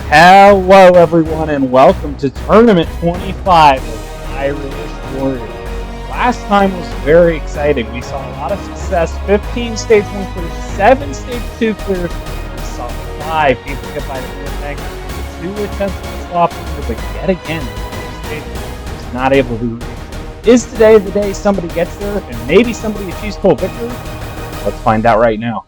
Hello everyone and welcome to Tournament 25 of Irish Warriors. Last time was very exciting. We saw a lot of success, 15 Stage 1 clears, 7 Stage 2 clears. We saw 5 people get by the Blue Tank, 2 attempts to swap over, but yet again, Stage 1 was not able to reach. Is today the day somebody gets there and maybe somebody achieves full victory? Let's find out right now.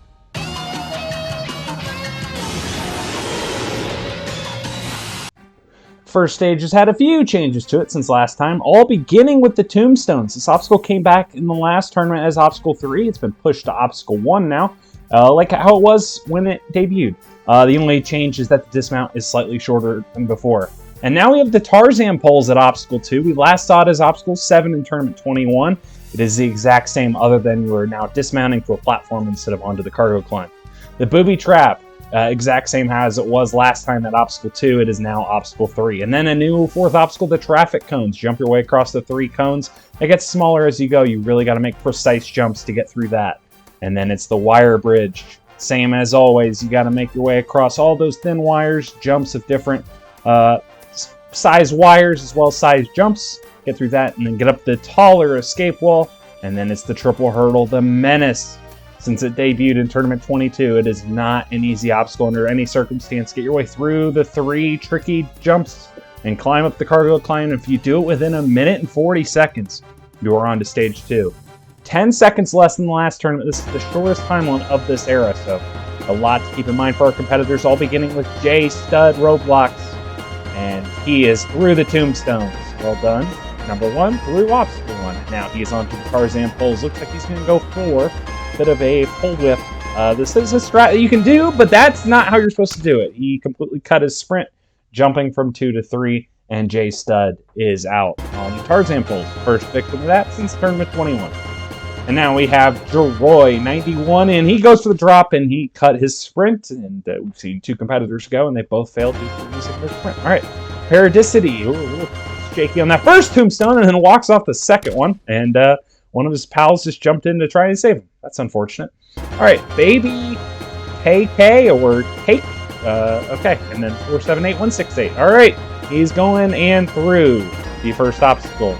First stage has had a few changes to it since last time, all beginning with the tombstones. This obstacle came back in the last tournament as Obstacle 3. It's been pushed to Obstacle 1 now, like how it was when it debuted. The only change is that the dismount is slightly shorter than before. And now we have the Tarzan poles at Obstacle 2. We last saw it as Obstacle 7 in Tournament 21. It is the exact same other than you are now dismounting to a platform instead of onto the cargo climb. The booby trap. Exact same as it was last time at Obstacle 2, it is now Obstacle 3. And then a new fourth obstacle, the traffic cones. Jump your way across the 3 cones. It gets smaller as you go. You really got to make precise jumps to get through that. And then it's the wire bridge. Same as always, you got to make your way across all those thin wires, jumps of different size wires as well as size jumps. Get through that and then get up the taller escape wall. And then it's the triple hurdle, the menace. Since it debuted in Tournament 22, it is not an easy obstacle under any circumstance. Get your way through the 3 tricky jumps and climb up the cargo climb. If you do it within 1 minute and 40 seconds, you are on to Stage 2. 10 seconds less than the last tournament. This is the shortest timeline of this era, so a lot to keep in mind for our competitors, all beginning with J Stud Roadblocks. And he is through the tombstones. Well done. Number 1 through Obstacle 1. Now he is onto the Tarzan poles. Looks like he's going to go for bit of a pole whip. This is a strat that you can do, but that's not how you're supposed to do it. He completely cut his sprint, jumping from 2 to 3, and J Stud is out on the Tarzan poles. First victim of that since Tournament 21. And now we have Jeroy, 91, and he goes for the drop, and he cut his sprint, and we've seen 2 competitors go, and they both failed due to using their sprint. All right, Paradicity, shaky on that first tombstone, and then walks off the second one, and one of his pals just jumped in to try and save him. That's unfortunate. All right, Baby KK or Cake. Okay, and then 478168. All right, he's going and through the first obstacle.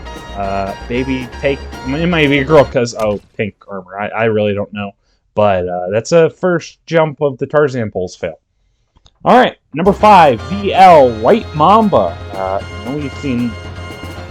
Baby Take. It might be a girl because, pink armor. I really don't know. But that's a first jump of the Tarzan poles fail. All right, number 5, VL White Mamba. We've seen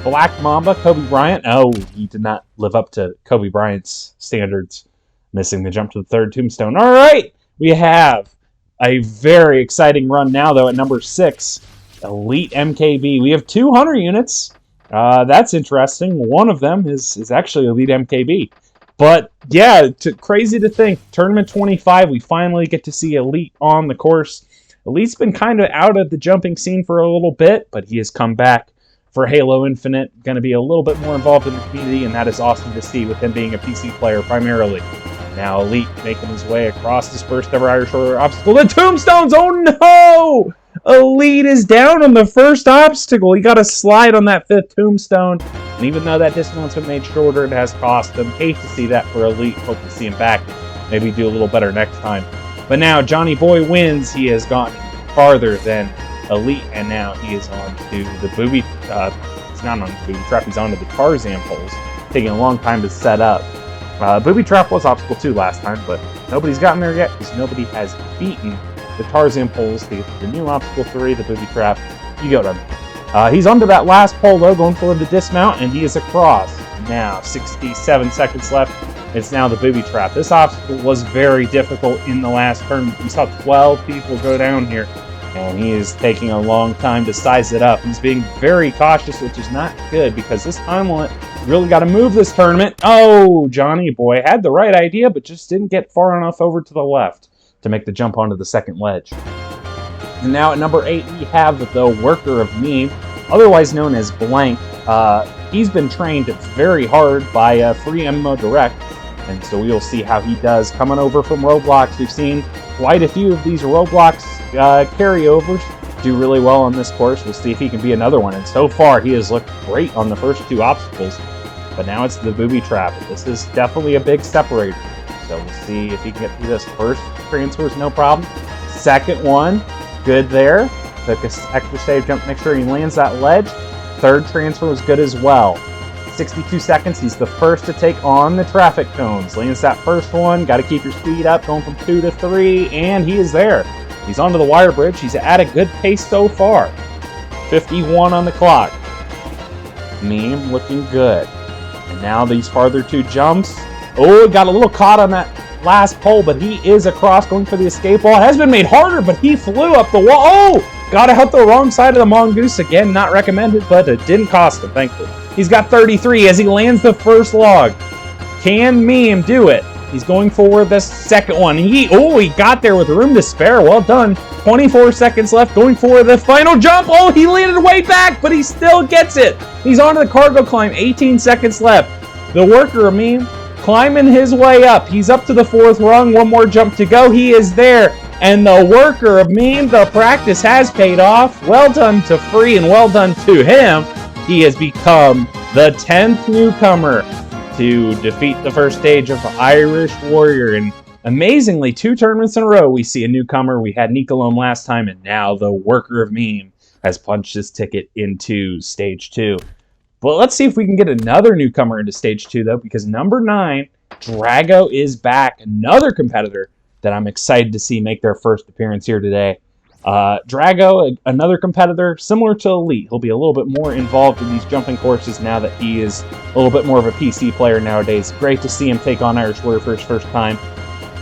Black Mamba, Kobe Bryant. Oh, he did not live up to Kobe Bryant's standards, missing the jump to the 3rd tombstone. All right, we have a very exciting run now, though, at number 6, Elite MKB. We have 200 units. That's interesting. One of them is actually Elite MKB. But, yeah, crazy to think. Tournament 25, we finally get to see Elite on the course. Elite's been kind of out of the jumping scene for a little bit, but he has come back for Halo Infinite, going to be a little bit more involved in the community, and that is awesome to see with him being a PC player primarily. Now Elite making his way across this first ever Irish Warrior obstacle. The tombstones! Oh no! Elite is down on the first obstacle. He got a slide on that 5th tombstone, and even though that distance has been made shorter, it has cost him. Hate to see that for Elite. Hope to see him back. Maybe do a little better next time. But now Johnny Boy wins. He has gone farther than Elite, and now he is on to the booby. He's not on the booby trap. He's on to the Tarzan poles, taking a long time to set up. Booby trap was Obstacle 2 last time, but nobody's gotten there yet because nobody has beaten the Tarzan poles. The new Obstacle 3, the booby trap. You go to him. He's onto that last pole though, going for the dismount, and he is across. Now 67 seconds left. It's now the booby trap. This obstacle was very difficult in the last tournament. We saw 12 people go down here. And he is taking a long time to size it up. He's being very cautious, which is not good because this time limit really got to move this tournament. Oh, Johnny Boy had the right idea, but just didn't get far enough over to the left to make the jump onto the second ledge. And now at number 8, we have the Worker of Meme, otherwise known as Blank. He's been trained very hard by Free MMO Direct, and so we'll see how he does coming over from Roblox. We've seen quite a few of these Roblox carryovers do really well on this course. We'll see if he can be another one. And so far, he has looked great on the first 2 obstacles. But now it's the booby trap. This is definitely a big separator. So we'll see if he can get through this. First transfer is no problem. Second one, good there. Took a extra save, jump, make sure he lands that ledge. Third transfer was good as well. 62 seconds, he's the first to take on the traffic cones. Lands that first one, got to keep your speed up, going from 2 to 3, and he is there. He's onto the wire bridge. He's at a good pace so far. 51 on the clock. Meme looking good. And now these farther 2 jumps. Oh, got a little caught on that last pole, but he is across, going for the escape wall. It has been made harder, but he flew up the wall. Oh, got to help the wrong side of the mongoose. Again, not recommended, but it didn't cost him, thankfully. He's got 33 as he lands the first log. Can Meme do it? He's going for the second one. He got there with room to spare. Well done. 24 seconds left, going for the final jump. Oh, he landed way back, but he still gets it. He's onto the cargo climb. 18 seconds left. The worker, Meme, climbing his way up. He's up to the 4th rung. One more jump to go. He is there. And the worker of Meme, the practice has paid off. Well done to Free and well done to him. He has become the 10th newcomer to defeat the first stage of Irish Warrior. And amazingly, 2 tournaments in a row, we see a newcomer. We had Nicolome last time, and now the worker of Meme has punched his ticket into stage 2. But let's see if we can get another newcomer into stage 2, though, because number 9, Drago, is back. Another competitor that I'm excited to see make their first appearance here today. Drago, another competitor similar to Elite. He'll be a little bit more involved in these jumping courses now that he is a little bit more of a PC player nowadays. Great to see him take on Irish Warrior for his first time.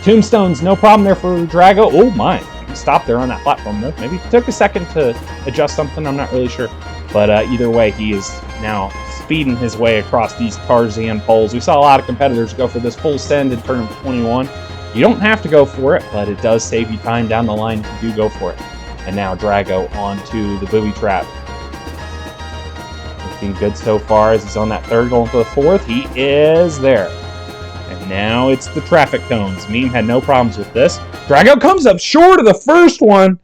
Tombstones, no problem there for Drago. Oh my, he stopped there on that platform though. Maybe it took a second to adjust something, I'm not really sure. But either way, he is now speeding his way across these Tarzan poles. We saw a lot of competitors go for this full send in Tournament 21. You don't have to go for it, but it does save you time down the line if you do go for it. And now Drago onto the booby trap. Looking good so far as he's on that 3rd, going for the 4th. He is there. And now it's the traffic cones. Meme had no problems with this. Drago comes up short of the first one.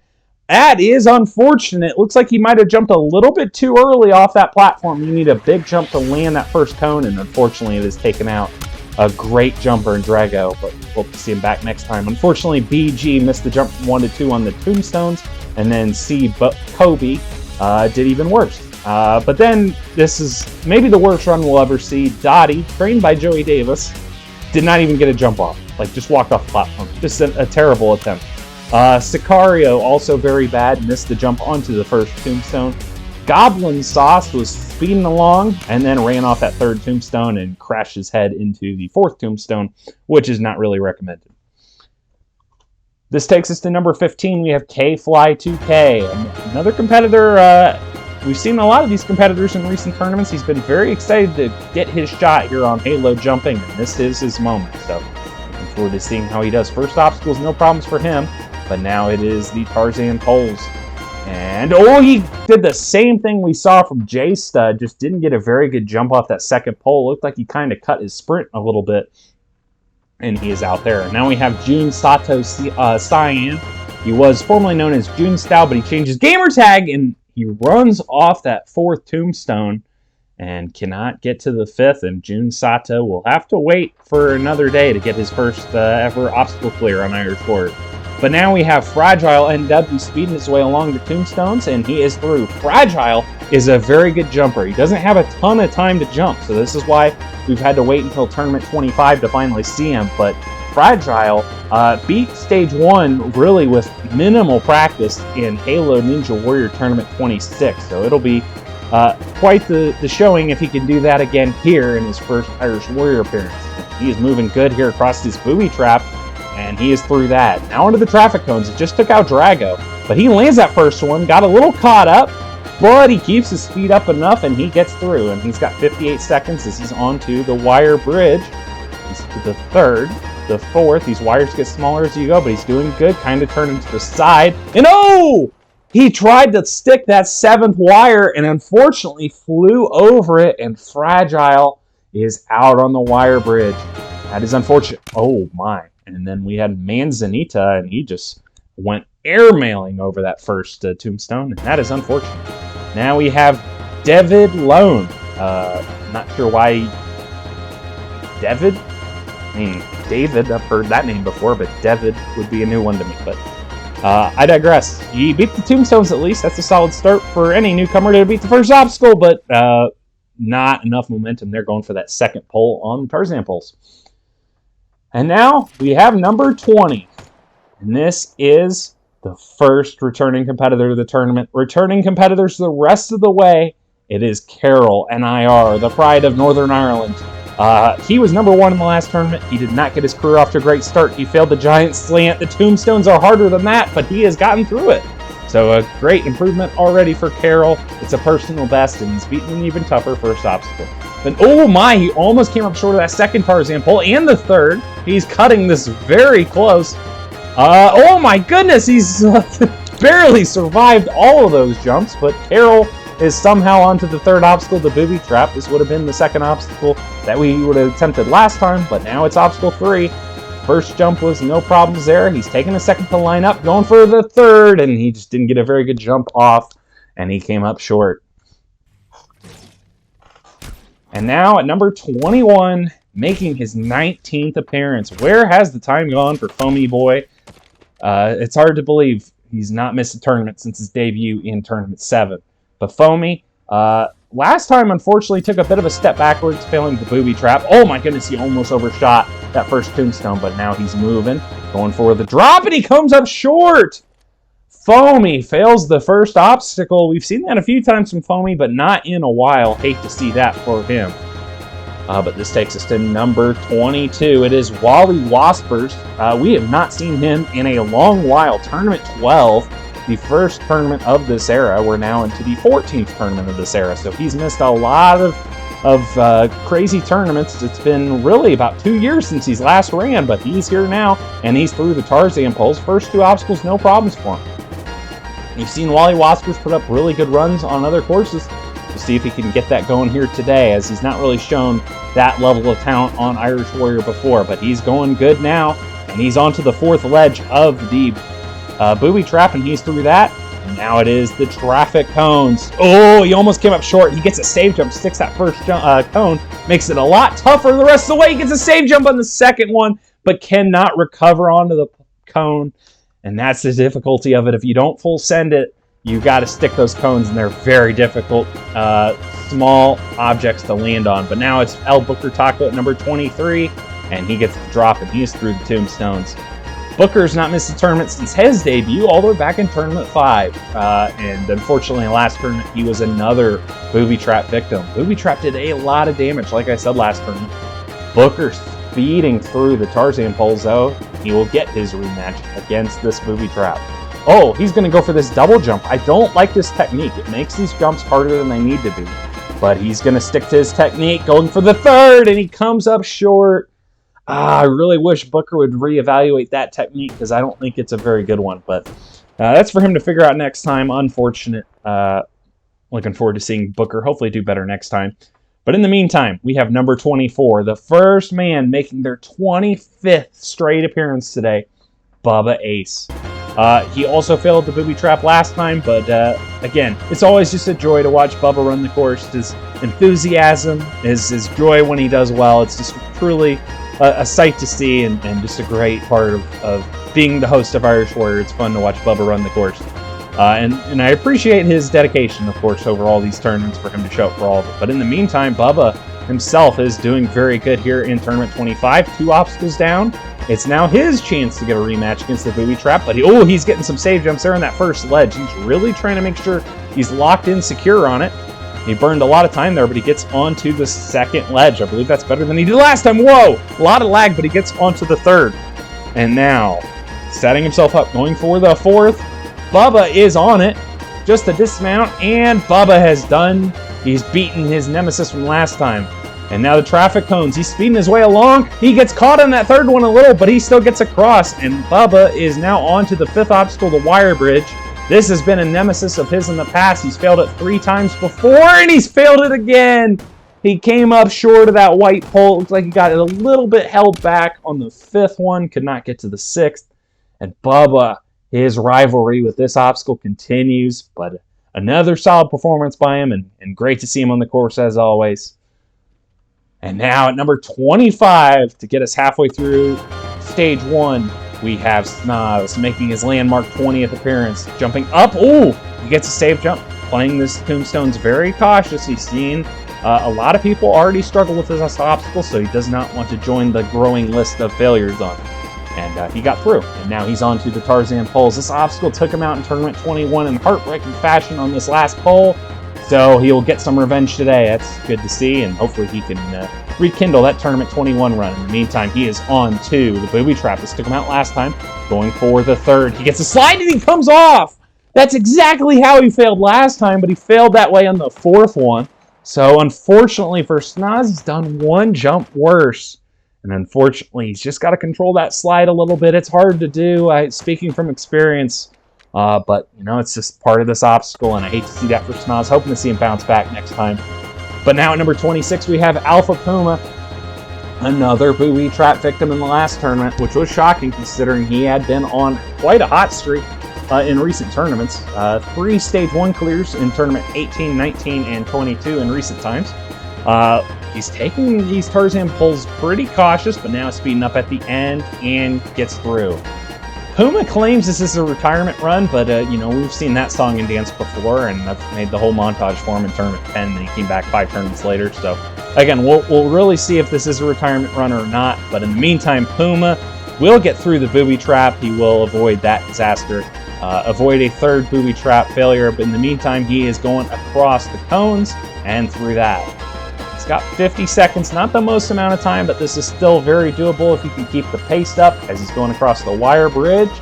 That is unfortunate. Looks like he might have jumped a little bit too early off that platform. You need a big jump to land that first cone, and unfortunately it is taken out. A great jumper in Drago, but hope to see him back next time. Unfortunately, BG missed the jump from 1 to 2 on the tombstones, and then Kobe did even worse. But then, this is maybe the worst run we'll ever see. Dottie, trained by Joey Davis, did not even get a jump off. Like, just walked off the platform. Just a terrible attempt. Sicario, also very bad, missed the jump onto the first tombstone. Goblin Sauce was speeding along and then ran off that 3rd tombstone and crashed his head into the 4th tombstone, which is not really recommended. This takes us to number 15. We have K-Fly2K, another competitor. We've seen a lot of these competitors in recent tournaments. He's been very excited to get his shot here on Halo jumping, and this is his moment. So looking forward to seeing how he does. First obstacles, no problems for him, but now it is the Tarzan poles. And, he did the same thing we saw from J-Stud, just didn't get a very good jump off that 2nd pole. Looked like he kind of cut his sprint a little bit, and he is out there. Now we have Jun Sato Cyan. He was formerly known as Jun Style, but he changed his gamer tag, and he runs off that 4th tombstone and cannot get to the 5th, and Jun Sato will have to wait for another day to get his first ever obstacle clear on Irish Warrior. But now we have Fragile NW speeding his way along the tombstones, and he is through. Fragile is a very good jumper. He doesn't have a ton of time to jump, so this is why we've had to wait until Tournament 25 to finally see him. But Fragile beat Stage 1 really with minimal practice in Halo Ninja Warrior Tournament 26, so it'll be quite the showing if he can do that again here in his first Irish Warrior appearance. He is moving good here across this booby trap, and he is through that. Now into the traffic cones. It just took out Drago, but he lands that first one, got a little caught up, but he keeps his speed up enough, and he gets through, and he's got 58 seconds as he's onto the wire bridge. He's to the 3rd, the 4th. These wires get smaller as you go, but he's doing good, kind of turning to the side, and he tried to stick that 7th wire, and unfortunately flew over it, and Fragile is out on the wire bridge. That is unfortunate. Oh my. And then we had Manzanita, and he just went airmailing over that first tombstone, and that is unfortunate. Now we have David Lone. Not sure why. David? David, I've heard that name before, but David would be a new one to me. But I digress. He beat the Tombstones at least. That's a solid start for any newcomer to beat the first obstacle, but not enough momentum. They're going for that second pole on the Tarzan poles. And now we have number 20. And this is the first returning competitor to the tournament. Returning competitors the rest of the way. It is Carroll, NIR, the pride of Northern Ireland. He was number 1 in the last tournament. He did not get his career off to a great start. He failed the giant slant. The tombstones are harder than that, but he has gotten through it. So a great improvement already for Carroll. It's a personal best, and he's beaten an even tougher first obstacle. But oh my, he almost came up short of that second Tarzan pole and the third. He's cutting this very close. Oh my goodness, he's barely survived all of those jumps, but Carroll is somehow onto the third obstacle, the booby trap. This would have been the second obstacle that we would have attempted last time, but now it's obstacle 3. First jump was no problems there. He's taking a second to line up, going for the third, and he just didn't get a very good jump off, and he came up short. And now at number 21, making his 19th appearance. Where has the time gone for Foamy Boy? It's hard to believe he's not missed a tournament since his debut in Tournament 7. But Foamy, last time, unfortunately, took a bit of a step backwards, failing the booby trap. Oh my goodness, he almost overshot that first tombstone, but now he's moving, going for the drop, and he comes up short! Foamy fails the first obstacle. We've seen that a few times from Foamy, but not in a while. Hate to see that for him. But this takes us to number 22. It is Wally Waspers. We have not seen him in a long while. Tournament 12. The first tournament of this era. We're now into the 14th tournament of this era, so he's missed a lot of crazy tournaments. It's been really about 2 years since he's last ran, but he's here now, and he's through the Tarzan poles. First 2 obstacles, no problems for him. You've seen Wally Waspers put up really good runs on other courses. We'll see if he can get that going here today, as he's not really shown that level of talent on Irish Warrior before, but he's going good now, and he's onto the 4th ledge of the booby trap, and he's through that. And now it is the traffic cones. Oh, he almost came up short. He gets a save jump, sticks that first cone, makes it a lot tougher the rest of the way. He gets a save jump on the second one, but cannot recover onto the cone. And that's the difficulty of it. If you don't full send it, you got to stick those cones, and they're very difficult, small objects to land on. But now it's El Booker Taco at number 23, and he gets the drop, and he's through the tombstones. Booker's not missed a tournament since his debut, all the way back in Tournament 5. And unfortunately, last tournament, he was another booby trap victim. Booby trap did a lot of damage, like I said last tournament. Booker's speeding through the Tarzan poles, though. He will get his rematch against this booby trap. Oh, he's going to go for this double jump. I don't like this technique. It makes these jumps harder than they need to be. But he's going to stick to his technique, going for the third, and he comes up short. I really wish Booker would reevaluate that technique, because I don't think it's a very good one. But that's for him to figure out next time. Unfortunate. Looking forward to seeing Booker hopefully do better next time. But in the meantime, we have number 24, the first man making their 25th straight appearance today, Bubba Ace. He also failed the booby trap last time, but again, it's always just a joy to watch Bubba run the course. His enthusiasm, his joy when he does well, it's just truly a sight to see, and just a great part of being the host of Irish Warrior. It's fun to watch Bubba run the course. And I appreciate his dedication, of course, over all these tournaments for him to show up for all of it. But in the meantime, Bubba himself is doing very good here in Tournament 25. 2 obstacles down. It's now his chance to get a rematch against the booby trap. But he's getting some save jumps there on that first ledge. He's really trying to make sure he's locked in secure on it. He burned a lot of time there, but he gets onto the second ledge. I believe that's better than he did last time. Whoa! A lot of lag, but he gets onto the third. And now, setting himself up, going for the 4th. Bubba is on it, just to dismount, and Bubba has done. He's beaten his nemesis from last time. And now the traffic cones. He's speeding his way along. He gets caught on that third one a little, but he still gets across. And Bubba is now on to the 5th obstacle, the wire bridge. This has been a nemesis of his in the past. He's failed it 3 times before, and he's failed it again. He came up short of that white pole. It looks like he got it a little bit held back on the 5th one. Could not get to the 6th. And Bubba, his rivalry with this obstacle continues. But another solid performance by him, and great to see him on the course as always. And now at number 25, to get us halfway through Stage 1, we have Snaz making his landmark 20th appearance, jumping up. Ooh, he gets a safe jump. Playing this tombstone's very cautious. He's seen a lot of people already struggle with this obstacle, so he does not want to join the growing list of failures on it. And he got through, and now he's on to the Tarzan poles. This obstacle took him out in Tournament 21 in heartbreaking fashion on this last pole, so he'll get some revenge today. That's good to see, and hopefully he can rekindle that Tournament 21 run. In the meantime, he is on to the booby trap. This took him out last time, going for the third. He gets a slide, and he comes off! That's exactly how he failed last time, but he failed that way on the fourth one. So unfortunately for Snaz, he's done one jump worse. And unfortunately, he's just got to control that slide a little bit. It's hard to do, speaking from experience. But, you know, it's just part of this obstacle, and I hate to see that for Snaz. Hoping to see him bounce back next time. But now at number 26, we have Alpha Puma, another booby trap victim in the last tournament, which was shocking considering he had been on quite a hot streak in recent tournaments. 3 Stage 1 clears in Tournament 18, 19, and 22 in recent times. He's taking these Tarzan pulls pretty cautious, but now speeding up at the end and gets through. Puma claims this is a retirement run, but you know, we've seen that song and dance before, and that's made the whole montage for him in Tournament 10, and he came back 5 tournaments later. So again, we'll really see if this is a retirement run or not, but in the meantime, Puma will get through the booby trap. He will avoid that disaster, avoid a third booby trap failure, but in the meantime, he is going across the cones and through that. He's got 50 seconds, not the most amount of time, but this is still very doable if he can keep the pace up as he's going across the wire bridge.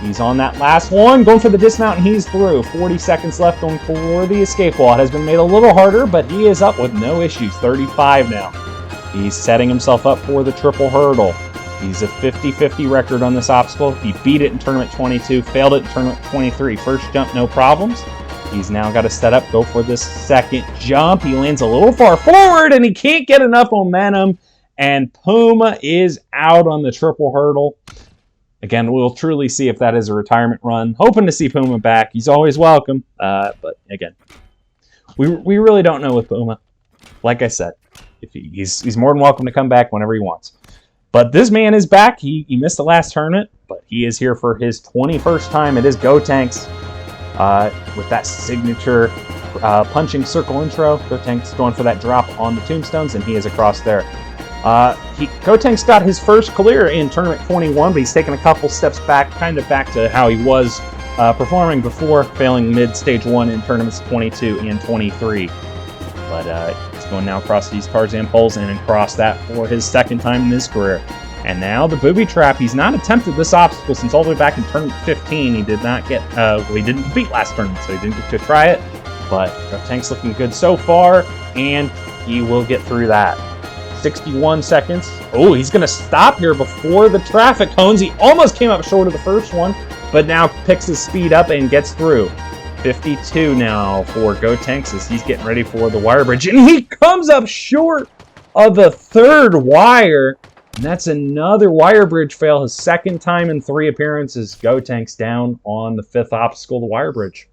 He's on that last one, going for the dismount, and he's through. 40 seconds left going for the escape wall. It has been made a little harder, but he is up with no issues. 35 now. He's setting himself up for the triple hurdle. He's a 50-50 record on this obstacle. He beat it in Tournament 22, failed it in Tournament 23. First jump, no problems. He's now got to set up, go for this second jump. He lands a little far forward, and he can't get enough momentum. And Puma is out on the triple hurdle. Again, we'll truly see if that is a retirement run. Hoping to see Puma back. He's always welcome. But again, we really don't know with Puma. Like I said, he's more than welcome to come back whenever he wants. But this man is back. He missed the last tournament, but he is here for his 21st time. It is Go Tanks. With that signature punching circle intro. Go Tanks going for that drop on the tombstones, and he is across there. Go Tanks got his first clear in Tournament 21, but he's taken a couple steps back, kind of back to how he was performing before, failing mid-stage 1 in Tournaments 22 and 23. But he's going now across these Tarzan poles and across that for his second time in his career. And now the booby trap. He's not attempted this obstacle since all the way back in Tournament 15. He did not get, he didn't beat last tournament, so he didn't get to try it. But Go Tank's looking good so far, and he will get through that. 61 seconds. Oh, he's going to stop here before the traffic cones. He almost came up short of the first one, but now picks his speed up and gets through. 52 now for Go Tanks as he's getting ready for the wire bridge, and he comes up short of the third wire. And that's another wire bridge fail, his second time in 3 appearances. Go Tanks down on the 5th obstacle, the wire bridge.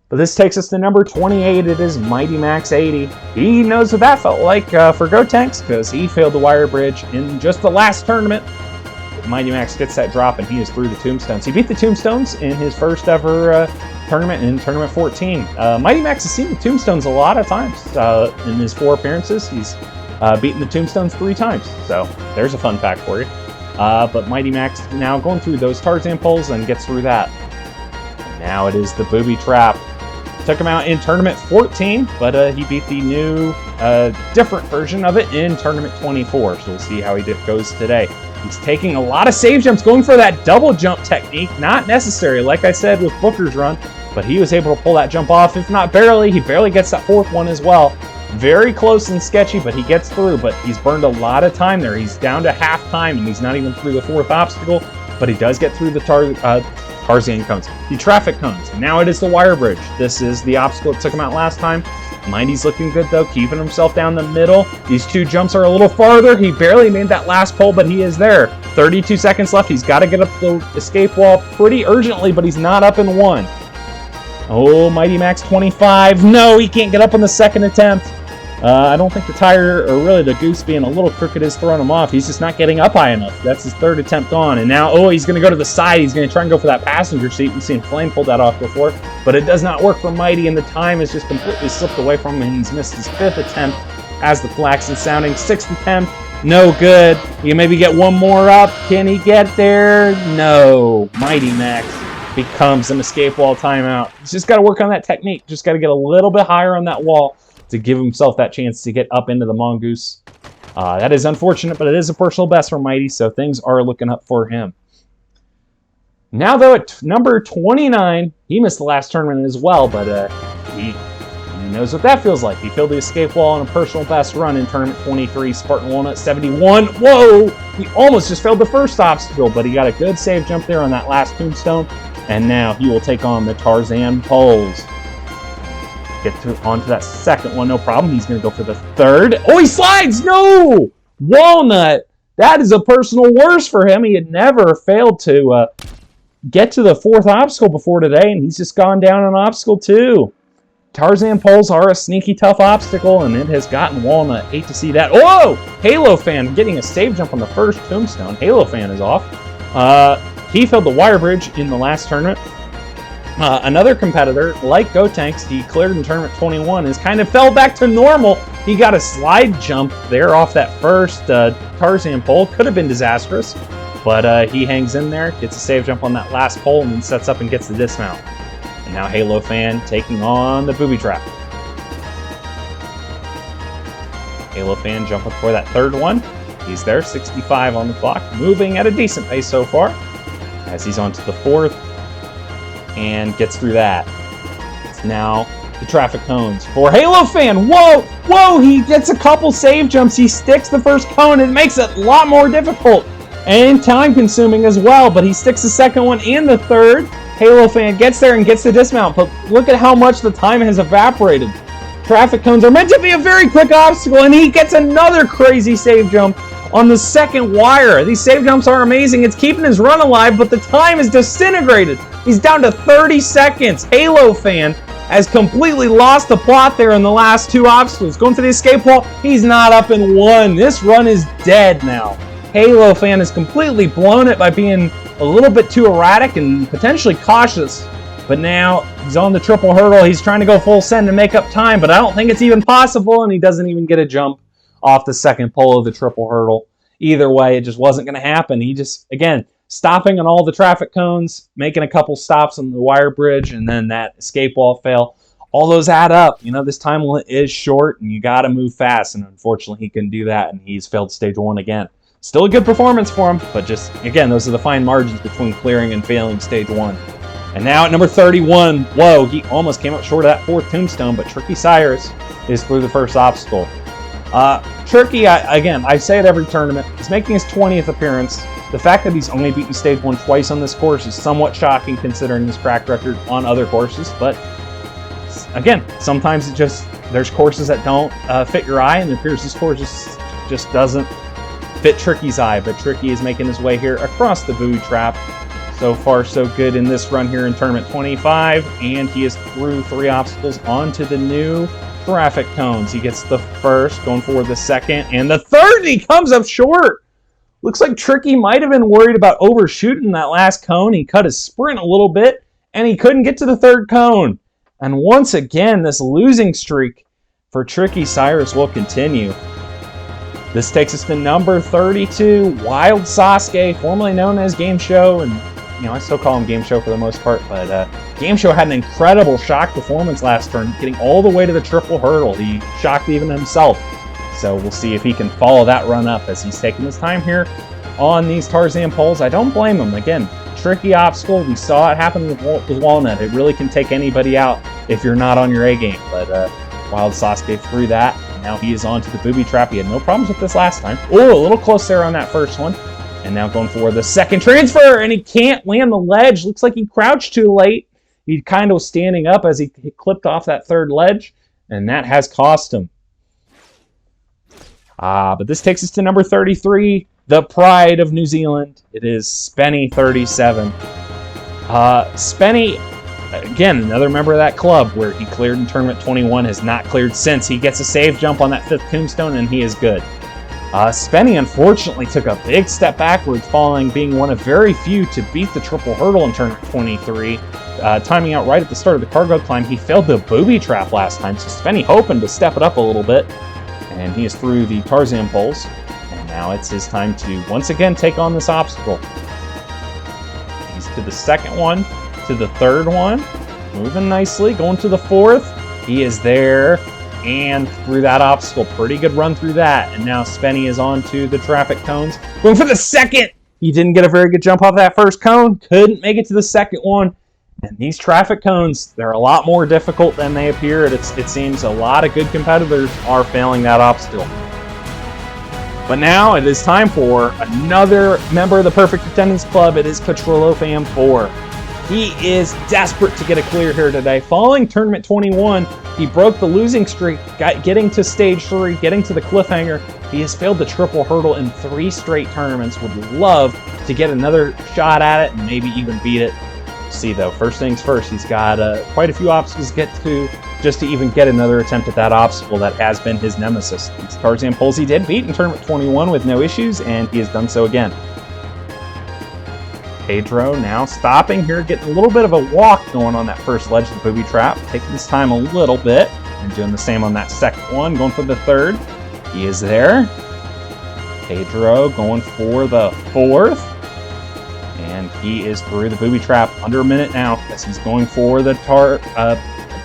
But this takes us to number 28. It is Mighty Max 80. He knows what that felt like for Go Tanks because he failed the wire bridge in just the last tournament. Mighty Max gets that drop, and he is through the tombstones. He beat the tombstones in his first ever tournament in Tournament 14. Mighty Max has seen the tombstones a lot of times in his 4 appearances. He's beaten the tombstones 3 times, so there's a fun fact for you. But Mighty Max now going through those Tarzan poles and gets through that. And now it is the booby trap. Took him out in Tournament 14, but he beat the new, different version of it in Tournament 24, so we'll see how he goes today. He's taking a lot of save jumps, going for that double jump technique. Not necessary, like I said, with Booker's run, but he was able to pull that jump off, if not barely. He barely gets that 4th one as well. Very close and sketchy, but he gets through. But he's burned a lot of time there. He's down to half time, and he's not even through the 4th obstacle, but he does get through the Tarzan cones, the traffic cones. And now it is the wire bridge. This is the obstacle that took him out last time. Mighty's looking good, though, keeping himself down the middle. These 2 jumps are a little farther. He barely made that last pole, but he is there. 32 seconds left. He's got to get up the escape wall pretty urgently, but he's not up in 1. Oh, Mighty Max 25. No, he can't get up on the 2nd attempt. I don't think the tire, or really the goose being a little crooked, is throwing him off. He's just not getting up high enough. That's his third attempt on. And now, oh, he's going to go to the side. He's going to try and go for that passenger seat. We've seen Flame pull that off before. But it does not work for Mighty, and the time has just completely slipped away from him. He's missed his 5th attempt as the klaxon sounding. 6th attempt, no good. You maybe get one more up. Can he get there? No. Mighty Max becomes an escape wall timeout. He's just got to work on that technique. Just got to get a little bit higher on that wall to give himself that chance to get up into the mongoose. That is unfortunate, but it is a personal best for Mighty, so things are looking up for him. Now, though, at number 29, he missed the last tournament as well, but he knows what that feels like. He filled the escape wall on a personal best run in tournament 23, Spartan Walnut 71. Whoa! He almost just failed the first obstacle, but he got a good save jump there on that last tombstone, and now he will take on the Tarzan poles. Get onto that second one, no problem. He's going to go for the third. Oh, he slides! No! Walnut! That is a personal worst for him. He had never failed to get to the 4th obstacle before today, and he's just gone down on obstacle 2. Tarzan poles are a sneaky tough obstacle, and it has gotten Walnut. Hate to see that. Oh! Halo Fan getting a save jump on the first tombstone. Halo Fan is off. He failed the wire bridge in the last tournament. Another competitor, like Gotanks, he cleared in tournament 21, has kind of fell back to normal. He got a slide jump there off that first Tarzan pole. Could have been disastrous, but he hangs in there, gets a save jump on that last pole, and then sets up and gets the dismount. And now Halo Fan taking on the booby trap. Halo Fan jumping for that third one. He's there, 65 on the clock, moving at a decent pace so far, as he's on to the 4th. And gets through that. It's now the traffic cones for Halo Fan. Whoa! Whoa! He gets a couple save jumps. He sticks the first cone. It makes it a lot more difficult and time-consuming as well. But he sticks the second one and the third. Halo Fan gets there and gets the dismount. But look at how much the time has evaporated. Traffic cones are meant to be a very quick obstacle, and he gets another crazy save jump on the second wire. These save jumps are amazing. It's keeping his run alive, but the time is disintegrated. He's down to 30 seconds. Halo Fan has completely lost the plot there in the last 2 obstacles. Going for the escape wall. He's not up in 1. This run is dead now. Halo Fan has completely blown it by being a little bit too erratic and potentially cautious. But now he's on the triple hurdle. He's trying to go full send to make up time, but I don't think it's even possible, and he doesn't even get a jump off the second pole of the triple hurdle. Either way, it just wasn't going to happen. He just, again, stopping on all the traffic cones, making a couple stops on the wire bridge, and then that escape wall fail. All those add up. You know, this time limit is short, and you got to move fast, and unfortunately he couldn't do that, and he's failed stage 1 again. Still a good performance for him, but just, again, those are the fine margins between clearing and failing stage 1. And now at number 31, whoa, he almost came up short of that 4th tombstone, but Tricky Cyrus is through the first obstacle. Tricky, again, I say it every tournament, he's making his 20th appearance. The fact that he's only beaten stage 1 twice on this course is somewhat shocking considering his track record on other courses, but again, sometimes there's courses that don't fit your eye, and it appears this course just doesn't fit Tricky's eye, but Tricky is making his way here across the booby trap. So far, so good in this run here in tournament 25, and he is through 3 obstacles onto the new traffic cones. He gets the first, going for the second, and the third, he comes up short. Looks like Tricky might have been worried about overshooting that last cone. He cut his sprint a little bit, and he couldn't get to the third cone. And once again, this losing streak for Tricky Cyrus will continue. This takes us to number 32, Wild Sasuke, formerly known as Game Show, and I still call him Game Show for the most part, but Game Show had an incredible shock performance last turn, getting all the way to the triple hurdle. He shocked even himself. So we'll see if he can follow that run up as he's taking his time here on these Tarzan poles. I don't blame him. Again, tricky obstacle. We saw it happen with Walnut. It really can take anybody out if you're not on your A game. But Wild Sasuke through that. Now he is on to the booby trap. He had no problems with this last time. Oh, a little close there on that first one. And now going for the second transfer, and he can't land the ledge. Looks like he crouched too late. He kind of was standing up as he clipped off that third ledge, and that has cost him. But this takes us to number 33, the pride of New Zealand. It is Spenny 37. Spenny, Again, another member of that club where he cleared in Tournament 21, has not cleared since. He gets a save jump on that 5th tombstone, and he is good. Spenny unfortunately took a big step backwards, being one of very few to beat the triple hurdle in Tournament 23. Timing out right at the start of the cargo climb, he failed the booby trap last time, so Spenny hoping to step it up a little bit. And he is through the Tarzan poles, and now it's his time to once again take on this obstacle. He's to the 2nd one, to the 3rd one, moving nicely, going to the 4th. He is there. And through that obstacle. Pretty good run through that. And now Spenny is on to the traffic cones. Going for the 2nd! He didn't get a very good jump off that 1st cone. Couldn't make it to the 2nd one. And these traffic cones, they're a lot more difficult than they appear. It seems a lot of good competitors are failing that obstacle. But now it is time for another member of the Perfect Attendance Club. It is Petrillo Fam 4. He is desperate to get a clear here today. Following Tournament 21, he broke the losing streak, getting to Stage 3, getting to the cliffhanger. He has failed the triple hurdle in 3 straight tournaments. Would love to get another shot at it and maybe even beat it. See, though, first things first, he's got quite a few obstacles to get to just to even get another attempt at that obstacle that has been his nemesis. These Tarzan poles he did beat in Tournament 21 with no issues, and he has done so again. Pedro now stopping here, getting a little bit of a walk going on that first ledge of the booby trap, taking his time a little bit, and doing the same on that 2nd one, going for the 3rd. He is there. Pedro going for the 4th, and he is through the booby trap under a minute now, as he's going for the I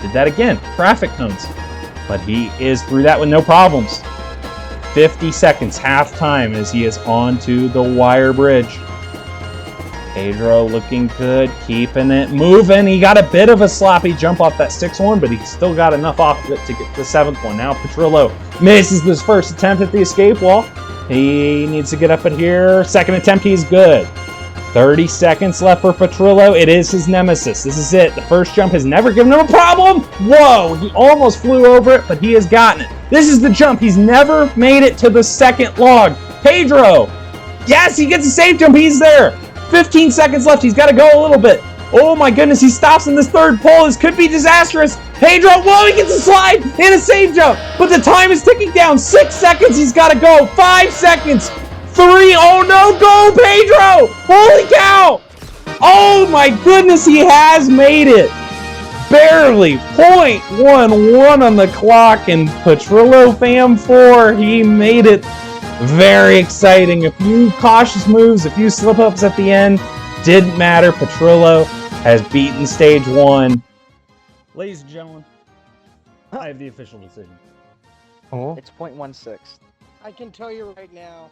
did that again, traffic cones, but he is through that with no problems. 50 seconds, half time, as he is on to the wire bridge. Pedro looking good, keeping it moving. He got a bit of a sloppy jump off that 6th one, but he still got enough off of it to get to the 7th one. Now Petrillo misses this first attempt at the escape wall. He needs to get up in here. 2nd attempt, he's good. 30 seconds left for Petrillo. It is his nemesis. This is it. The first jump has never given him a problem. Whoa, he almost flew over it, but he has gotten it. This is the jump. He's never made it to the 2nd log. Pedro, yes, he gets a safe jump. He's there. 15 seconds left. He's got to go a little bit. Oh my goodness, he stops in this 3rd pole. This could be disastrous. Pedro, whoa, he gets a slide and a safe jump. But the time is ticking down. 6 seconds, he's got to go. 5 seconds. 3, oh no, go Pedro. Holy cow. Oh my goodness, he has made it. Barely. 0.11 on the clock, and Petrillo Fam 4, he made it. Very exciting. A few cautious moves, a few slip-ups at the end. Didn't matter. Petrillo has beaten Stage 1. Ladies and gentlemen, I have the official decision. Oh. It's 0.16. I can tell you right now,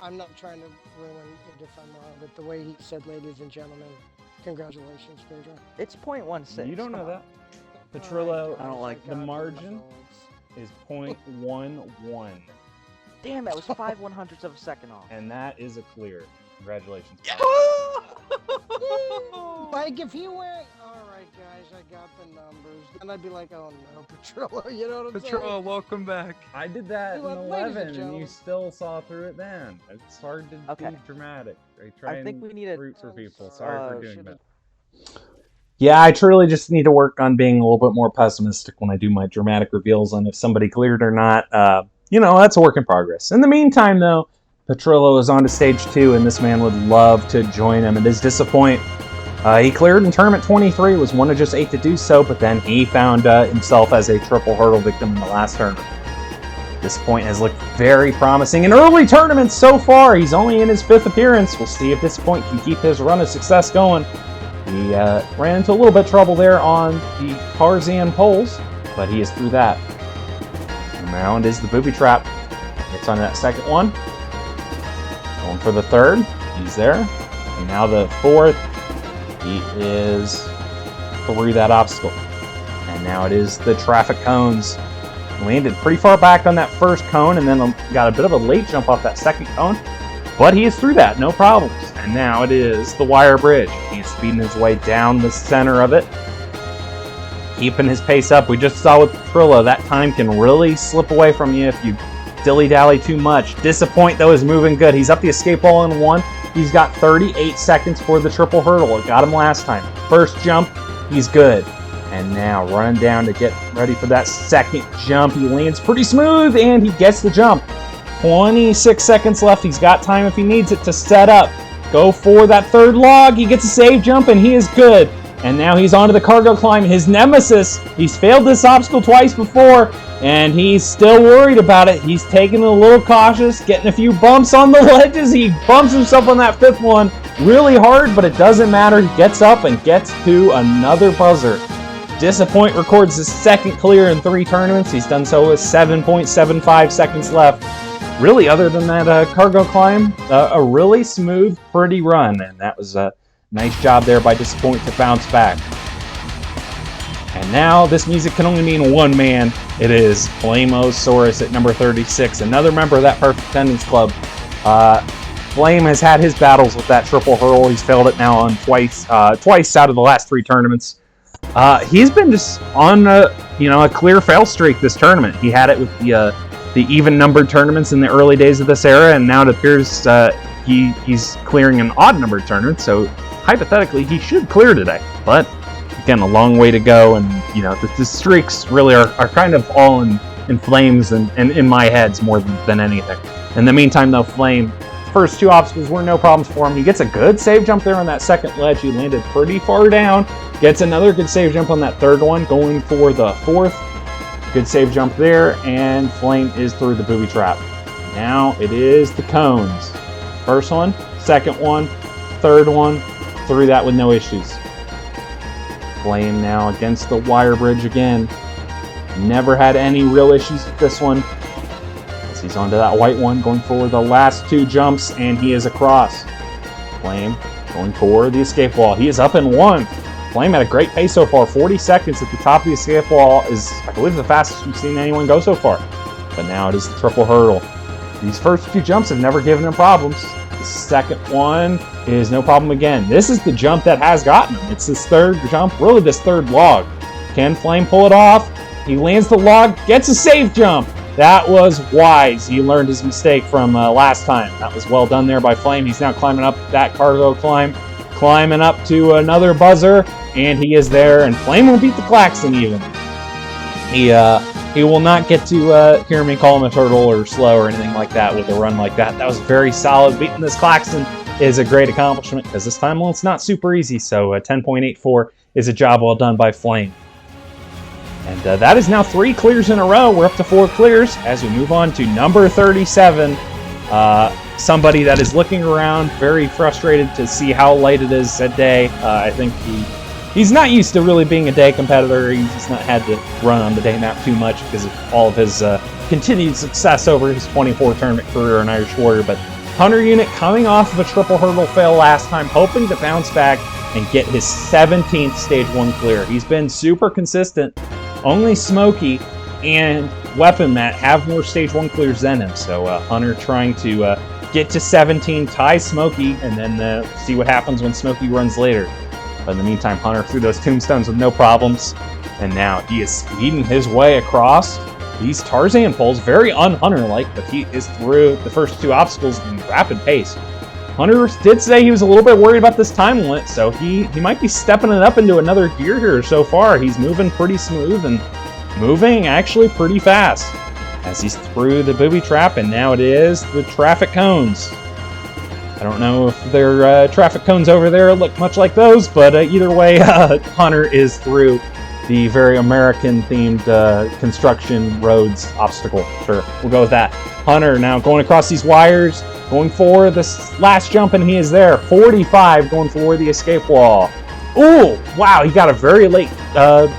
I'm not trying to ruin it if I'm wrong, but the way he said, ladies and gentlemen, congratulations, Pedro. It's 0.16. You don't know that. Petrillo, I don't like the margin is 0.11. Damn, that was 5/100ths of a second off. And that is a clear. Congratulations. Yeah. Like, if he went, alright guys, I got the numbers, then I'd be like, oh no, Petrillo, you know what I'm saying? Petrillo, welcome back. I did that in Ladies and 11, and you gentlemen. still saw through it then. It's hard to Okay. be dramatic. I think we need a- root for I'm people. sorry. Sorry for doing Should've- that. Yeah, I truly just need to work on being a little bit more pessimistic when I do my dramatic reveals on if somebody cleared or not. You know, that's a work in progress. In the meantime, though, Petrillo is on to Stage 2, and this man would love to join him. It is disappointing. He cleared in Tournament 23, was one of just 8 to do so, but then he found himself as a triple hurdle victim in the last tournament. This point has looked very promising in early tournaments so far. He's only in his 5th appearance. We'll see if this point can keep his run of success going. He ran into a little bit of trouble there on the Tarzan poles, but he is through that. And now it is the booby trap. It's on that 2nd one. Going for the 3rd. He's there. And now the 4th. He is through that obstacle. And now it is the traffic cones. Landed pretty far back on that 1st cone, and then got a bit of a late jump off that 2nd cone. But he is through that, no problems. And now it is the wire bridge. He's speeding his way down the center of it. Keeping his pace up. We just saw with Petrillo, that time can really slip away from you if you dilly-dally too much. Disappoint, though, is moving good. He's up the escape wall in 1. He's got 38 seconds for the triple hurdle. It got him last time. First jump, He's good. And now running down to get ready for that second jump. He lands pretty smooth, and he gets the jump. 26 seconds left. He's got time if he needs it to set up. Go for that third log. He gets a save jump, and he is good. And now he's onto the cargo climb. His nemesis. He's failed this obstacle twice before, and he's still worried about it. He's taking it a little cautious, getting a few bumps on the ledges. He bumps himself on that fifth one really hard, but it doesn't matter. He gets up and gets to another buzzer. Disappoint records his second clear in 3 tournaments. He's done so with 7.75 seconds left. Really, other than that cargo climb, a really smooth, pretty run. And that was a nice job there by Disappoint to bounce back. And now this music can only mean one man. It is Flamosaurus at number 36, another member of that Perfect Attendance Club. Flame has had his battles with that triple hurdle. He's failed it now on twice out of the last 3 tournaments. He's been just on a clear fail streak this tournament. He had it with the even numbered tournaments in the early days of this era, and now it appears he's clearing an odd numbered tournament. So hypothetically, he should clear today. But again, a long way to go, and the streaks really are kind of all in Flames and in my heads more than anything. In the meantime, though, Flame. First 2 obstacles were no problems for him. He gets a good save jump there on that second ledge. He landed pretty far down. Gets another good save jump on that third one, going for the 4th. Good save jump there, and Flame is through the booby trap. Now it is the cones. First one, second one, third one, through that with no issues. Flame now against the wire bridge again. Never had any real issues with this one. He's onto that white one, going for the last 2 jumps, and he is across. Flame going for the escape wall. He is up in 1. Flame had a great pace so far. 40 seconds at the top of the escape wall is, I believe, the fastest we've seen anyone go so far. But now it is the triple hurdle. These first 2 jumps have never given him problems. The second one is no problem again. This is the jump that has gotten him. It's this third jump, really this third log. Can Flame pull it off? He lands the log, gets a safe jump. That was wise. He learned his mistake from last time. That was well done there by Flame. He's now climbing up that cargo climb, climbing up to another buzzer, and he is there. And Flame won't beat the Klaxon even. He will not get to hear me call him a turtle or slow or anything like that with a run like that. That was very solid. Beating this Klaxon is a great accomplishment because this time, well, it's not super easy. So 10.84 is a job well done by Flame. And that is now 3 clears in a row. We're up to 4 clears as we move on to number 37. Somebody that is looking around, very frustrated to see how late it is a day. I think he's not used to really being a day competitor. He's not had to run on the day map too much because of all of his continued success over his 24 tournament career in Irish Warrior. But Hunter Unit coming off of a triple hurdle fail last time, hoping to bounce back and get his 17th Stage 1 clear. He's been super consistent. Only Smokey and Weapon Matt have more Stage 1 clears than him. So Hunter trying to get to 17, tie Smokey, and then see what happens when Smokey runs later. But in the meantime, Hunter through those tombstones with no problems. And now he is speeding his way across these Tarzan poles. Very un-Hunter-like, but he is through the first 2 obstacles in rapid pace. Hunter did say he was a little bit worried about this time limit, so he might be stepping it up into another gear here so far. He's moving pretty smooth and moving actually pretty fast as he's through the booby trap, and now it is the traffic cones. I don't know if their traffic cones over there look much like those, but either way, Hunter is through the very American-themed construction roads obstacle. Sure, we'll go with that. Hunter now going across these wires, going for this last jump, and he is there. 45 going for the escape wall. Ooh, wow, he got a very late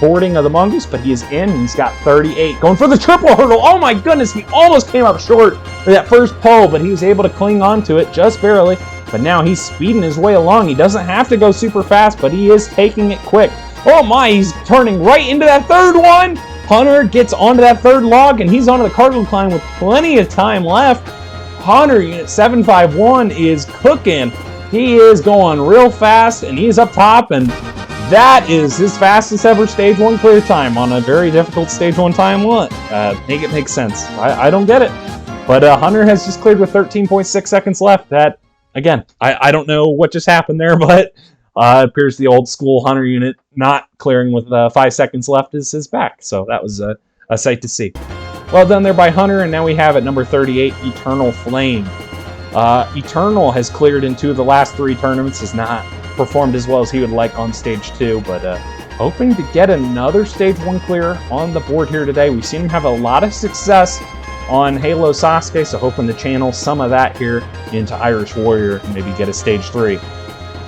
boarding of the Mongoose, but he is in, and he's got 38. Going for the triple hurdle. Oh my goodness, he almost came up short for that first pole, but he was able to cling on to it just barely. But now he's speeding his way along. He doesn't have to go super fast, but he is taking it quick. Oh my, he's turning right into that third one. Hunter gets onto that third log, and he's onto the cargo climb with plenty of time left. Hunter Unit 751 is cooking. He is going real fast, and he's up top, and that is his fastest ever Stage 1 clear time on a very difficult Stage 1 time limit. Make it make sense. I don't get it. But Hunter has just cleared with 13.6 seconds left. That, again, I don't know what just happened there, but Appears the old school Hunter unit not clearing with 5 seconds left is his back. So that was a sight to see. Well done there by Hunter, and now we have at number 38, Eternal Flame. Eternal has cleared in 2 of the last 3 tournaments, has not performed as well as he would like on stage 2, but hoping to get another stage 1 clear on the board here today. We've seen him have a lot of success on Halo Sasuke, so hoping to channel some of that here into Irish Warrior and maybe get a stage 3.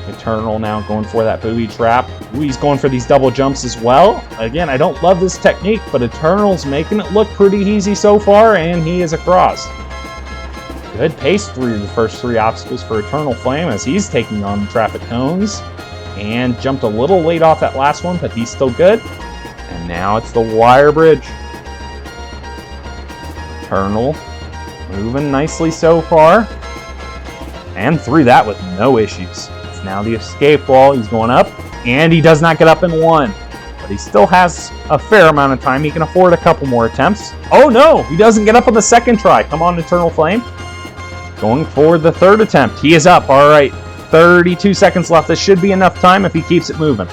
Eternal now going for that booby trap. Ooh, he's going for these double jumps as well. Again, I don't love this technique, but Eternal's making it look pretty easy so far, and he is across. Good pace through the first 3 obstacles for Eternal Flame as he's taking on traffic cones. And jumped a little late off that last one, but he's still good. And now it's the wire bridge. Eternal moving nicely so far. And through that with no issues. It's now the escape wall. He's going up, and he does not get up in 1. But he still has a fair amount of time. He can afford a couple more attempts. Oh no, he doesn't get up on the second try. Come on, Eternal Flame. Going for the 3rd attempt. He is up. All right, 32 seconds left. This should be enough time if he keeps it moving.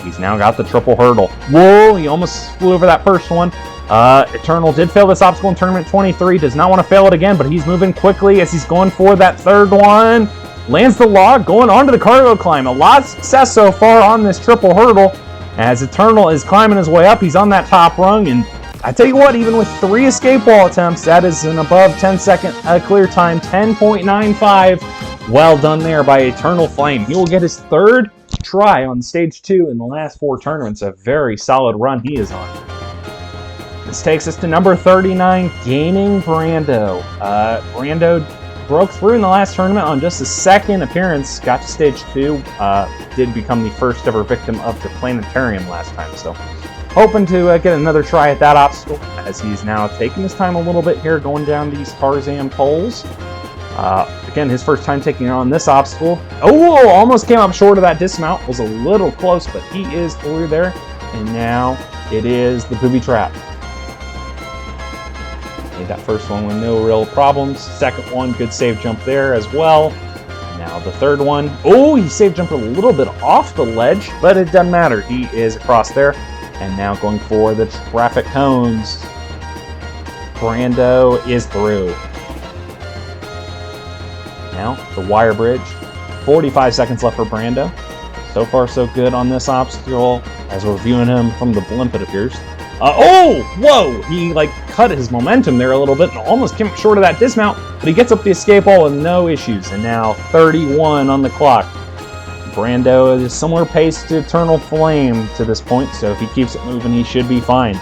He's now got the triple hurdle. Whoa, he almost flew over that first one. Eternal did fail this obstacle in Tournament 23. Does not want to fail it again, but he's moving quickly as he's going for that 3rd one. Lands the log, going onto the cargo climb. A lot of success so far on this triple hurdle. As Eternal is climbing his way up, he's on that top rung, and I tell you what, even with 3 escape wall attempts, that is an above 10-second clear time, 10.95. Well done there by Eternal Flame. He will get his 3rd try on stage 2 in the last 4 tournaments. A very solid run he is on. This takes us to number 39, Gaming Brando. Brando broke through in the last tournament on just a 2nd appearance, got to stage 2, did become the first ever victim of the planetarium last time, so hoping to get another try at that obstacle, as he's now taking his time a little bit here going down these Tarzan poles. Again, his first time taking on this obstacle. Oh, almost came up short of that dismount, was a little close, but he is through there, and now it is the booby trap. Made that first one with no real problems. 2nd one, good save jump there as well. Now the 3rd one. Oh, he save jumped a little bit off the ledge, but it doesn't matter. He is across there. And now going for the traffic cones. Brando is through. Now the wire bridge. 45 seconds left for Brando. So far so good on this obstacle as we're viewing him from the blimp, it appears. Oh, whoa! He cut his momentum there a little bit and almost came up short of that dismount, but he gets up the escape wall with no issues. And now 31 on the clock. Brando is a similar pace to Eternal Flame to this point, so if he keeps it moving, he should be fine.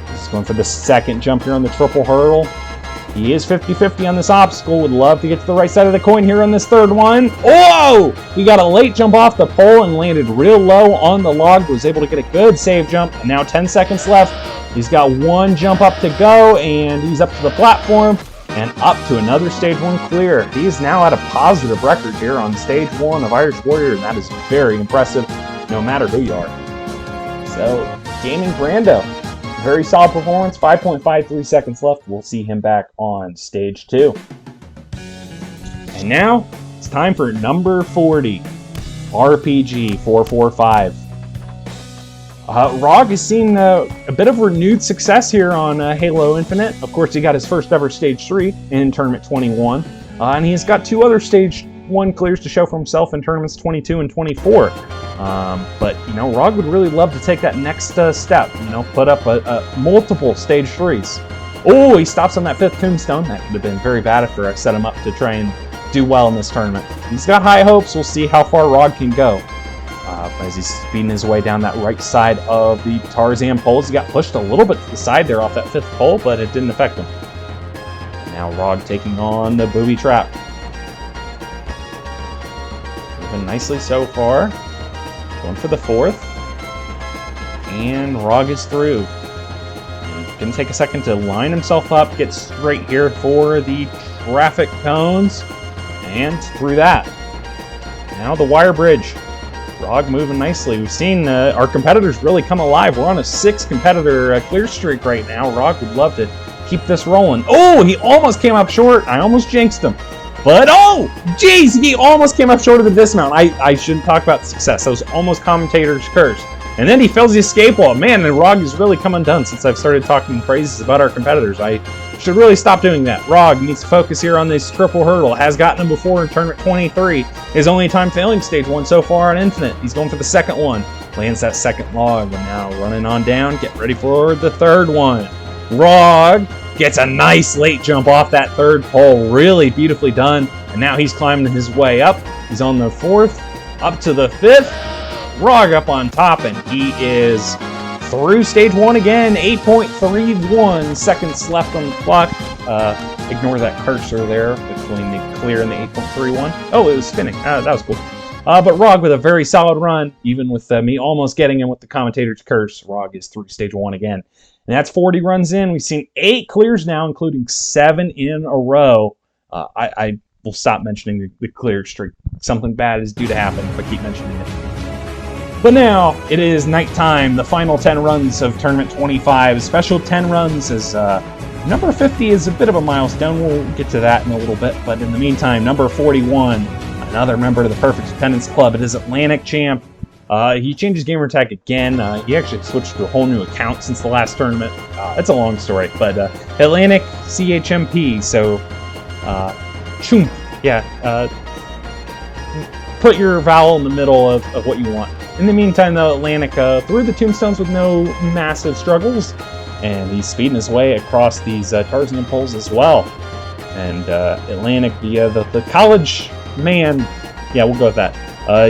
He's going for the 2nd jump here on the triple hurdle. He is 50-50 on this obstacle. Would love to get to the right side of the coin here on this 3rd one. Oh! He got a late jump off the pole and landed real low on the log. Was able to get a good save jump. And now 10 seconds left. He's got 1 jump up to go, and he's up to the platform and up to another stage 1 clear. He's now at a positive record here on stage 1 of Irish Warrior, and that is very impressive no matter who you are. So, Gaming Brando. Very solid performance, 5.53 seconds left. We'll see him back on stage 2. And now, it's time for number 40, RPG 445. Rog has seen a bit of renewed success here on Halo Infinite. Of course, he got his first ever stage 3 in Tournament 21. And he's got 2 other stage 1 clears to show for himself in Tournaments 22 and 24. But, Rog would really love to take that next step, put up multiple stage 3s. Oh, he stops on that 5th tombstone. That could have been very bad after I set him up to try and do well in this tournament. He's got high hopes. We'll see how far Rog can go. As he's speeding his way down that right side of the Tarzan poles. He got pushed a little bit to the side there off that 5th pole, but it didn't affect him. Now Rog taking on the booby trap. Moving nicely so far. Going for the 4th. And Rog is through. Going to take a second to line himself up, get straight here for the traffic cones. And through that. Now the wire bridge. Rog moving nicely. We've seen our competitors really come alive. We're on a 6-competitor clear streak right now. Rog would love to keep this rolling. Oh, he almost came up short. I almost jinxed him. But, oh, jeez, he almost came up short of the dismount. I shouldn't talk about the success. That was almost commentator's curse. And then he fails the escape wall. Man, and Rog has really come undone since I've started talking praises about our competitors. I should really stop doing that. Rog needs to focus here on this triple hurdle. Has gotten him before in tournament 23. His only time failing stage 1 so far on Infinite. He's going for the second one. Lands that second log, and now running on down. Get ready for the third one. Rog gets a nice late jump off that third pole. Really beautifully done. And now he's climbing his way up. He's on the fourth, up to the fifth. Rog up on top, and he is through stage 1 again. 8.31 seconds left on the clock. Ignore that cursor there between the clear and the 8.31. Oh, it was spinning. That was cool. But Rog with a very solid run, even with me almost getting him with the commentator's curse. Rog is through stage 1 again. And that's 40 runs in. We've seen 8 clears now, including 7 in a row. I will stop mentioning the clear streak. Something bad is due to happen if I keep mentioning it. But now, it is nighttime. The final 10 runs of Tournament 25. Special 10 runs is number 50 is a bit of a milestone. We'll get to that in a little bit. But in the meantime, number 41, another member of the Perfect Attendance Club. It is Atlantic Champ. He changed his gamer tag again. He actually switched to a whole new account since the last tournament. It's a long story, but Atlantic CHMP. So, Chump. Yeah. Put your vowel in the middle of what you want. In the meantime, though, Atlantic through the tombstones with no massive struggles, and he's speeding his way across these Tarzan poles as well. And Atlantic, the college man, yeah, we'll go with that.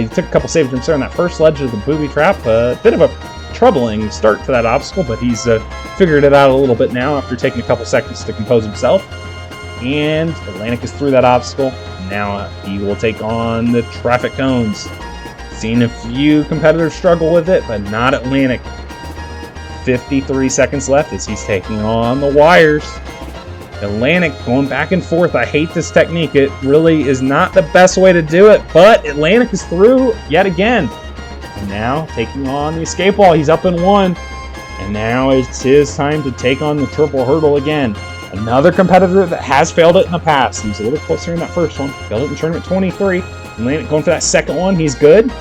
He took a couple save jumps there on that first ledge of the booby trap. Bit of a troubling start to that obstacle, but he's figured it out a little bit now after taking a couple seconds to compose himself. And Atlantic is through that obstacle. Now he will take on the traffic cones. Seen a few competitors struggle with it, but not Atlantic. 53 seconds left as he's taking on the wires. Atlantic going back and forth. I hate this technique. It really is not the best way to do it, but Atlantic is through yet again. And now taking on the escape wall. He's up in 1. And now it's his time to take on the triple hurdle again. Another competitor that has failed it in the past. He was a little closer in that first one. Failed it in tournament 23. Atlantic going for that second one. He's good.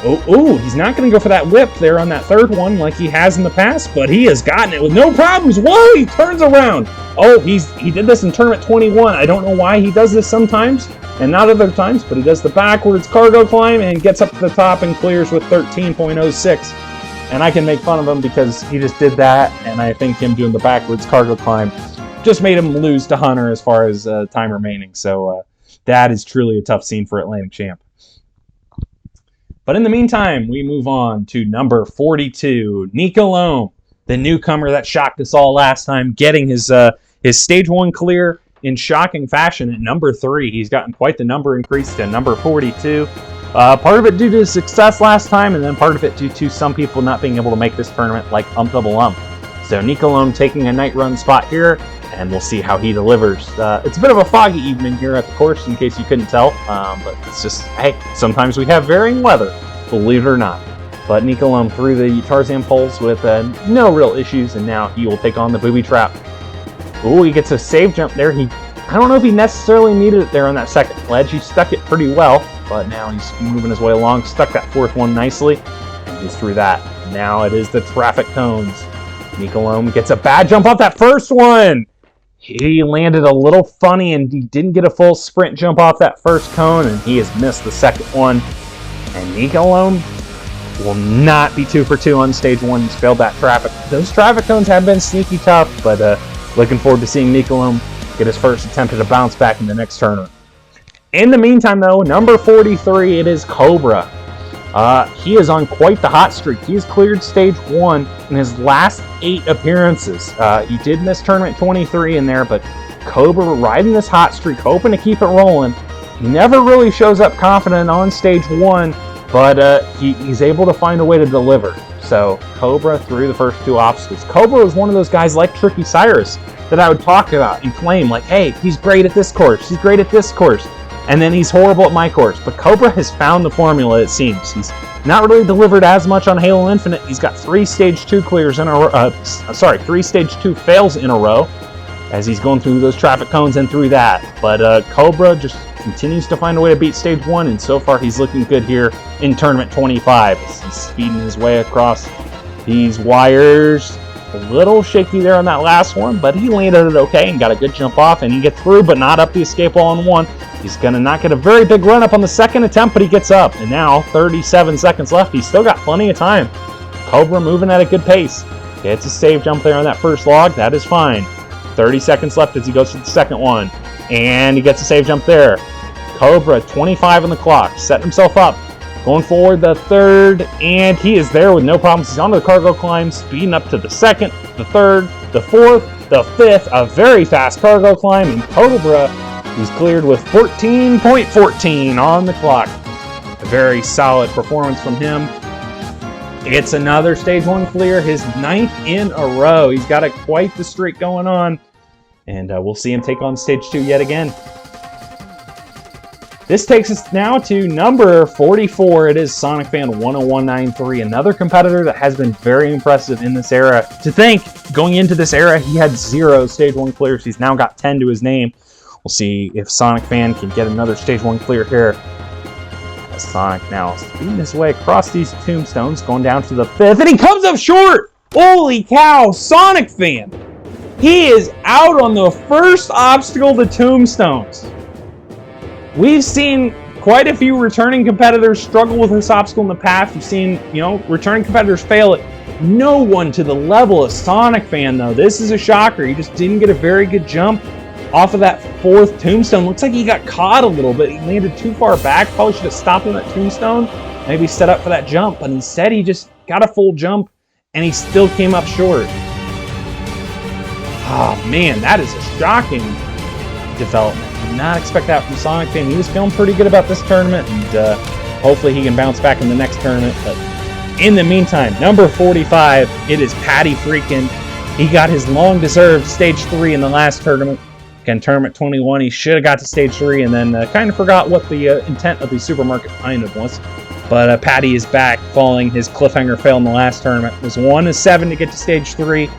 Oh, he's not going to go for that whip there on that third one like he has in the past, but he has gotten it with no problems. Whoa, he turns around. Oh, he did this in tournament 21. I don't know why he does this sometimes and not other times, but he does the backwards cargo climb and gets up to the top and clears with 13.06. And I can make fun of him because he just did that, and I think him doing the backwards cargo climb just made him lose to Hunter as far as time remaining. So that is truly a tough scene for Atlantic Champ. But in the meantime, we move on to number 42, Nico Loam, the newcomer that shocked us all last time, getting his stage 1 clear in shocking fashion at number 3. He's gotten quite the number increase to number 42. Part of it due to his success last time, and then part of it due to some people not being able to make this tournament like Double Ump. So Nico Loam taking a night run spot here, and we'll see how he delivers. It's a bit of a foggy evening here at the course, in case you couldn't tell, but it's just, hey, sometimes we have varying weather, believe it or not. But Nico Loam through the Tarzan poles with no real issues, and now he will take on the booby trap. Ooh, he gets a save jump there. I don't know if he necessarily needed it there on that second ledge. He stuck it pretty well, but now he's moving his way along, stuck that fourth one nicely, and he's through that. Now it is the traffic cones. Nico Loam gets a bad jump off that first one. He landed a little funny, and he didn't get a full sprint jump off that first cone, and he has missed the second one. And Nico Loam will not be 2 for 2 on stage 1. He's failed that traffic. Those traffic cones have been sneaky tough, but looking forward to seeing Nico Loam get his first attempt at a bounce back in the next tournament. In the meantime, though, number 43, it is Cobra. He is on quite the hot streak. He has cleared stage 1 in his last 8 appearances. He did miss tournament 23 in there, but Cobra riding this hot streak, hoping to keep it rolling. He never really shows up confident on stage 1, but he's able to find a way to deliver. So Cobra through the first 2 obstacles. Cobra was one of those guys like Tricky Cyrus that I would talk about and claim like, hey, he's great at this course, he's great at this course, and then he's horrible at my course. But Cobra has found the formula, it seems. He's not really delivered as much on Halo Infinite. He's got 3 stage 2 clears in a row, 3 stage 2 fails in a row. as he's going through those traffic cones and through that. But Cobra just continues to find a way to beat stage 1, and so far he's looking good here in tournament 25. He's speeding his way across these wires. A little shaky there on that last one, but he landed it okay and got a good jump off, and he gets through, but not up the escape wall on 1. He's going to not get a very big run up on the second attempt, but he gets up. And now 37 seconds left. He's still got plenty of time. Cobra moving at a good pace. Gets a save jump there on that first log. That is fine. 30 seconds left as he goes to the second one. And he gets a save jump there. Cobra, 25 on the clock. Setting himself up. Going forward the third. And he is there with no problems. He's onto the cargo climb. Speeding up to the second, the third, the fourth, the fifth. A very fast cargo climb. And Cobra is cleared with 14.14 on the clock. A very solid performance from him. It's another stage 1 clear, his 9th in a row. He's got quite the streak going on. And we'll see him take on stage 2 yet again. This takes us now to number 44. It is SonicFan10193, another competitor that has been very impressive in this era. To think, going into this era, he had 0 stage 1 clears. He's now got 10 to his name. We'll see if Sonic Fan can get another stage 1 clear here. Sonic now speeding his way across these tombstones, going down to the 5th, and he comes up short! Holy cow, Sonic Fan! He is out on the first obstacle to tombstones. We've seen quite a few returning competitors struggle with this obstacle in the past. We've seen, returning competitors fail it. No one to the level of Sonic Fan, though. This is a shocker. He just didn't get a very good jump off of that 4th tombstone. Looks like he got caught a little bit. He landed too far back. Probably should have stopped on that tombstone. Maybe set up for that jump. But instead, he just got a full jump, and he still came up short. Oh, man, that is a shocking development. Did not expect that from Sonic Fan. He was feeling pretty good about this tournament, and hopefully he can bounce back in the next tournament. But in the meantime, number 45, it is Patty Freakin'. He got his long-deserved stage 3 in the last tournament. Again, tournament 21, he should have got to stage 3 and then kind of forgot what the intent of the supermarket kind of was. But Patty is back following his cliffhanger fail in the last tournament. It was 1 of 7 to get to stage 3.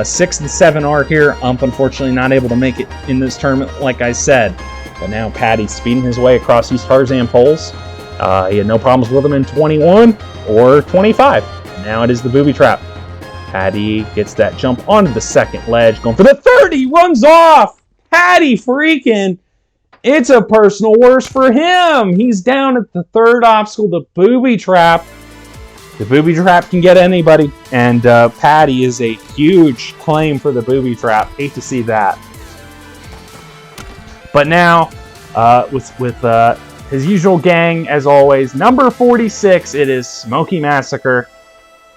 6 and 7 are here. Unfortunately not able to make it in this tournament, like I said. But now Patty's speeding his way across these Tarzan poles. He had no problems with them in 21 or 25. Now it is the booby trap. Patty gets that jump onto the second ledge, going for the 30. He runs off! Patty Freakin', it's a personal worst for him. He's down at the 3rd obstacle, the booby trap. The booby trap can get anybody, and Patty is a huge claim for the booby trap. Hate to see that. But now, with his usual gang, as always, number 46, it is Smokey Massacre.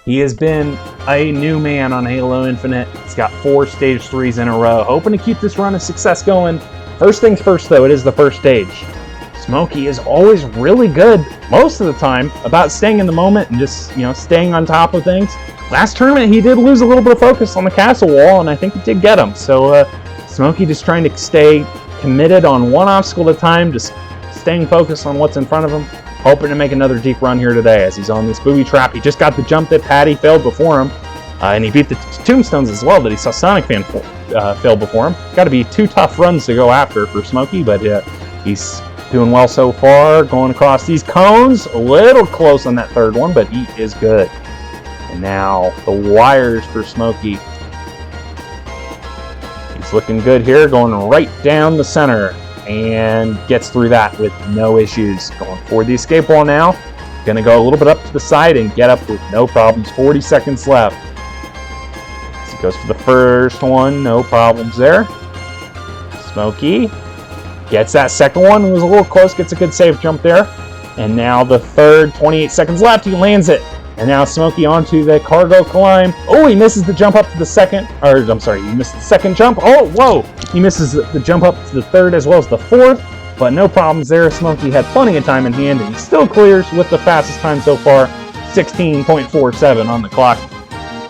He has been a new man on Halo Infinite. He's got 4 stage 3s in a row. Hoping to keep this run of success going. First things first, though, it is the first stage. Smokey is always really good, most of the time, about staying in the moment and just, staying on top of things. Last tournament, he did lose a little bit of focus on the castle wall, and I think it did get him. So, Smokey just trying to stay committed on one obstacle at a time, just staying focused on what's in front of him. Hoping to make another deep run here today as he's on this booby trap. He just got the jump that Patty failed before him. And he beat the tombstones as well that he saw Sonic Fan fail before him. Got to be 2 tough runs to go after for Smokey, but he's doing well so far. Going across these cones. A little close on that 3rd one, but he is good. And now the wires for Smokey. He's looking good here, going right down the center. And gets through that with no issues. Going for the escape wall now. Gonna go a little bit up to the side and get up with no problems. 40 seconds left. As he goes for the first one, no problems there. Smokey gets that second one. It was a little close, gets a good safe jump there. And now the 3rd, 28 seconds left, he lands it. And now Smokey onto the cargo climb. Oh, he misses the jump up to the second. Or, I'm sorry, he missed the second jump. Oh, whoa! He misses the jump up to the 3rd as well as the 4th. But no problems there. Smokey had plenty of time in hand, and he still clears with the fastest time so far. 16.47 on the clock.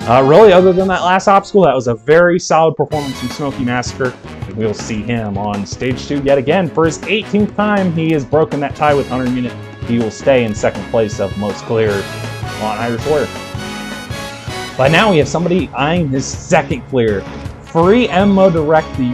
Really, other than that last obstacle, that was a very solid performance from Smokey Massacre. We'll see him on stage 2 yet again. For his 18th time, he has broken that tie with Hunter Unit. He will stay in 2nd place of most cleared on Irish Warrior. But now we have somebody eyeing his 2nd clear. Free Emmo Direct, the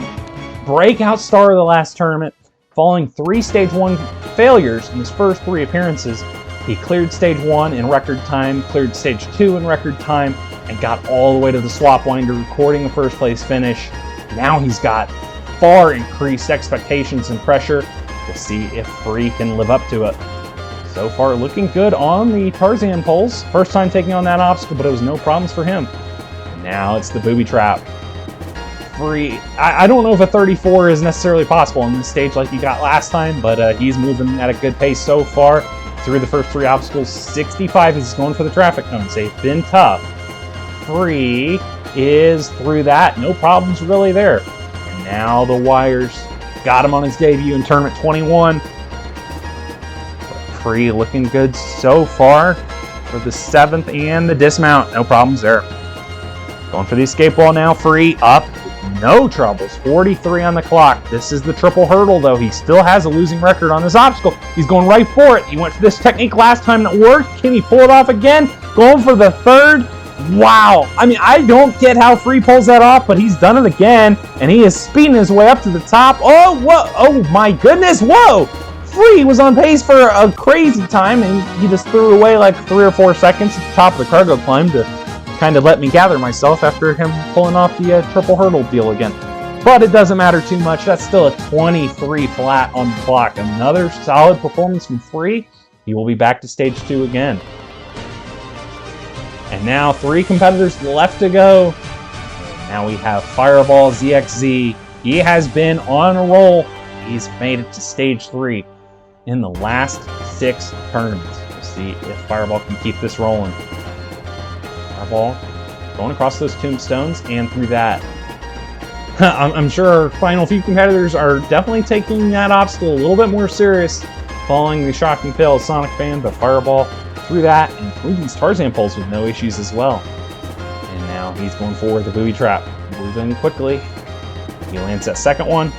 breakout star of the last tournament, following 3 Stage 1 failures in his first 3 appearances. He cleared Stage 1 in record time, cleared Stage 2 in record time, and got all the way to the swap winder, recording a first place finish. Now he's got far increased expectations and pressure. We'll see if Free can live up to it. So far, looking good on the Tarzan poles. First time taking on that obstacle, but it was no problems for him. And now it's the booby trap. Free, I don't know if a 34 is necessarily possible in this stage like he got last time, but he's moving at a good pace so far. Through the first 3 obstacles, 65 is going for the traffic cones. They've been tough. Free is through that. No problems really there. And now the wires got him on his debut in Tournament 21. Free looking good so far for the 7th and the dismount. No problems there. Going for the escape wall now. Free up. No troubles. 43 on the clock. This is the triple hurdle, though. He still has a losing record on this obstacle. He's going right for it. He went for this technique last time that worked. Can he pull it off again? Going for the 3rd. Wow. I mean, I don't get how Free pulls that off, but he's done it again, and he is speeding his way up to the top. Oh, whoa. Oh, my goodness. Whoa. Free was on pace for a crazy time, and he just threw away like 3 or 4 seconds at the top of the cargo climb to kind of let me gather myself after him pulling off the triple hurdle deal again. But it doesn't matter too much. That's still a 23 flat on the clock. Another solid performance from Free. He will be back to stage 2 again. And now 3 competitors left to go. Now we have Fireball ZXZ. He has been on a roll. He's made it to stage 3 in the last 6 tournaments. We'll see if Fireball can keep this rolling. Fireball going across those tombstones and through that. I'm sure our final few competitors are definitely taking that obstacle a little bit more serious following the shocking fail of Sonic Fan, but Fireball through that and through these Tarzan poles with no issues as well. And now he's going forward the booby trap. Moving quickly. He lands that 2nd one.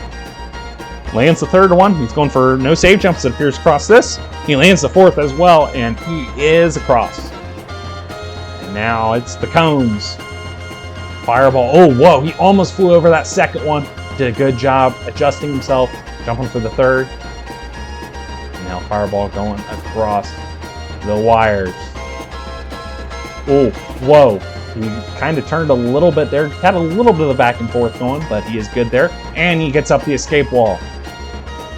Lands the 3rd one. He's going for no save jumps, it appears, across this. He lands the 4th as well, and he is across. Now it's the cones. Fireball. Oh, whoa. He almost flew over that 2nd one. Did a good job adjusting himself. Jumping for the 3rd. And now Fireball going across the wires. Oh, whoa. He kind of turned a little bit there. Had a little bit of the back and forth going, but he is good there. And he gets up the escape wall.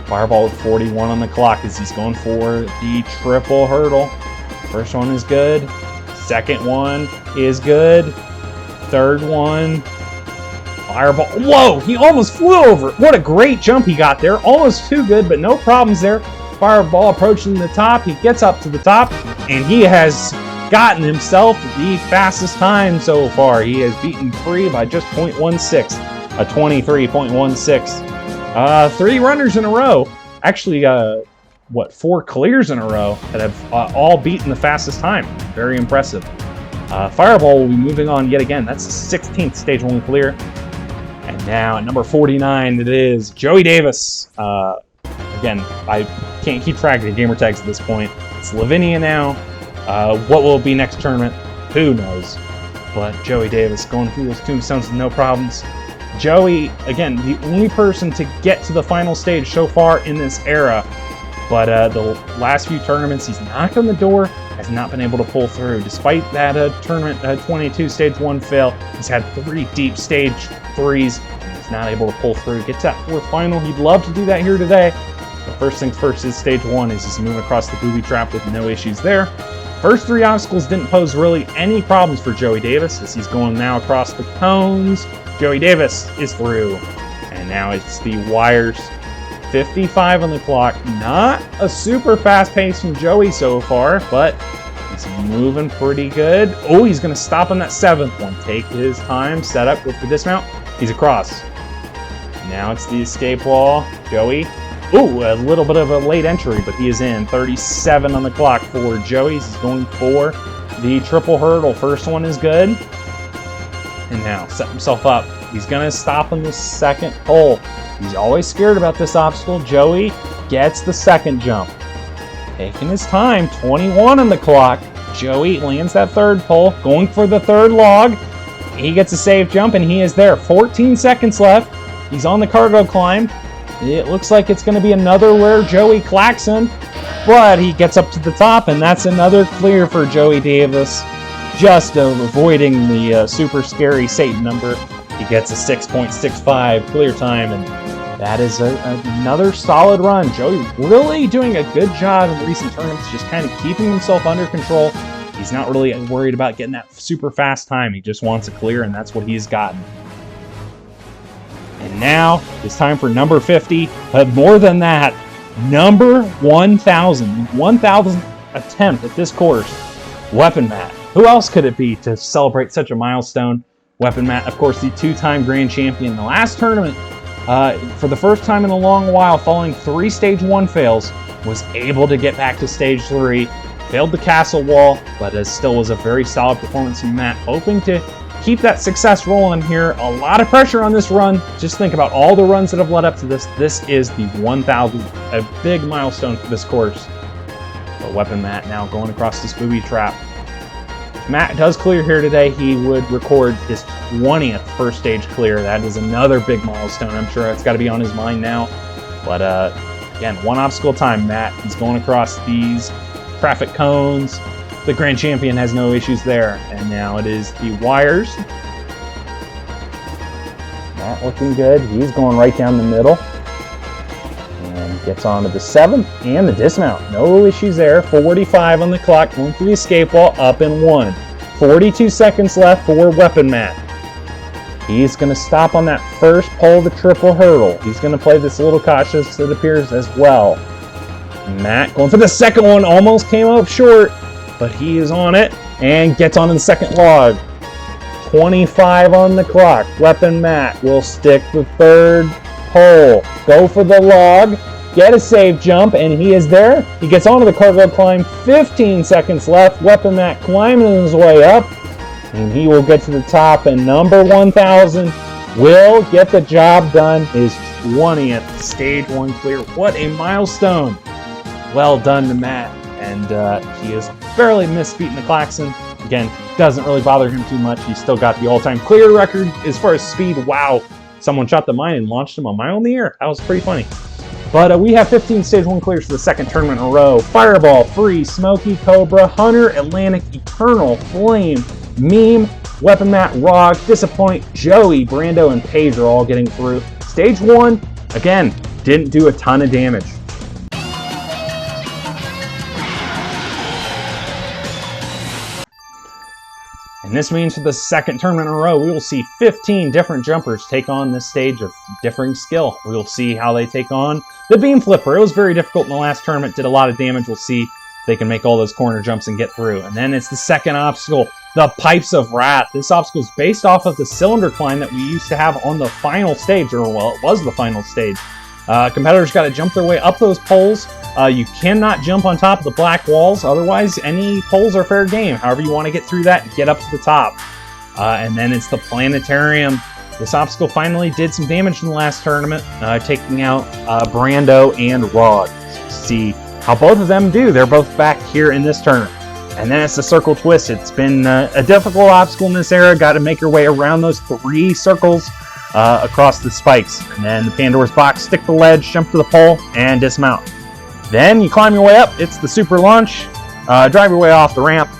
Fireball with 41 on the clock as he's going for the triple hurdle. First one is good. 2nd one is good. 3rd one. Fireball. Whoa! He almost flew over. What a great jump he got there. Almost too good, but no problems there. Fireball approaching the top. He gets up to the top, and he has gotten himself the fastest time so far. He has beaten Free by just 0.16. A 23.16. 3 runners in a row. Actually, 4 clears in a row that have all beaten the fastest time. Very impressive. Fireball will be moving on yet again. That's the 16th stage 1 clear. And now at number 49, it is Joey Davis. Again, I can't keep track of the gamer tags at this point. It's Lavinia now. What will it be next tournament? Who knows? But Joey Davis going through those tombstones with no problems. Joey, again, the only person to get to the final stage so far in this era. But the last few tournaments, he's knocked on the door, has not been able to pull through. Despite that tournament 22 stage 1 fail, he's had 3 deep stage 3s, and he's not able to pull through. Get to that 4th final. He'd love to do that here today. But first things first is stage 1 is he's moving across the booby trap with no issues there. First 3 obstacles didn't pose really any problems for Joey Davis as he's going now across the cones. Joey Davis is through. And now it's the wires. 55 on the clock. Not a super fast pace from Joey so far, but he's moving pretty good. Oh, he's going to stop on that 7th one. Take his time, set up with the dismount. He's across. Now it's the escape wall. Joey. Ooh, a little bit of a late entry, but he is in. 37 on the clock for Joey. He's going for the triple hurdle. First one is good. And now set himself up. He's going to stop on the 2nd pole. He's always scared about this obstacle. Joey gets the 2nd jump. Taking his time. 21 on the clock. Joey lands that 3rd pole. Going for the 3rd log. he gets a safe jump, and he is there. 14 seconds left. He's on the cargo climb. It looks like it's going to be another rare Joey Claxon, but he gets up to the top, and that's another clear for Joey Davis. Just avoiding the super scary Satan number. He gets a 6.65 clear time, and that is another solid run. Joey really doing a good job in recent tournaments, just kind of keeping himself under control. He's not really worried about getting that super fast time. He just wants a clear, and that's what he's gotten. And now it's time for number 50, but more than that, number 1,000. 1,000th attempt at this course. Weapon Matt. Who else could it be to celebrate such a milestone? Weapon Matt, of course, the two-time grand champion. The last tournament, for the first time in a long while, following 3 Stage 1 fails, was able to get back to Stage 3. Failed the castle wall, but it still was a very solid performance from Matt, hoping to keep that success rolling here. A lot of pressure on this run. Just think about all the runs that have led up to this. This is the 1,000th, a big milestone for this course. But Weapon Matt now going across this booby trap. If Matt does clear here today, he would record his 20th first stage clear. That is another big milestone. I'm sure that's got to be on his mind now. But again, one obstacle time, Matt. He's going across these traffic cones. The grand champion has no issues there. And now it is the wires. Matt looking good. He's going right down the middle. And gets onto the 7th and the dismount. No issues there. 45 on the clock. Going through the escape wall. Up in 1. 42 seconds left for Weapon Matt. He's going to stop on that first pole of the triple hurdle. He's going to play this a little cautious, it appears, as well. Matt going for the second one. Almost came up short, but he is on it and gets on the second log. 25 on the clock. Weapon Matt will stick the third pole. Go for the log. Get a safe jump, and he is there. He gets onto the cargo climb. 15 seconds left. Weapon Matt climbing his way up, and he will get to the top, and number 1,000 will get the job done. His 20th Stage 1 clear. What a milestone. Well done to Matt, and he has barely missed beating the Claxon. Again, doesn't really bother him too much. He's still got the all-time clear record as far as speed. Wow, someone shot the mine and launched him a mile in the air. That was pretty funny. But we have 15 Stage 1 clears for the second tournament in a row. Fireball, Free, Smoky, Cobra, Hunter, Atlantic, Eternal, Flame, Meme, Weapon Matt, Rog, Disappoint, Joey, Brando, and Paige are all getting through. Stage 1, again, didn't do a ton of damage. And this means for the second tournament in a row, we will see 15 different jumpers take on this stage of differing skill. We will see how they take on the beam flipper. It was very difficult in the last tournament, did a lot of damage. We'll see if they can make all those corner jumps and get through. And then it's the second obstacle, the Pipes of Wrath. This obstacle is based off of the cylinder climb that we used to have on the final stage, or well, it was the final stage. Competitors got to jump their way up those poles. You cannot jump on top of the black walls, otherwise any poles are fair game. However you want to get through that, get up to the top. And then it's the planetarium. This obstacle finally did some damage in the last tournament, taking out Brando and Rod. See how both of them do. They're both back here in this tournament. And then it's the circle twist. It's been a difficult obstacle in this era. Got to make your way around those 3 circles across the spikes. And then the Pandora's box, stick the ledge, jump to the pole, and dismount. Then you climb your way up. It's the super launch. Drive your way off the ramp.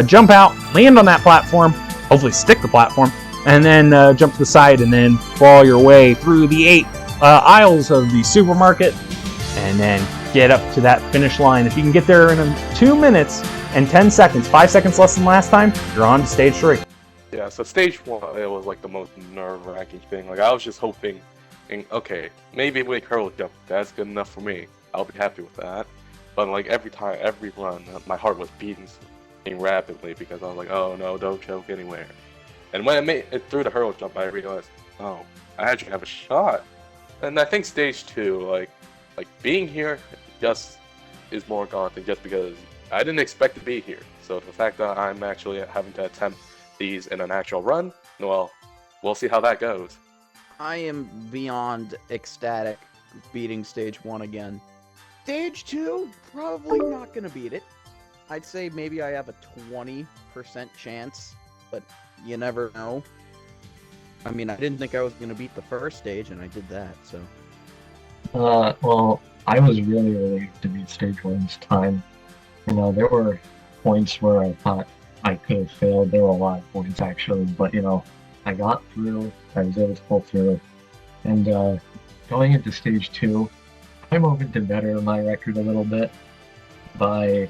Jump out, land on that platform, hopefully stick the platform, and then jump to the side and then crawl your way through the 8 aisles of the supermarket and then get up to that finish line. If you can get there in 2 minutes and 10 seconds, 5 seconds less than last time, you're on to stage 3. Yeah, so stage 1, it was like the most nerve-wracking thing. Like I was just hoping, okay, maybe with hurdle jump, that's good enough for me. I'll be happy with that. But like every run, my heart was beating rapidly because I was like, oh no, don't choke anywhere. And when I made it through the hurdle jump, I realized, oh, I actually have a shot. And I think stage 2, like being here just is more daunting just because I didn't expect to be here. So the fact that I'm actually having to attempt these in an actual run, well, we'll see how that goes. I am beyond ecstatic beating stage 1 again. Stage 2, probably not gonna beat it. I'd say maybe I have a 20% chance, but you never know. I mean, I didn't think I was going to beat the first stage, and I did that, so. Well, I was really relieved to beat stage one this time. You know, there were points where I thought I could have failed. There were a lot of points actually, but you know, I got through. I was able to pull through. And going into stage two, I'm hoping to better my record a little bit by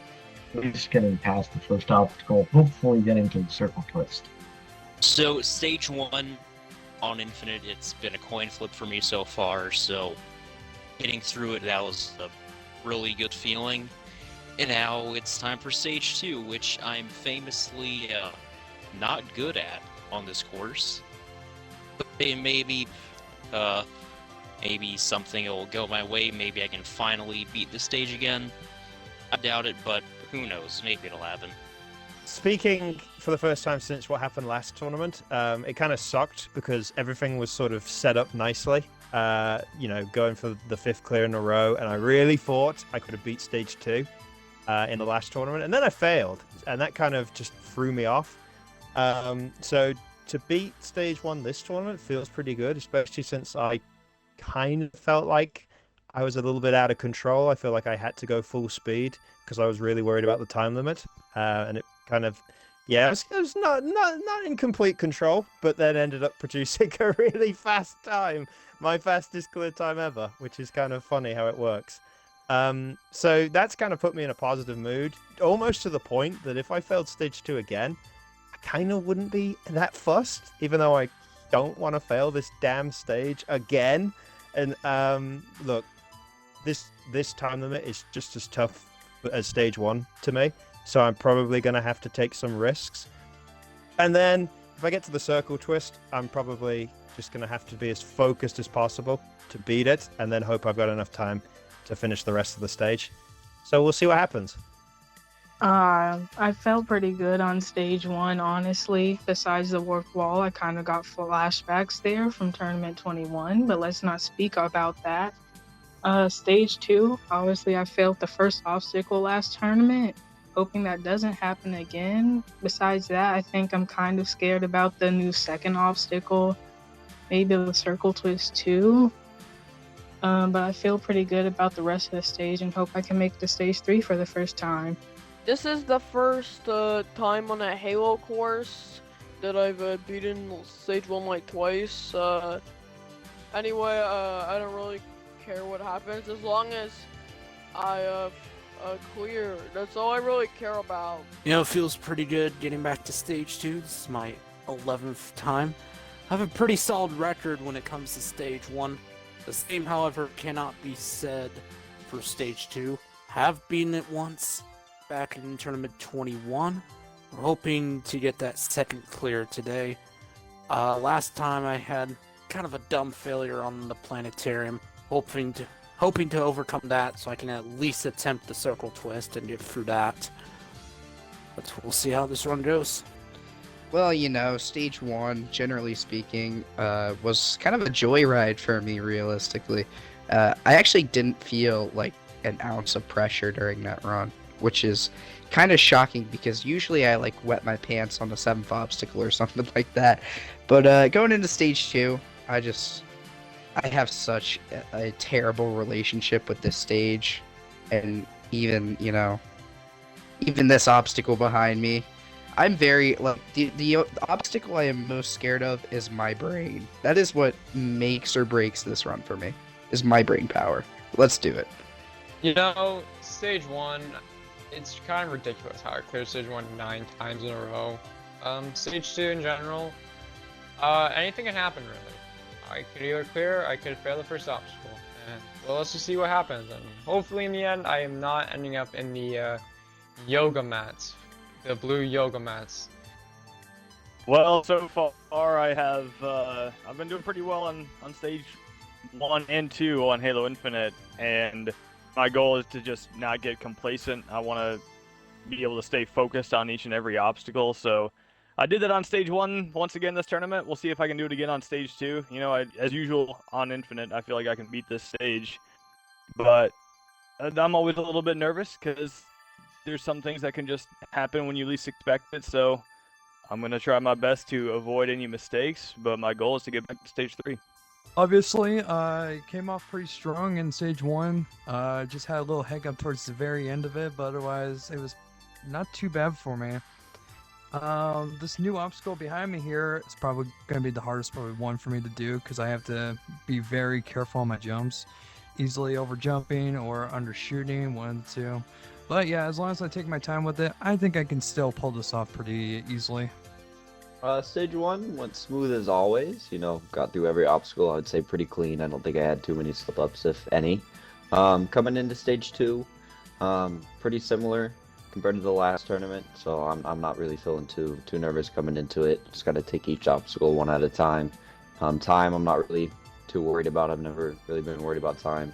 at least getting past the first obstacle, hopefully getting to the circle twist. So stage one on Infinite, it's been a coin flip for me so far, so getting through it, that was a really good feeling. And now it's time for stage two, which I'm famously not good at on this course. But maybe something will go my way, maybe I can finally beat the stage again. I doubt it, but who knows, maybe it'll happen. Speaking for the first time since what happened last tournament, it kind of sucked because everything was sort of set up nicely. You know, going for the 5th clear in a row, and I really thought I could have beat stage 2 in the last tournament, and then I failed, and that kind of just threw me off. So to beat stage 1 this tournament feels pretty good, especially since I kind of felt like I was a little bit out of control. I feel like I had to go full speed because I was really worried about the time limit, and it kind of, yeah, it was not in complete control, but then ended up producing a really fast time, my fastest clear time ever, which is kind of funny how it works. So that's kind of put me in a positive mood, almost to the point that if I failed stage 2 again, I kind of wouldn't be that fussed, even though I don't want to fail this damn stage again. And look, this time limit is just as tough as stage 1 to me. So I'm probably going to have to take some risks. And then if I get to the circle twist, I'm probably just going to have to be as focused as possible to beat it, and then hope I've got enough time to finish the rest of the stage. So we'll see what happens. I felt pretty good on stage 1, honestly. Besides the warped wall, I kind of got flashbacks there from Tournament 21, but let's not speak about that. Stage 2, obviously I failed the first obstacle last tournament. Hoping that doesn't happen again. Besides that, I think I'm kind of scared about the new second obstacle, maybe the circle twist too. But I feel pretty good about the rest of the stage and hope I can make the stage 3 for the first time. This is the first time on a Halo course that I've beaten stage 1 like twice. Anyway, I don't really care what happens as long as I clear. That's all I really care about. You know, it feels pretty good getting back to stage 2. This is my 11th time. I have a pretty solid record when it comes to stage 1. The same, however, cannot be said for stage 2. Have beaten it once back in tournament 21. We're hoping to get that second clear today. Last time I had kind of a dumb failure on the planetarium, hoping to overcome that so I can at least attempt the circle twist and get through that. But we'll see how this run goes. Well, you know, stage 1, generally speaking, was kind of a joyride for me, realistically. I actually didn't feel like an ounce of pressure during that run, which is kind of shocking because usually I like wet my pants on the 7th obstacle or something like that. But going into stage 2, I have such a terrible relationship with this stage, and even, you know, even this obstacle behind me. I'm very, like, the obstacle I am most scared of is my brain. That is what makes or breaks this run for me, is my brain power. Let's do it. You know, stage 1, it's kind of ridiculous how I cleared stage 1 9 times in a row. Stage 2 in general, anything can happen really. I could either clear, I could fail the first obstacle. And, well, let's just see what happens. And hopefully in the end, I am not ending up in the yoga mats. The blue yoga mats. Well, so far I have, I've been doing pretty well on stage 1 and 2 on Halo Infinite, and my goal is to just not get complacent. I want to be able to stay focused on each and every obstacle, so I did that on stage 1 once again this tournament. We'll see if I can do it again on stage 2. You know, as usual on Infinite, I feel like I can beat this stage, but I'm always a little bit nervous because there's some things that can just happen when you least expect it, so I'm going to try my best to avoid any mistakes, but my goal is to get back to stage 3. Obviously, I came off pretty strong in stage 1. Just had a little hiccup towards the very end of it, but otherwise it was not too bad for me. This new obstacle behind me here is probably going to be the hardest one for me to do because I have to be very careful on my jumps. Easily over jumping or undershooting, one of the two. But yeah, as long as I take my time with it, I think I can still pull this off pretty easily. Stage 1 went smooth as always. You know, got through every obstacle, I would say pretty clean. I don't think I had too many slip-ups, if any. Coming into stage 2, pretty similar compared to the last tournament, so I'm not really feeling too nervous coming into it. Just got to take each obstacle one at a time. Time, I'm not really too worried about. I've never really been worried about time.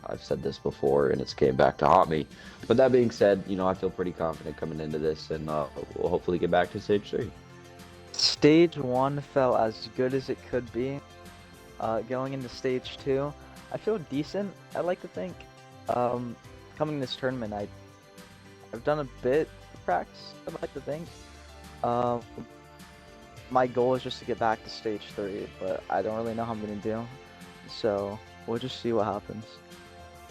I've said this before, and it's came back to haunt me. But that being said, you know, I feel pretty confident coming into this, and we'll hopefully get back to stage 3. Stage 1 felt as good as it could be. Going into stage 2, I feel decent, I like to think. Coming this tournament, I've done a bit of practice, I'd like to think. My goal is just to get back to stage 3, but I don't really know how I'm going to do. So, we'll just see what happens.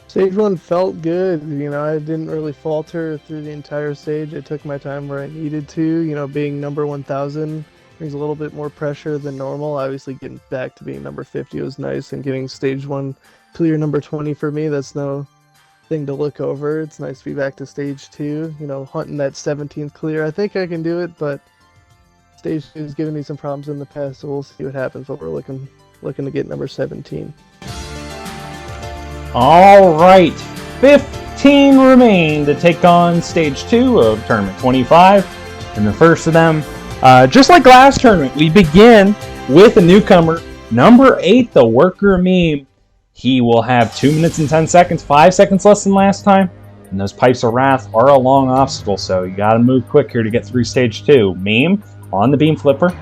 Stage 1 felt good, you know, I didn't really falter through the entire stage. I took my time where I needed to, you know, being number 1000 brings a little bit more pressure than normal. Obviously getting back to being number 50 was nice, and getting stage 1 clear number 20 for me, that's no thing to look over. It's nice to be back to stage 2, you know, hunting that 17th clear. I think I can do it, but stage 2 has given me some problems in the past, so we'll see what happens, but we're looking to get number 17. All right, 15 remain to take on stage 2 of tournament 25. And the first of them, just like last tournament, we begin with a newcomer, number 8, the Worker Meme. He will have 2 minutes and 10 seconds, 5 seconds less than last time. And those Pipes of Wrath are a long obstacle, so you gotta move quick here to get through stage 2. Meme on the beam flipper.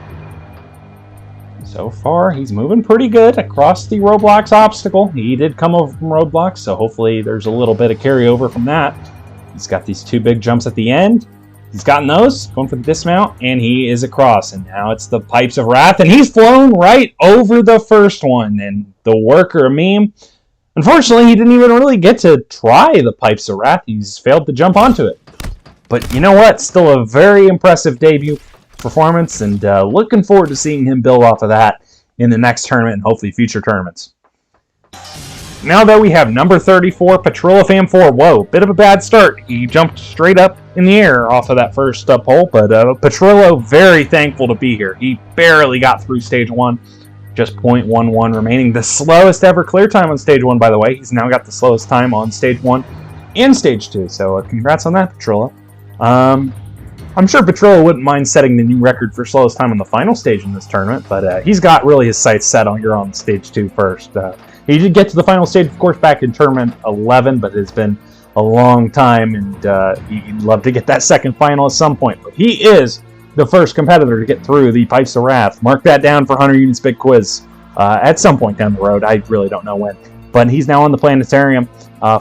So far, he's moving pretty good across the Roblox obstacle. He did come over from Roblox, so hopefully there's a little bit of carryover from that. He's got these 2 big jumps at the end. He's gotten those, going for the dismount, and he is across. And now it's the Pipes of Wrath, and he's flown right over the first one. And the Worker Meme, unfortunately, he didn't even really get to try the Pipes of Wrath. He's failed to jump onto it. But you know what? Still a very impressive debut performance, and looking forward to seeing him build off of that in the next tournament and hopefully future tournaments. Now that we have number 34, Patrilla Fam 4. Whoa, bit of a bad start. He jumped straight up in the air off of that first pole, but Patrillo very thankful to be here. He barely got through stage 1, just 0.11 remaining. The slowest ever clear time on stage 1, by the way. He's now got the slowest time on stage 1 and stage 2, so congrats on that, Patrillo. I'm sure Patrillo wouldn't mind setting the new record for slowest time on the final stage in this tournament, but he's got really his sights set on here on stage 2 first. He did get to the final stage, of course, back in tournament 11, but it's been a long time, and he'd love to get that second final at some point. But he is the first competitor to get through the Pipes of Wrath. Mark that down for 100 Units Big Quiz at some point down the road. I really don't know when. But he's now on the planetarium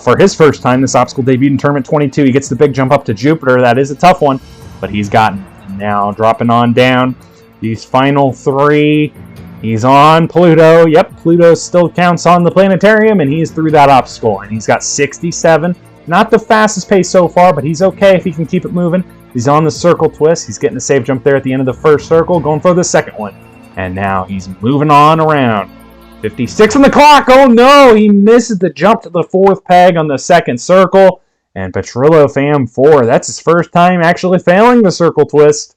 for his first time. This obstacle debuted in tournament 22. He gets the big jump up to Jupiter. That is a tough one, but he's gotten it. And now dropping on down. These final 3. He's on Pluto. Yep, Pluto still counts on the planetarium, and he's through that obstacle. And he's got 67. Not the fastest pace so far, but he's okay if he can keep it moving. He's on the circle twist. He's getting a safe jump there at the end of the first circle, going for the second one. And now he's moving on around. 56 on the clock. Oh no, he misses the jump to the 4th peg on the second circle. And Patrillo Fam 4, that's his first time actually failing the circle twist.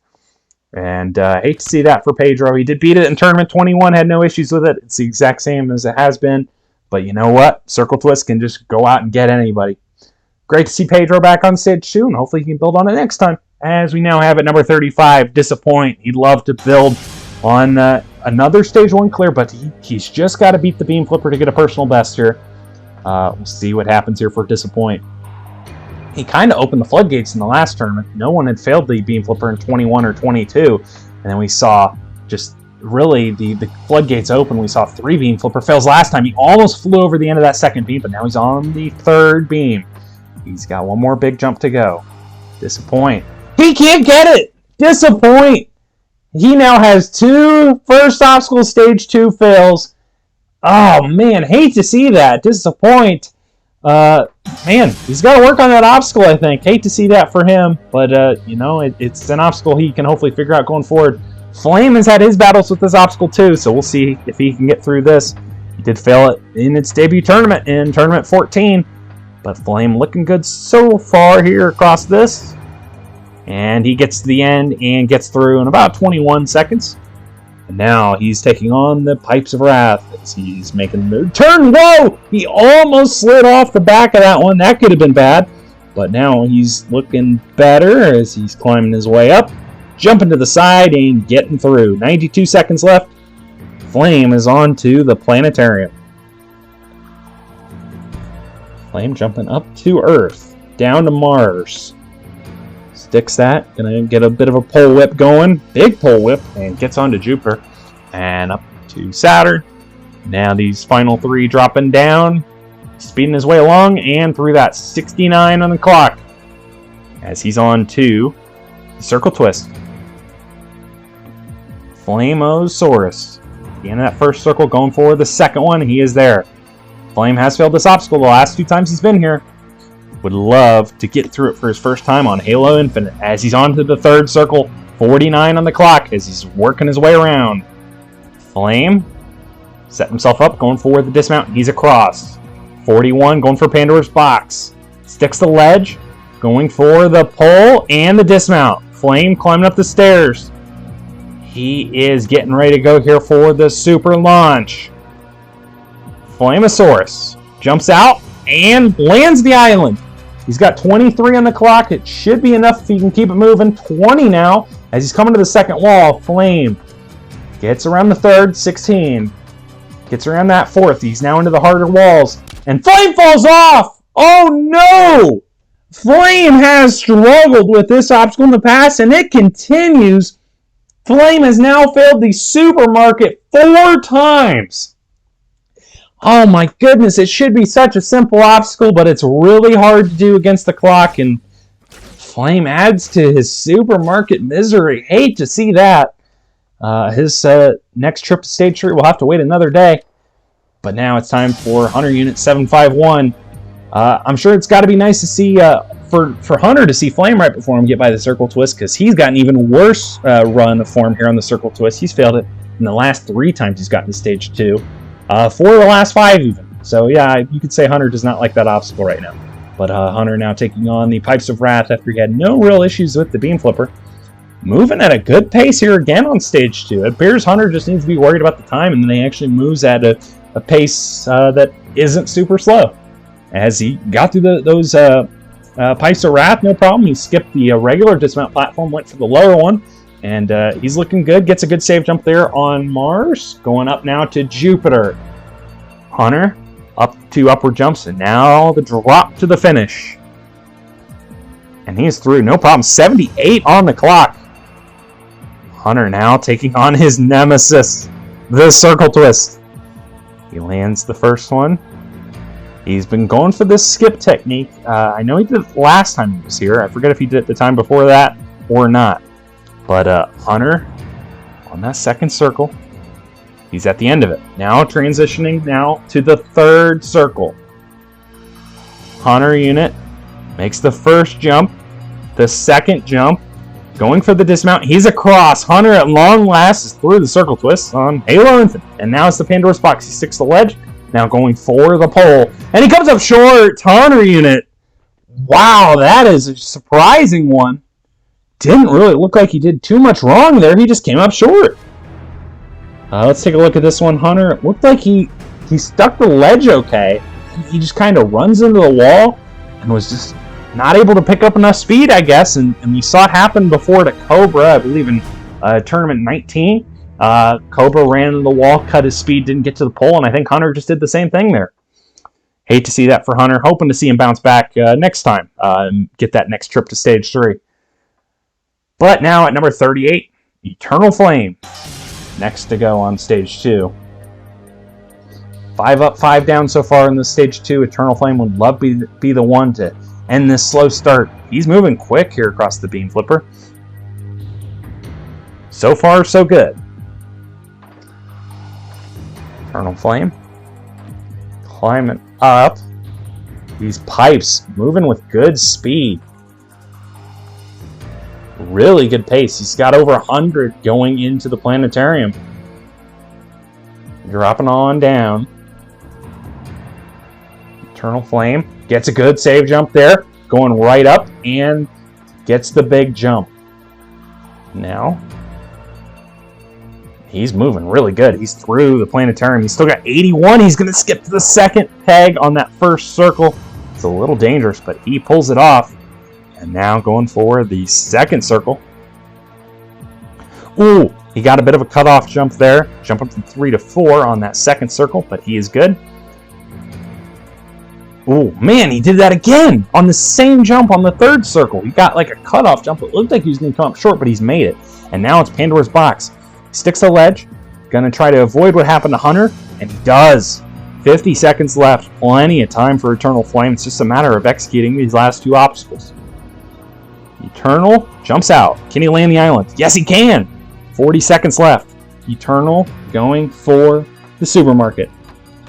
And hate to see that for Pedro. He did beat it in tournament 21, had no issues with it. It's the exact same as it has been. But you know what? Circle twist can just go out and get anybody. Great to see Pedro back on stage 2, and hopefully he can build on it next time. As we now have at number 35, Disappoint. He'd love to build on another stage 1 clear, but he's just got to beat the beam flipper to get a personal best here. We'll see what happens here for Disappoint. He kind of opened the floodgates in the last tournament. No one had failed the beam flipper in 21 or 22. And then we saw just really the floodgates open. We saw 3 beam flipper fails last time. He almost flew over the end of that second beam, but now he's on the 3rd beam. He's got one more big jump to go. Disappoint. He can't get it! Disappoint! He now has 2 first obstacle stage 2 fails. Oh, man, hate to see that. Disappoint. Man, he's got to work on that obstacle, I think. Hate to see that for him, but, it's an obstacle he can hopefully figure out going forward. Flame has had his battles with this obstacle, too, so we'll see if he can get through this. He did fail it in its debut tournament in Tournament 14, but Flame looking good so far here across this. And he gets to the end and gets through in about 21 seconds. And now he's taking on the Pipes of Wrath as he's making the turn. Whoa! He almost slid off the back of that one. That could have been bad. But now he's looking better as he's climbing his way up, jumping to the side and getting through. 92 seconds left. Flame is on to the planetarium. Flame jumping up to Earth, down to Mars. Sticks that, gonna get a bit of a pole whip going, big pole whip, and gets onto Jupiter, and up to Saturn. Now these final 3 dropping down, speeding his way along, and through that 69 on the clock, as he's on to Circle Twist. Flamosaurus, the end of that first circle, going for the second one, he is there. Flame has failed this obstacle the last 2 times he's been here. Would love to get through it for his first time on Halo Infinite as he's on to the 3rd circle, 49 on the clock as he's working his way around. Flame set himself up, going for the dismount. He's across. 41 going for Pandora's Box. Sticks the ledge, going for the pole and the dismount. Flame climbing up the stairs. He is getting ready to go here for the super launch. Flamosaurus jumps out and lands the island. He's got 23 on the clock. It should be enough if he can keep it moving. 20 now as he's coming to the second wall. Flame gets around the 3rd, 16. Gets around that 4th. He's now into the harder walls. And Flame falls off! Oh no! Flame has struggled with this obstacle in the past, and it continues. Flame has now failed the supermarket 4 times. Oh my goodness, it should be such a simple obstacle, but it's really hard to do against the clock, and Flame adds to his supermarket misery. Hate to see that. His next trip to Stage 3 will have to wait another day. But now it's time for Hunter Unit 751. I'm sure it's got to be nice to see, for Hunter to see Flame right before him get by the Circle Twist, because he's got an even worse run of form here on the Circle Twist. He's failed it in the last 3 times he's gotten to Stage 2. 4 of the last 5 even. So yeah, you could say Hunter does not like that obstacle right now. But Hunter now taking on the Pipes of Wrath after he had no real issues with the Beam Flipper. Moving at a good pace here again on Stage 2. It appears Hunter just needs to be worried about the time, and then he actually moves at a pace that isn't super slow. As he got through those Pipes of Wrath, no problem. He skipped the regular dismount platform, went for the lower one. And he's looking good. Gets a good save jump there on Mars. Going up now to Jupiter. Hunter up 2 upward jumps. And now the drop to the finish. And he's through. No problem. 78 on the clock. Hunter now taking on his nemesis. The Circle Twist. He lands the first one. He's been going for this skip technique. I know he did it last time he was here. I forget if he did it the time before that or not. But Hunter, on that 2nd circle, he's at the end of it. Now transitioning now to the 3rd circle. Hunter unit makes the first jump, the 2nd jump, going for the dismount. He's across. Hunter at long last is through the Circle Twist on Halo Infinite. And now it's the Pandora's Box. He sticks the ledge, now going for the pole. And he comes up short. Hunter unit. Wow, that is a surprising one. Didn't really look like he did too much wrong there. He just came up short. Let's take a look at this one, Hunter. It looked like he stuck the ledge okay. He just kind of runs into the wall and was just not able to pick up enough speed, I guess. And we saw it happen before to Cobra, I believe in Tournament 19. Cobra ran into the wall, cut his speed, didn't get to the pole, and I think Hunter just did the same thing there. Hate to see that for Hunter. Hoping to see him bounce back next time and get that next trip to Stage 3. But now at number 38, Eternal Flame. Next to go on Stage 2. 5 up, 5 down so far in this Stage 2. Eternal Flame would love to be the one to end this slow start. He's moving quick here across the Beam Flipper. So far, so good. Eternal Flame. Climbing up. These pipes moving with good speed. Really good pace. He's got over 100 going into the planetarium. Dropping on down. Eternal Flame gets a good save jump there. Going right up and gets the big jump. Now, he's moving really good. He's through the planetarium. He's still got 81. He's going to skip to the second peg on that first circle. It's a little dangerous, but he pulls it off. And now going for the second circle. Ooh, he got a bit of a cutoff jump there. Jump up from 3 to 4 on that second circle, but he is good. Ooh, man, he did that again on the same jump on the third circle. He got like a cutoff jump. It looked like he was going to come up short, but he's made it. And now it's Pandora's Box. He sticks a ledge. Going to try to avoid what happened to Hunter, and he does. 50 seconds left. Plenty of time for Eternal Flame. It's just a matter of executing these last two obstacles. Eternal jumps out. Can he land the island? Yes, he can. 40 seconds left. Eternal going for the supermarket.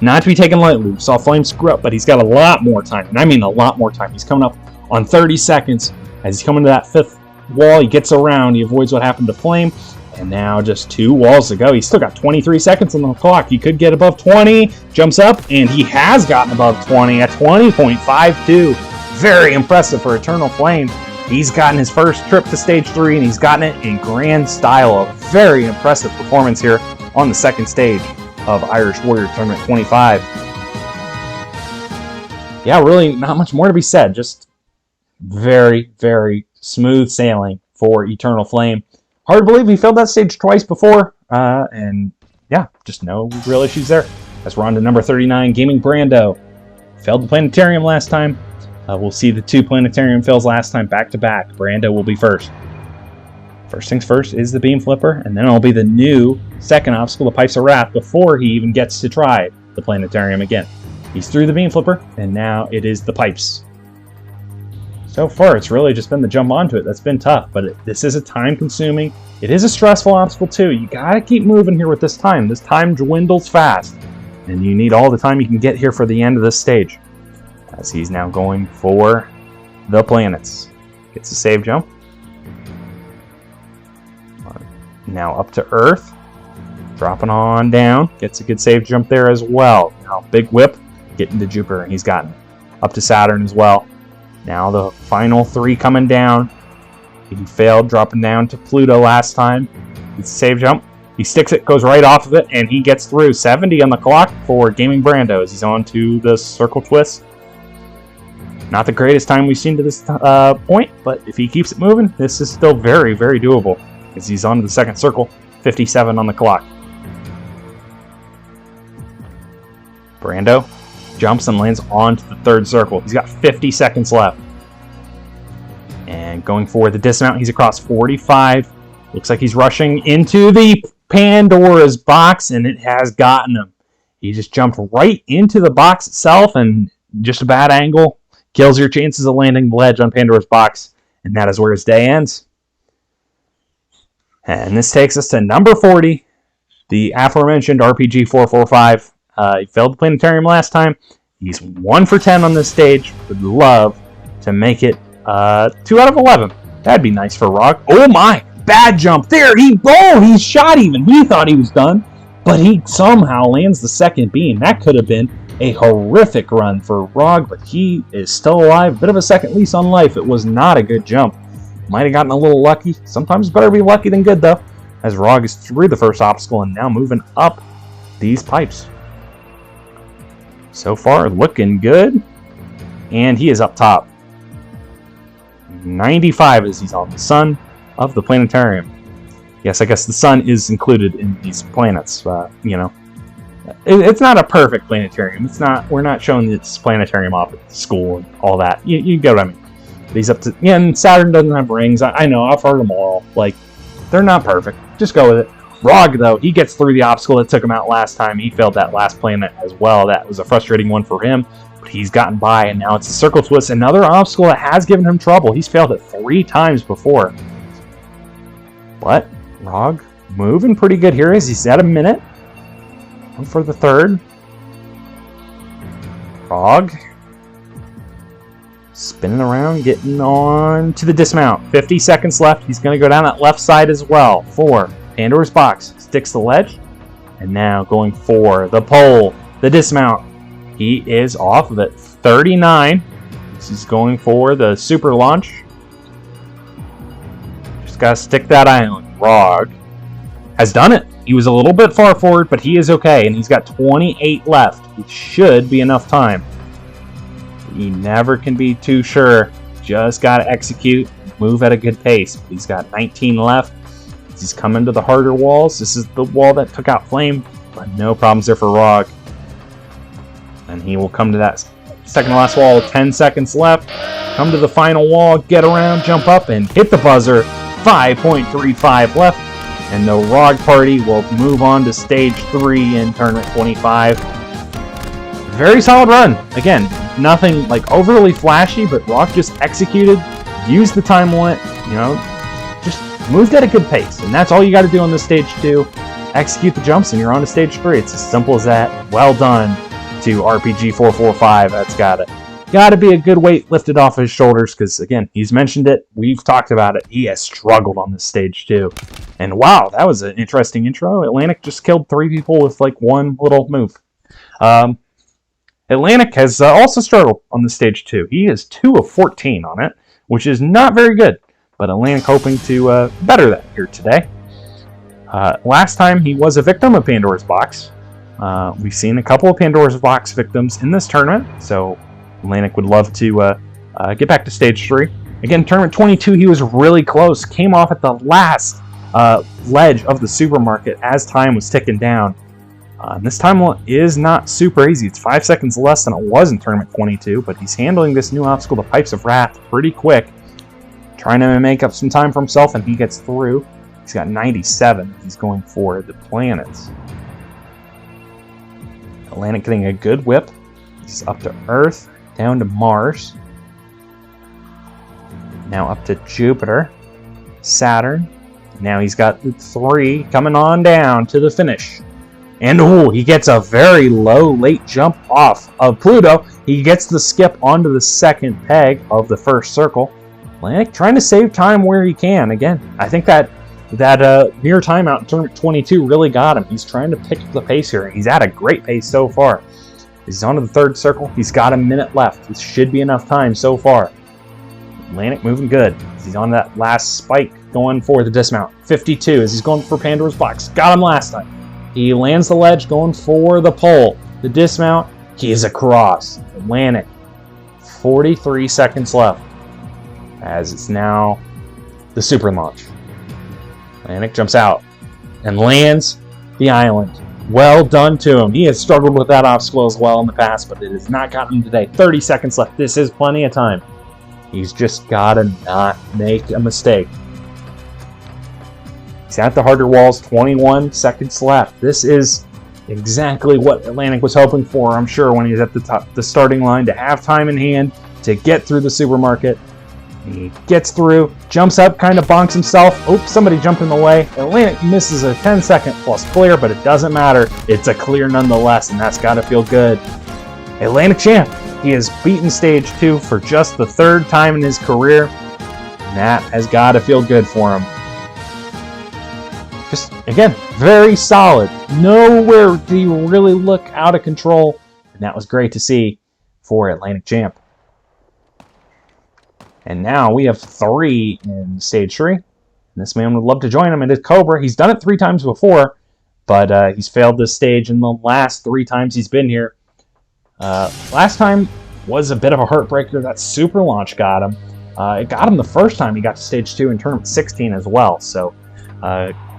Not to be taken lightly. We saw Flame screw up, but he's got a lot more time. And I mean a lot more time. He's coming up on 30 seconds. As he's coming to that fifth wall, he gets around. He avoids what happened to Flame. And now just 2 walls to go. He's still got 23 seconds on the clock. He could get above 20. Jumps up, and he has gotten above 20 at 20.52. Very impressive for Eternal Flame. He's gotten his first trip to Stage 3, and he's gotten it in grand style. A very impressive performance here on the second stage of Irish Warrior Tournament 25. Yeah, really not much more to be said. Just very, very smooth sailing for Eternal Flame. Hard to believe he failed that stage twice before, and yeah, just no real issues there. As we're on to number 39, Gaming Brando. Failed the planetarium last time. We'll see the 2 planetarium fails last time back to back. Brando will be first. First things first is the beam flipper, and then it'll be the new second obstacle, the Pipes of Wrath, before he even gets to try the planetarium again. He's through the beam flipper, and now it is the pipes. So far, it's really just been the jump onto it that's been tough, but this is a time-consuming. It is a stressful obstacle, too. You gotta keep moving here with this time. This time dwindles fast, and you need all the time you can get here for the end of this stage. As he's now going for the planets. Gets a save jump. Now up to Earth. Dropping on down. Gets a good save jump there as well. Now big whip. Getting to Jupiter, and he's gotten up to Saturn as well. Now the final 3 coming down. He failed, dropping down to Pluto last time. It's a save jump. He sticks it, goes right off of it, and he gets through. 70 on the clock for Gaming Brando as he's on to the circle twist. Not the greatest time we've seen to this point, but if he keeps it moving, this is still very, very doable. As he's on to the second circle, 57 on the clock. Brando jumps and lands onto the third circle. He's got 50 seconds left. And going for the dismount, he's across 45. Looks like he's rushing into the Pandora's box, and it has gotten him. He just jumped right into the box itself, and just a bad angle kills your chances of landing the ledge on Pandora's box, and that is where his day ends. And this takes us to number 40, the aforementioned RPG 445. He failed the planetarium last time. He's 1 for 10 on this stage. Would love to make it 2 out of 11. That'd be nice for Rock. Oh my! Bad jump there! He shot even! He thought he was done, but he somehow lands the second beam. That could have been a horrific run for Rog, but he is still alive. Bit of a second lease on life. It was not a good jump. Might have gotten a little lucky. Sometimes better be lucky than good, though, as Rog is through the first obstacle and now moving up these pipes. So far, looking good. And he is up top. 95 as he's on the sun of the planetarium. Yes, I guess the sun is included in these planets, you know. It's not a perfect planetarium. It's not. We're not showing this planetarium off at school and all that. You get what I mean. But he's up to. Yeah, and Saturn doesn't have rings. I know. I've heard them all. Like, they're not perfect. Just go with it. Rog, though, he gets through the obstacle that took him out last time. He failed that last planet as well. That was a frustrating one for him. But he's gotten by, and now it's a circle twist. Another obstacle that has given him trouble. He's failed it 3 times before. But Rog moving pretty good here as he's at a minute. One for the third. Rog spinning around, getting on to the dismount. 50 seconds left. He's going to go down that left side as well. 4. Pandora's box. Sticks the ledge. And now going for the pole. The dismount. He is off of it. 39. This is going for the super launch. Just got to stick that island. Rog has done it. He was a little bit far forward, but he is okay. And he's got 28 left. It should be enough time. You never can be too sure. Just got to execute, move at a good pace. He's got 19 left. He's coming to the harder walls. This is the wall that took out Flame, but no problems there for Rog. And he will come to that second to last wall. 10 seconds left. Come to the final wall, get around, jump up, and hit the buzzer. 5.35 left. And the Rog party will move on to stage 3 in tournament 25. Very solid run. Again, nothing like overly flashy, but Rog just executed, used the time limit, just moved at a good pace. And that's all you got to do on this stage 2. Execute the jumps and you're on to stage 3. It's as simple as that. Well done to RPG 445. That's gotta be a good weight lifted off his shoulders, because again, he's mentioned it, we've talked about it, he has struggled on this stage 2. And wow, that was an interesting intro. Atlantic just killed 3 people with like one little move. Atlantic has also struggled on the stage 2. He is 2 of 14 on it, which is not very good. But Atlantic hoping to better that here today. Last time he was a victim of Pandora's Box. We've seen a couple of Pandora's Box victims in this tournament, so Atlantic would love to get back to stage 3. Again, tournament 22, he was really close. Came off at the last ledge of the supermarket as time was ticking down. This time is not super easy. It's 5 seconds less than it was in tournament 22, but he's handling this new obstacle, the Pipes of Wrath, pretty quick. Trying to make up some time for himself, and he gets through. He's got 97. He's going for the planets. Atlantic getting a good whip. He's up to Earth, down to Mars. Now up to Jupiter, Saturn. Now he's got 3 coming on down to the finish. And he gets a very low late jump off of Pluto. He gets the skip onto the second peg of the first circle. Atlantic trying to save time where he can. Again, I think that near timeout in tournament 22 really got him. He's trying to pick up the pace here. He's at a great pace so far. He's on to the third circle. He's got a minute left. This should be enough time so far. Atlantic moving good. He's on that last spike going for the dismount. 52 as he's going for Pandora's Box. Got him last time. He lands the ledge going for the pole. The dismount, he is across. Atlantic, 43 seconds left as it's now the super launch. Atlantic jumps out and lands the island. Well done to him. He has struggled with that obstacle as well in the past, but it has not gotten him today. 30 seconds left. This is plenty of time. He's just got to not make a mistake. He's at the harder walls. 21 seconds left. This is exactly what Atlantic was hoping for, I'm sure, when he's at the starting line, to have time in hand to get through the supermarket. He gets through, jumps up, kind of bonks himself. Oops, somebody jumped in the way. Atlantic misses a 10-second plus clear, but it doesn't matter. It's a clear nonetheless, and that's got to feel good. Atlantic champ. He has beaten stage 2 for just the 3rd time in his career, and that has got to feel good for him. Just, again, very solid. Nowhere do you really look out of control, and that was great to see for Atlantic champ. And now we have 3 in stage 3. And this man would love to join him. It is Cobra. He's done it 3 times before, but he's failed this stage in the last 3 times he's been here. Last time was a bit of a heartbreaker. That super launch got him. It got him the first time he got to stage 2 in tournament 16 as well. So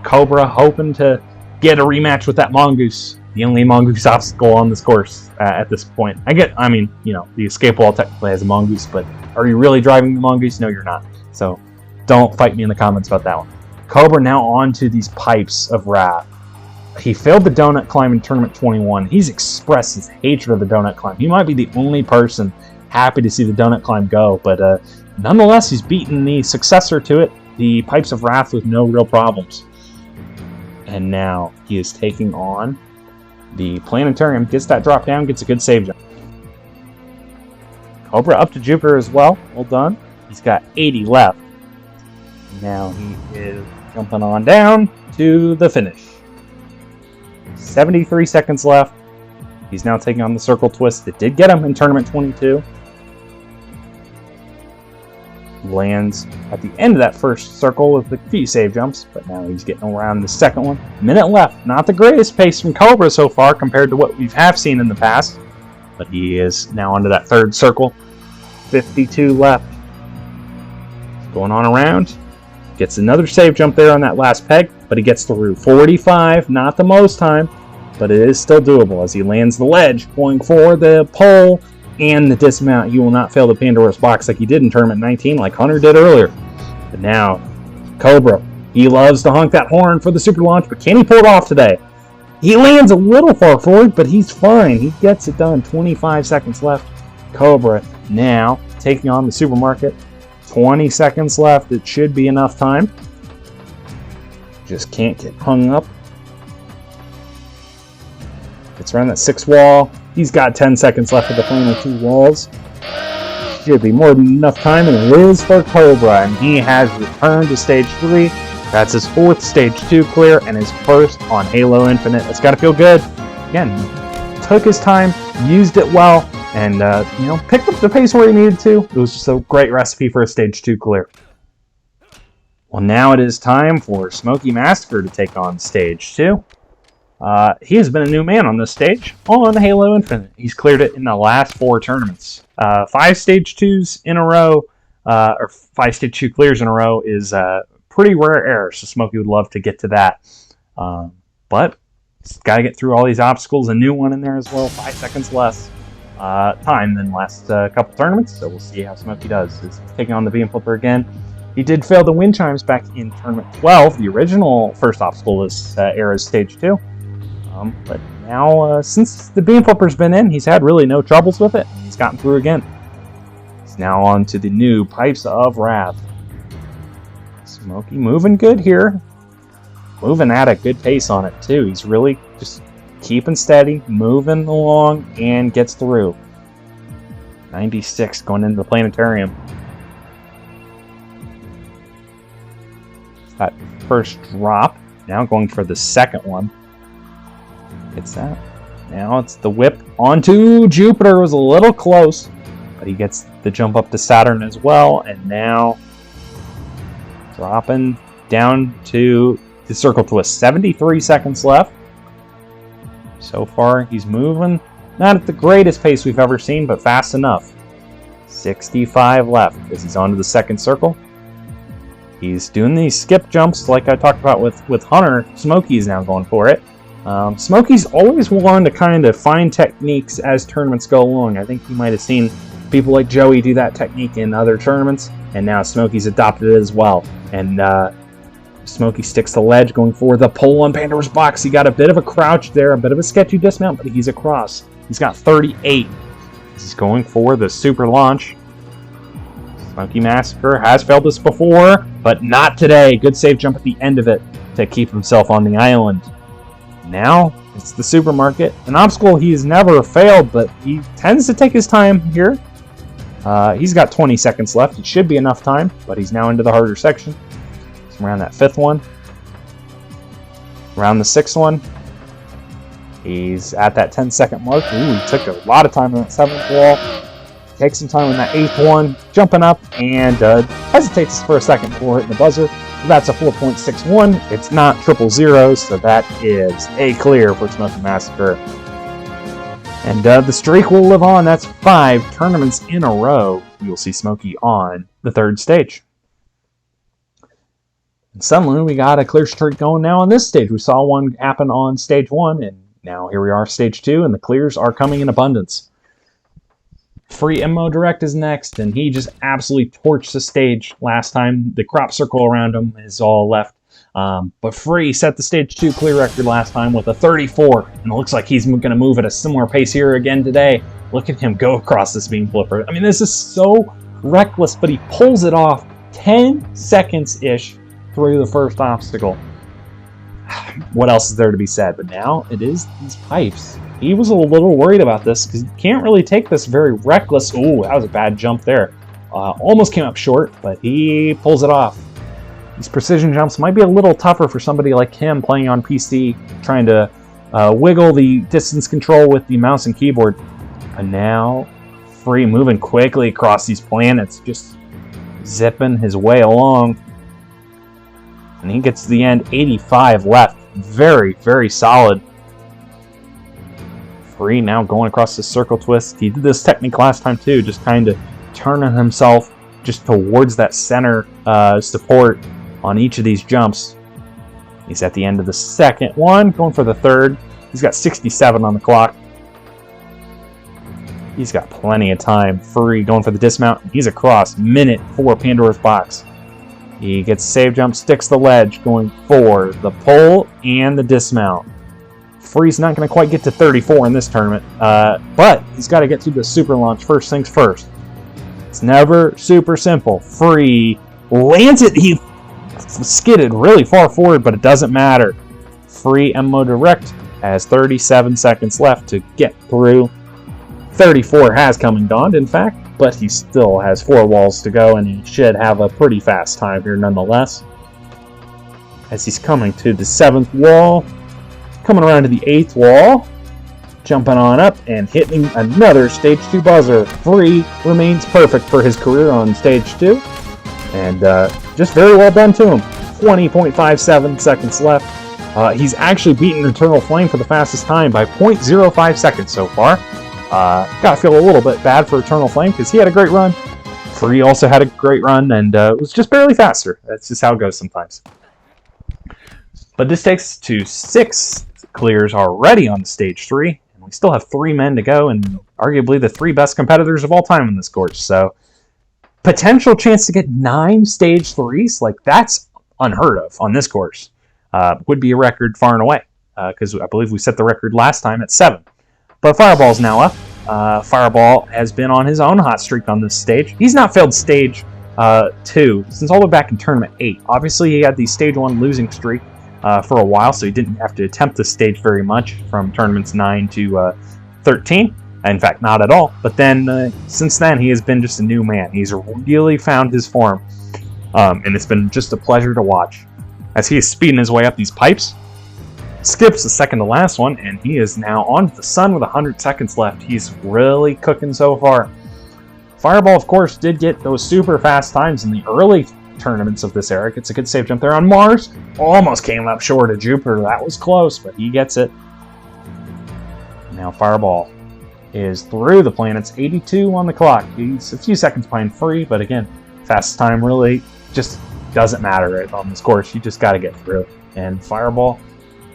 Cobra hoping to get a rematch with that Mongoose. The only Mongoose obstacle on this course at this point. I mean, the escape wall technically has a Mongoose, but are you really driving the Mongoose? No, you're not. So don't fight me in the comments about that one. Cobra now on to these Pipes of Wrath. He failed the donut climb in tournament 21. He's expressed his hatred of the donut climb. He might be the only person happy to see the donut climb go, but nonetheless, he's beaten the successor to it, the Pipes of Wrath, with no real problems. And now he is taking on the Planetarium. Gets that drop down, gets a good save jump. Cobra up to Jupiter as well. Well done. He's got 80 left. Now he is jumping on down to the finish. 73 seconds left. He's now taking on the circle twist that did get him in Tournament 22. Lands at the end of that first circle with a few save jumps, but now he's getting around the second one. Minute left. Not the greatest pace from Cobra so far compared to what we have seen in the past, but he is now onto that third circle. 52 left. Going on around. Gets another save jump there on that last peg, but he gets through. 45, not the most time, but it is still doable as he lands the ledge, going for the pole and the dismount. He will not fail the Pandora's box like he did in Tournament 19, like Hunter did earlier. But now, Cobra, he loves to honk that horn for the super launch, but can he pull it off today? He lands a little far forward, but he's fine. He gets it done. 25 seconds left. Cobra now taking on the supermarket. 20 seconds left. It should be enough time. Just can't get hung up. Gets around that 6 wall. He's got 10 seconds left of the final 2 walls. Should be more than enough time, and it is for Cobra. And he has returned to Stage 3. That's his 4th Stage 2 clear and his first on Halo Infinite. It's got to feel good. Again, took his time, used it well, and picked up the pace where he needed to. It was just a great recipe for a Stage 2 clear. Well, now it is time for Smokey Massacre to take on Stage 2. He has been a new man on this stage on Halo Infinite. He's cleared it in the last 4 tournaments. 5 Stage 2s in a row, or 5 Stage 2 clears in a row is pretty rare air, so Smokey would love to get to that. But he's got to get through all these obstacles. A new one in there as well. 5 seconds less time than last couple tournaments, so we'll see how Smokey does. He's taking on the beam flipper again. He did fail the wind chimes back in Tournament 12, the original first obstacle this era's Stage 2. But now, since the beam flipper's been in, he's had really no troubles with it. He's gotten through again. He's now on to the new Pipes of Wrath. Smokey moving good here. Moving at a good pace on it, too. He's really just keeping steady, moving along, and gets through. 96 going into the Planetarium. That first drop. Now going for the second one. Gets that. Now it's the whip onto Jupiter. It was a little close, but he gets the jump up to Saturn as well. And now dropping down to the circle twist. 73 seconds left. So far, he's moving. Not at the greatest pace we've ever seen, but fast enough. 65 left as he's onto the second circle. He's doing these skip jumps like I talked about with Hunter. Smokey's now going for it. Smokey's always wanted to kind of find techniques as tournaments go along. I think you might have seen people like Joey do that technique in other tournaments, and now Smokey's adopted it as well. And Smokey sticks the ledge, going for the pull on Pandora's box. He got a bit of a crouch there, a bit of a sketchy dismount, but he's across. He's got 38. He's going for the super launch. Smokey Massacre has failed this before, but not today. Good save jump at the end of it to keep himself on the island. Now, it's the supermarket. An obstacle he's never failed, but he tends to take his time here. He's got 20 seconds left. It should be enough time, but he's now into the harder section. So around that 5th one. Around the 6th one. He's at that 10-second mark. Ooh, he took a lot of time on that 7th wall. Takes some time on that 8th one. Jumping up and hesitates for a second before hitting the buzzer. That's a 4.61. It's not 000, so that is a clear for Smokey Massacre. And the streak will live on. That's 5 tournaments in a row. You'll see Smokey on the 3rd stage. And suddenly we got a clear streak going now on this stage. We saw one happen on Stage 1, and now here we are, Stage 2, and the clears are coming in abundance. Free Immo Direct is next, and he just absolutely torched the stage last time. The crop circle around him is all left. But Free set the Stage 2 clear record last time with a 34, and it looks like he's going to move at a similar pace here again today. Look at him go across this beam flipper. I mean, this is so reckless, but he pulls it off 10 seconds-ish through the first obstacle. what else is there to be said? But now it is these pipes. He was a little worried about this because you can't really take this very reckless. Ooh, that was a bad jump there. Almost came up short, but he pulls it off. These precision jumps might be a little tougher for somebody like him playing on PC, trying to wiggle the distance control with the mouse and keyboard. And now, Free moving quickly across these planets, just zipping his way along. And he gets to the end, 85 left. Very, very solid. Free now going across the circle twist. He did this technique last time too, just kind of turning himself just towards that center support on each of these jumps. He's at the end of the second one, going for the third. He's got 67 on the clock. He's got plenty of time. Free going for the dismount. He's across. Minute for Pandora's Box. He gets a save jump, sticks the ledge, going for the pull and the dismount. Free's not going to quite get to 34 in this tournament, but he's got to get through the super launch first things first. It's never super simple. Free lands it. He skidded really far forward, but it doesn't matter. Free MMO Direct has 37 seconds left to get through. 34 has come and gone, in fact, but he still has 4 walls to go, and he should have a pretty fast time here nonetheless. As he's coming to the 7th wall, coming around to the 8th wall, jumping on up and hitting another Stage 2 buzzer. Free remains perfect for his career on Stage 2, and just very well done to him. 20.57 seconds left. He's actually beaten Eternal Flame for the fastest time by 0.05 seconds so far. Gotta feel a little bit bad for Eternal Flame because he had a great run. Free also had a great run and was just barely faster. That's just how it goes sometimes. But this takes us to 6 clears already on Stage 3. And we still have 3 men to go and arguably the 3 best competitors of all time in this course. So potential chance to get 9 Stage 3s, like that's unheard of on this course. Would be a record far and away because I believe we set the record last time at 7. But Fireball's now up. Fireball has been on his own hot streak on this stage. He's not failed Stage 2 since all the way back in Tournament 8. Obviously, he had the Stage 1 losing streak for a while, so he didn't have to attempt this stage very much from Tournaments 9 to 13. In fact, not at all. But then, since then, he has been just a new man. He's really found his form, and it's been just a pleasure to watch. As he is speeding his way up these pipes, skips the second to last one, and he is now on to the sun with 100 seconds left. He's really cooking so far. Fireball, of course, did get those super fast times in the early tournaments of this era. Gets a good safe jump there on Mars. Almost came up short of Jupiter. That was close, but he gets it. Now Fireball is through the planets. 82 on the clock. He's a few seconds behind Free, but again, fast time really just doesn't matter on this course. You just got to get through. And Fireball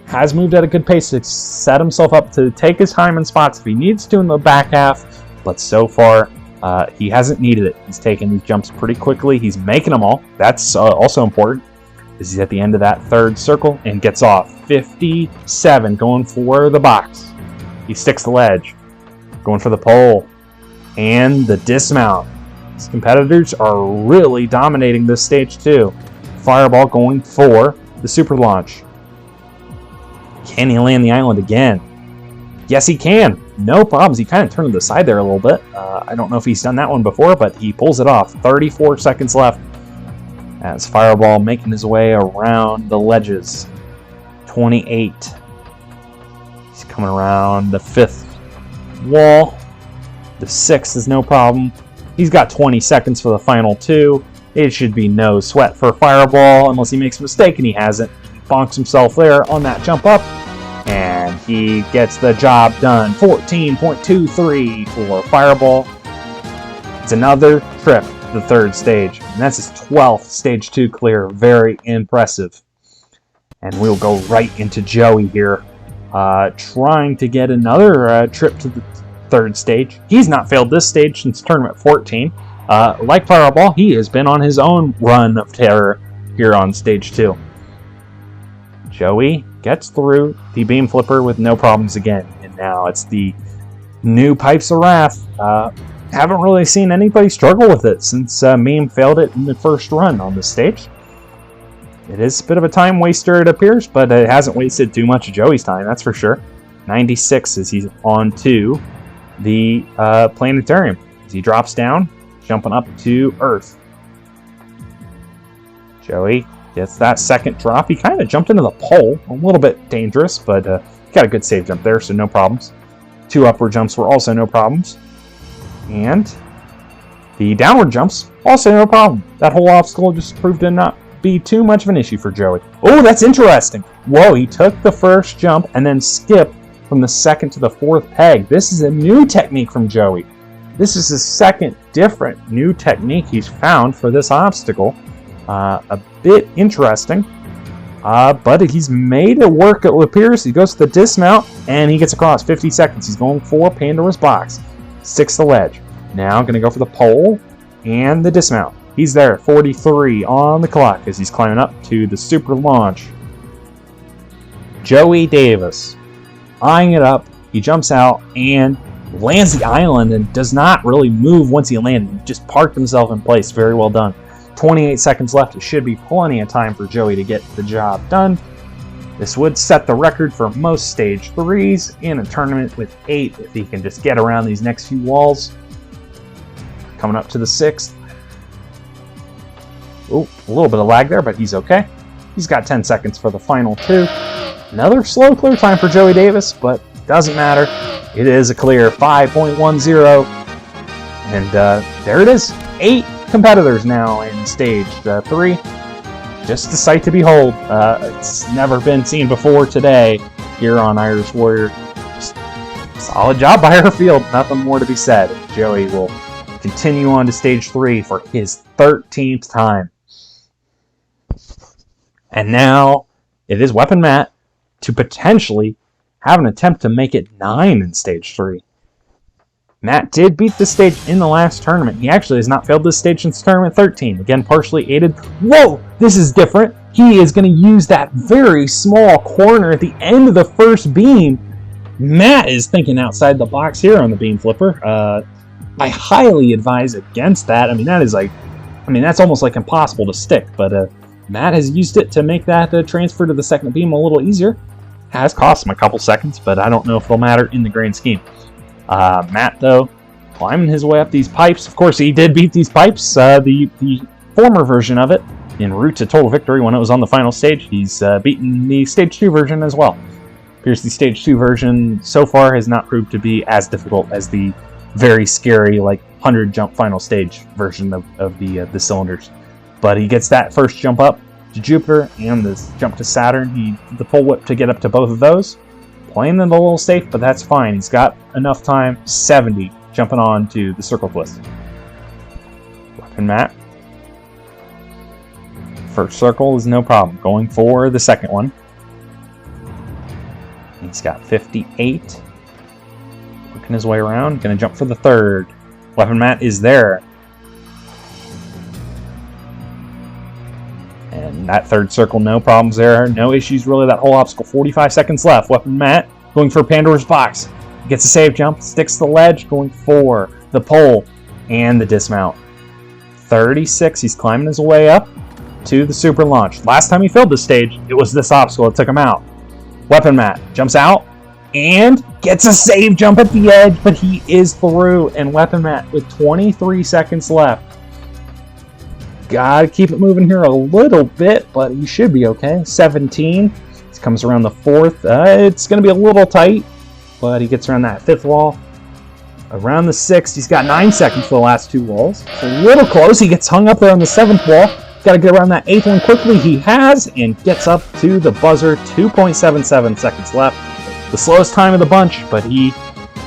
has moved at a good pace to set himself up to take his time in spots if he needs to in the back half, but so far he hasn't needed it. He's taking these jumps pretty quickly. He's making them all. That's also important, as he's at the end of that 3rd circle and gets off. 57 going for the box. He sticks the ledge, going for the pole and the dismount. His competitors are really dominating this stage too. Fireball going for the super launch. Can he land the island again? Yes, he can. No problems. He kind of turned to the side there a little bit. I don't know if he's done that one before, but he pulls it off. 34 seconds left as Fireball making his way around the ledges. 28. He's coming around the 5th wall. The 6th is no problem. He's got 20 seconds for the final 2. It should be no sweat for Fireball unless he makes a mistake, and he hasn't. Bonks himself there on that jump up, and he gets the job done. 14.23 for Fireball. It's another trip to the 3rd stage, and that's his 12th Stage 2 clear. Very impressive. And we'll go right into Joey here, trying to get another trip to the 3rd stage. He's not failed this stage since Tournament 14. Like Fireball, he has been on his own run of terror here on Stage 2. Joey gets through the beam flipper with no problems again. And now it's the new Pipes of Wrath. Haven't really seen anybody struggle with it since Meme failed it in the first run on this stage. It is a bit of a time waster, it appears, but it hasn't wasted too much of Joey's time, that's for sure. 96 as he's on to the planetarium. As he drops down, jumping up to Earth. Joey gets that second drop. He kind of jumped into the pole. A little bit dangerous, but got a good save jump there, so no problems. 2 upward jumps were also no problems. And the downward jumps, also no problem. That whole obstacle just proved to not be too much of an issue for Joey. Oh, that's interesting. Whoa, he took the first jump and then skipped from the second to the fourth peg. This is a new technique from Joey. This is his second different new technique he's found for this obstacle. A bit interesting, but he's made it work, it appears. He goes to the dismount, and he gets across 50 seconds. He's going for Pandora's box. Sticks the ledge. Now going to go for the pole and the dismount. He's there, 43 on the clock as he's climbing up to the super launch. Joey Davis, eyeing it up. He jumps out and lands the island and does not really move once he landed. He just parked himself in place. Very well done. 28 seconds left. It should be plenty of time for Joey to get the job done. This would set the record for most stage 3s in a tournament with 8 if he can just get around these next few walls. Coming up to the 6th. Oh, a little bit of lag there, but he's okay. He's got 10 seconds for the final 2. Another slow clear time for Joey Davis, but doesn't matter. It is a clear 5.10. And there it is. 8 competitors now in stage 3. Just a sight to behold. It's never been seen before today here on Irish Warrior. Just solid job by our field. Nothing more to be said. Joey will continue on to stage 3 for his 13th time. And now it is Weapon Matt to potentially have an attempt to make it 9 in stage 3. Matt did beat this stage in the last tournament. He actually has not failed this stage since tournament 13. Again, partially aided. Whoa! This is different. He is going to use that very small corner at the end of the first beam. Matt is thinking outside the box here on the beam flipper. I highly advise against that. I mean, that's almost like impossible to stick. But Matt has used it to make that transfer to the second beam a little easier. Has cost him a couple seconds, but I don't know if it'll matter in the grand scheme. Matt, though, climbing his way up these pipes. Of course, he did beat these pipes, the former version of it, en route to total victory when it was on the final stage. He's beaten the Stage 2 version as well. Appears the Stage 2 version so far has not proved to be as difficult as the very scary, 100-jump final stage version of the cylinders. But he gets that first jump up to Jupiter and the jump to Saturn. The pole whip to get up to both of those. Playing it a little safe, but that's fine. He's got enough time. 70 jumping on to the circle twist. Weapon Matt. First circle is no problem. Going for the second one. He's got 58. Working his way around. Going to jump for the third. Weapon Matt is there. And that third circle, no problems there. No issues really. That whole obstacle. 45 seconds left. Weapon Matt going for Pandora's box. Gets a save jump. Sticks the ledge. Going for the pole and the dismount. 36. He's climbing his way up to the super launch. Last time he failed this stage, it was this obstacle that took him out. Weapon Matt jumps out and gets a save jump at the edge, but he is through. And Weapon Matt with 23 seconds left. Gotta keep it moving here a little bit, but he should be okay. 17. He comes around the fourth. It's going to be a little tight, but he gets around that fifth wall. Around the sixth, he's got 9 seconds for the last 2 walls. It's a little close. He gets hung up there on the 7th wall. Got to get around that 8th one quickly. He has, and gets up to the buzzer. 2.77 seconds left. The slowest time of the bunch, but he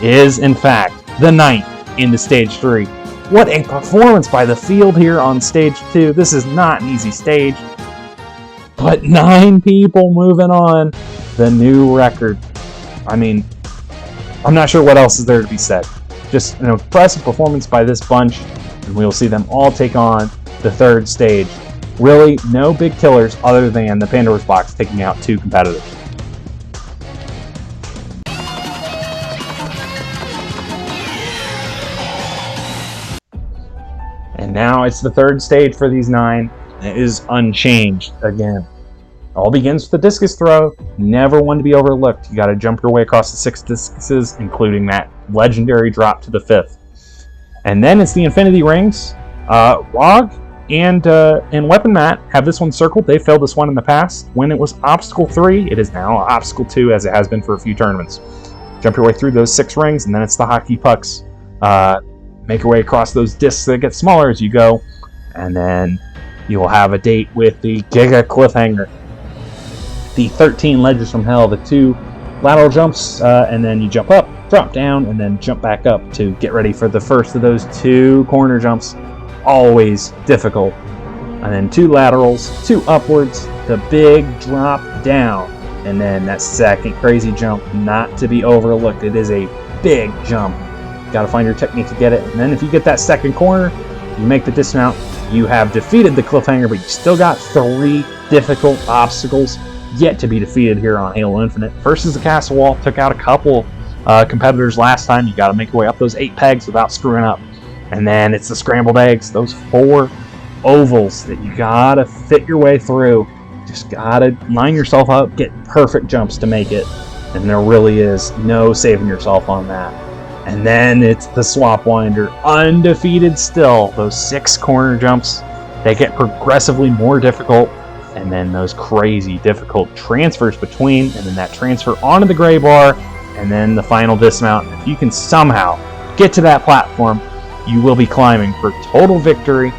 is, in fact, the 9th into stage 3. What a performance by the field here on stage 2. This is not an easy stage. But 9 people moving on. The new record. I mean, I'm not sure what else is there to be said. Just an impressive performance by this bunch. And we will see them all take on the 3rd stage. Really, no big killers other than the Pandora's box taking out 2 competitors. And now it's the 3rd stage for these 9. It is unchanged again. All begins with the discus throw. Never one to be overlooked. You got to jump your way across the 6 discuses, including that legendary drop to the 5th. And then it's the infinity rings. Rog and Weapon Matt have this one circled. They failed this one in the past. When it was obstacle 3, it is now obstacle 2, as it has been for a few tournaments. Jump your way through those 6 rings, and then it's the hockey pucks. Make your way across those discs that get smaller as you go, and then you will have a date with the Giga Cliffhanger. The 13 ledges from hell, the 2 lateral jumps, and then you jump up, drop down, and then jump back up to get ready for the first of those 2 corner jumps. Always difficult. And then 2 laterals, 2 upwards, the big drop down, and then that second crazy jump, not to be overlooked. It is a big jump. Got to find your technique to get it. And then if you get that second corner, you make the dismount. You have defeated the cliffhanger, but you still got 3 difficult obstacles yet to be defeated here on Halo Infinite. First is the castle wall. Took out a couple competitors last time. You got to make your way up those 8 pegs without screwing up. And then it's the scrambled eggs. Those 4 ovals that you got to fit your way through. Just got to line yourself up, get perfect jumps to make it. And there really is no saving yourself on that. And then it's the swap winder, undefeated still. Those 6 corner jumps, they get progressively more difficult. And then those crazy difficult transfers between, and then that transfer onto the gray bar, and then the final dismount. If you can somehow get to that platform, you will be climbing for total victory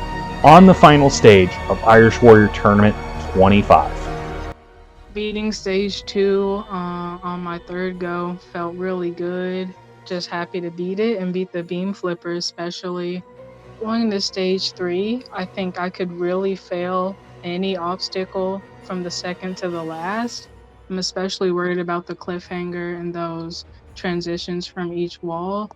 on the final stage of Irish Warrior Tournament 25. Beating stage 2 on my 3rd go felt really good. Just happy to beat it and beat the beam flipper especially. Going to stage 3, I think I could really fail any obstacle from the second to the last. I'm especially worried about the cliffhanger and those transitions from each wall.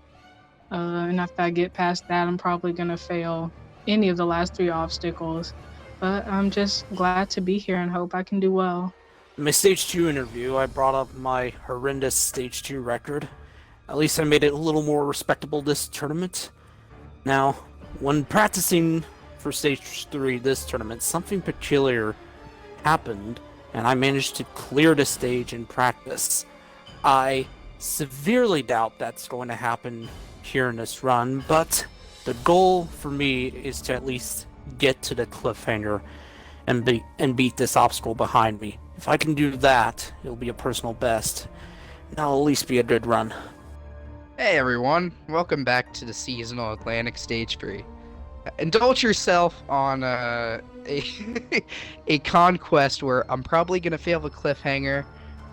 And after I get past that, I'm probably going to fail any of the last 3 obstacles. But I'm just glad to be here and hope I can do well. In my stage 2 interview, I brought up my horrendous stage 2 record. At least I made it a little more respectable this tournament. Now, when practicing for stage 3 this tournament, something peculiar happened, and I managed to clear the stage in practice. I severely doubt that's going to happen here in this run, but the goal for me is to at least get to the cliffhanger and beat this obstacle behind me. If I can do that, it'll be a personal best. That'll at least be a good run. Hey everyone, welcome back to the seasonal Atlantic Stage 3. Indulge yourself on a conquest where I'm probably going to fail the cliffhanger,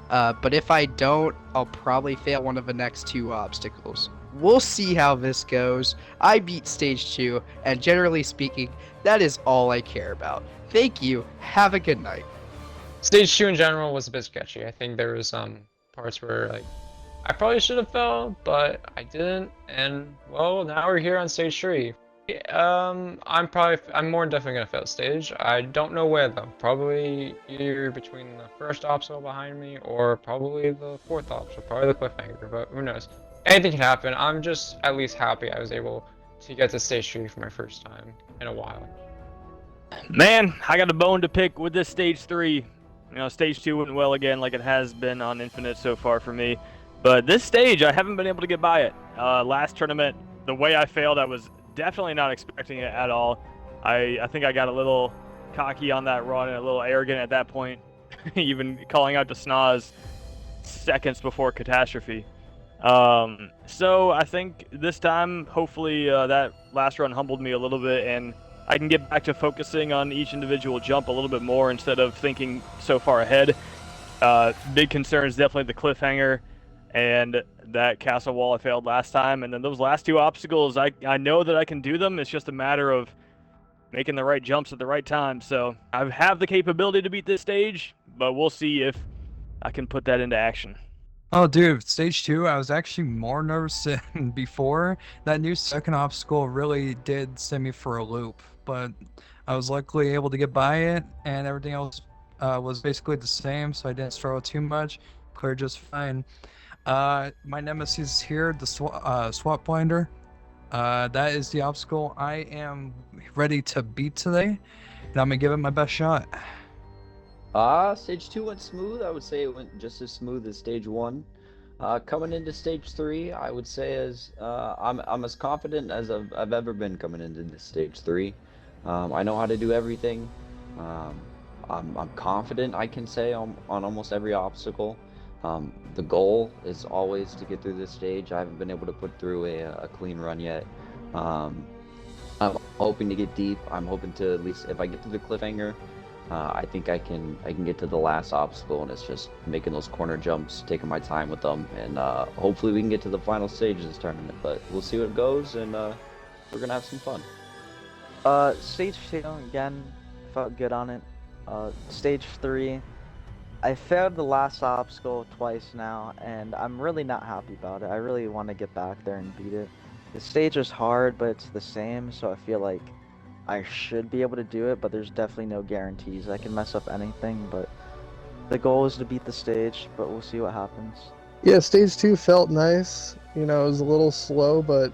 but if I don't, I'll probably fail one of the next 2 obstacles. We'll see how this goes. I beat stage 2, and generally speaking, that is all I care about. Thank you, have a good night. Stage 2 in general was a bit sketchy. I think there was parts where like I probably should have fell, but I didn't, and well, now we're here on stage 3. I'm more than definitely gonna fail stage. I don't know where though. Probably either between the first obstacle behind me or probably the 4th obstacle, probably the cliffhanger, but who knows. Anything can happen. I'm just at least happy I was able to get to stage 3 for my first time in a while. Man, I got a bone to pick with this stage 3. You know, stage 2 went well again like it has been on Infinite so far for me. But this stage, I haven't been able to get by it. Last tournament, the way I failed, I was definitely not expecting it at all. I think I got a little cocky on that run and a little arrogant at that point, even calling out to Snaz seconds before Catastrophe. So I think this time, hopefully that last run humbled me a little bit and I can get back to focusing on each individual jump a little bit more instead of thinking so far ahead. Big concern is definitely the cliffhanger and that castle wall I failed last time. And then those last 2 obstacles, I know that I can do them. It's just a matter of making the right jumps at the right time. So I have the capability to beat this stage, but we'll see if I can put that into action. Oh, dude, stage 2, I was actually more nervous than before. That new second obstacle really did send me for a loop, but I was luckily able to get by it, and everything else was basically the same, so I didn't struggle too much. Cleared just fine. My nemesis here, the swap blinder. That is the obstacle I am ready to beat today, and I'm gonna give it my best shot. Stage 2 went smooth. I would say it went just as smooth as stage 1. Coming into stage 3, I would say I'm as confident as I've ever been coming into this stage 3. I know how to do everything. Um, I'm confident, I can say, on almost every obstacle. The goal is always to get through this stage. I haven't been able to put through a clean run yet. Um, I'm hoping to get deep. I'm hoping to, at least if I get to the cliffhanger, I think I can get to the last obstacle, and it's just making those corner jumps, taking my time with them, and hopefully we can get to the final stage of this tournament. But we'll see what it goes, and we're gonna have some fun. Stage 2, again, felt good on it. Stage 3, I failed the last obstacle twice now, and I'm really not happy about it. I really want to get back there and beat it. The stage is hard, but it's the same, so I feel like I should be able to do it, but there's definitely no guarantees. I can mess up anything, but the goal is to beat the stage, but we'll see what happens. Yeah, stage 2 felt nice. You know, it was a little slow, but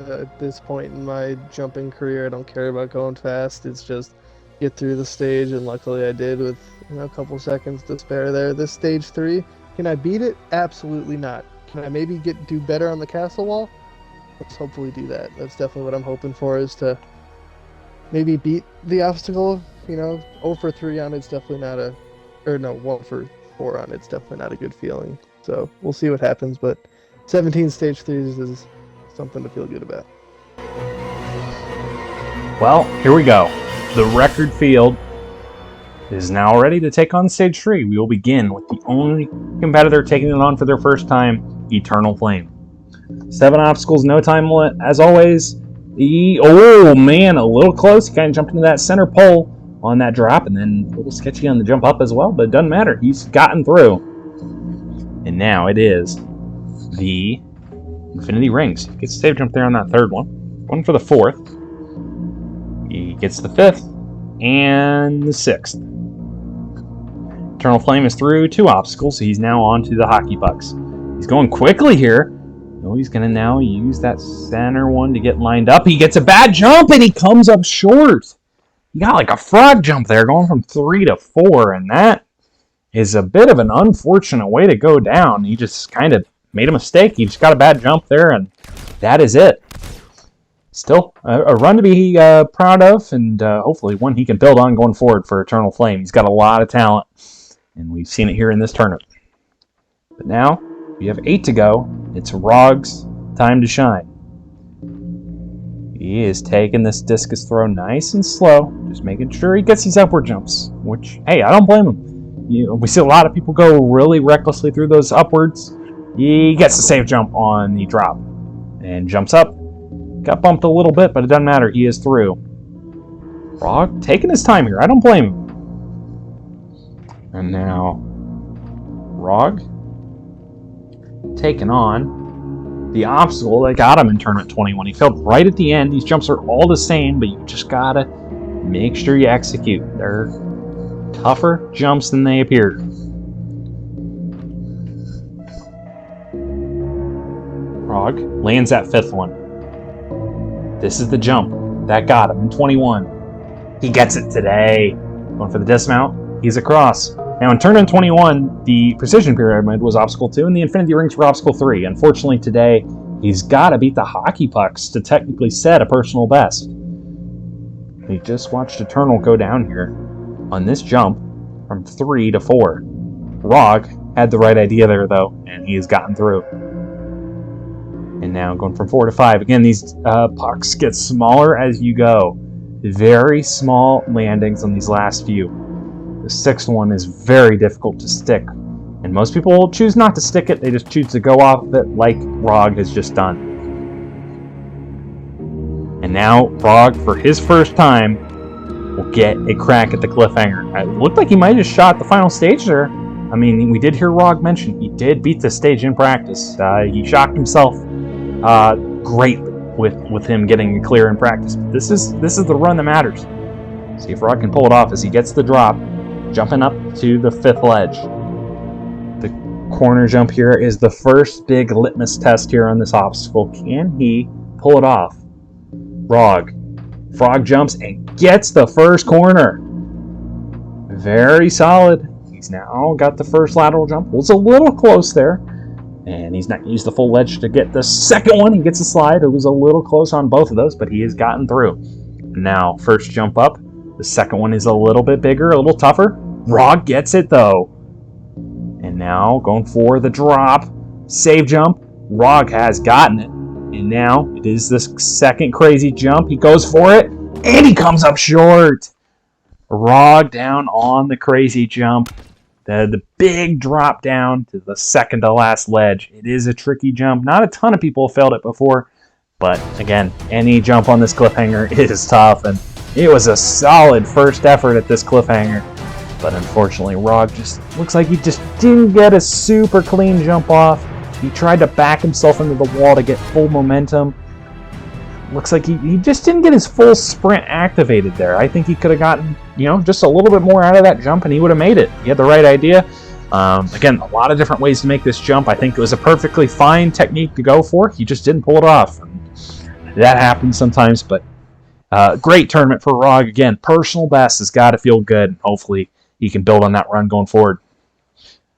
at this point in my jumping career, I don't care about going fast. It's just get through the stage, and luckily I did with a couple seconds to spare there. This stage 3, can I beat it? Absolutely not. Can I maybe do better on the castle wall? Let's hopefully do that. That's definitely what I'm hoping for, is to maybe beat the obstacle. 0 for 3 on it's definitely not 1 for 4 on it's definitely not a good feeling. So we'll see what happens, but 17 stage 3s is something to feel good about. Well, here we go. The record field is now ready to take on stage 3. We will begin with the only competitor taking it on for their first time, Eternal Flame. 7 obstacles, no time limit, as always. Oh man, a little close. He kind of jumped into that center pole on that drop, and then a little sketchy on the jump up as well, but it doesn't matter. He's gotten through. And now it is the Infinity Rings. He gets a safe jump there on that third one. One for the 4th. He gets the 5th and the 6th. Eternal Flame is through 2 obstacles, so he's now on to the hockey pucks. He's going quickly here. No, he's going to now use that center one to get lined up. He gets a bad jump, and he comes up short. He got like a frog jump there, going from 3 to 4, and that is a bit of an unfortunate way to go down. He just kind of made a mistake. He just got a bad jump there, and that is it. Still, a run to be proud of, and hopefully one he can build on going forward for Eternal Flame. He's got a lot of talent, and we've seen it here in this tournament. But now, we have 8 to go. It's Rog's time to shine. He is taking this discus throw nice and slow, just making sure he gets these upward jumps, which, hey, I don't blame him. We see a lot of people go really recklessly through those upwards. He gets the safe jump on the drop and jumps up. Got bumped a little bit, but it doesn't matter. He is through. Rog taking his time here. I don't blame him. And now, Rog taking on the obstacle that got him in Tournament 21. He failed right at the end. These jumps are all the same, but you just gotta make sure you execute. They're tougher jumps than they appear. Rog lands that 5th one. This is the jump that got him in 21. He gets it today. Going for the dismount. He's across. Now in Tournament 21, the Precision Pyramid was Obstacle 2 and the Infinity Rings were Obstacle 3. Unfortunately today, he's got to beat the hockey pucks to technically set a personal best. We just watched Eternal go down here on this jump from 3 to 4. Rog had the right idea there though, and he has gotten through. And now going from 4 to 5. Again, these pucks get smaller as you go. Very small landings on these last few. The 6th one is very difficult to stick. And most people will choose not to stick it. They just choose to go off of it like Rog has just done. And now Rog, for his first time, will get a crack at the cliffhanger. It looked like he might have shot the final stage there. I mean, we did hear Rog mention he did beat the stage in practice. He shocked himself greatly with him getting a clear in practice. But this is the run that matters. See if Rog can pull it off as he gets the drop, jumping up to the 5th ledge. The corner jump here is the first big litmus test here on this obstacle. Can he pull it off? Frog jumps and gets the first corner. Very solid. He's now got the first lateral jump. Was a little close there. And he's not used the full ledge to get the second one. He gets a slide. It was a little close on both of those, but he has gotten through. Now, first jump up. The second one is a little bit bigger, a little tougher. Rog gets it, though. And now, going for the drop. Save jump. Rog has gotten it. And now, it is the second crazy jump. He goes for it, and he comes up short. Rog down on the crazy jump. The big drop down to the second to last ledge. It is a tricky jump. Not a ton of people have failed it before. But again, any jump on this cliffhanger is tough. And it was a solid first effort at this cliffhanger. But unfortunately, Rog just looks like he just didn't get a super clean jump off. He tried to back himself into the wall to get full momentum. Looks like he just didn't get his full sprint activated there. I think he could have gotten, just a little bit more out of that jump and he would have made it. He had the right idea. Again, a lot of different ways to make this jump. I think it was a perfectly fine technique to go for. He just didn't pull it off. That happens sometimes, but great tournament for Rog. Again, personal best has got to feel good. Hopefully he can build on that run going forward.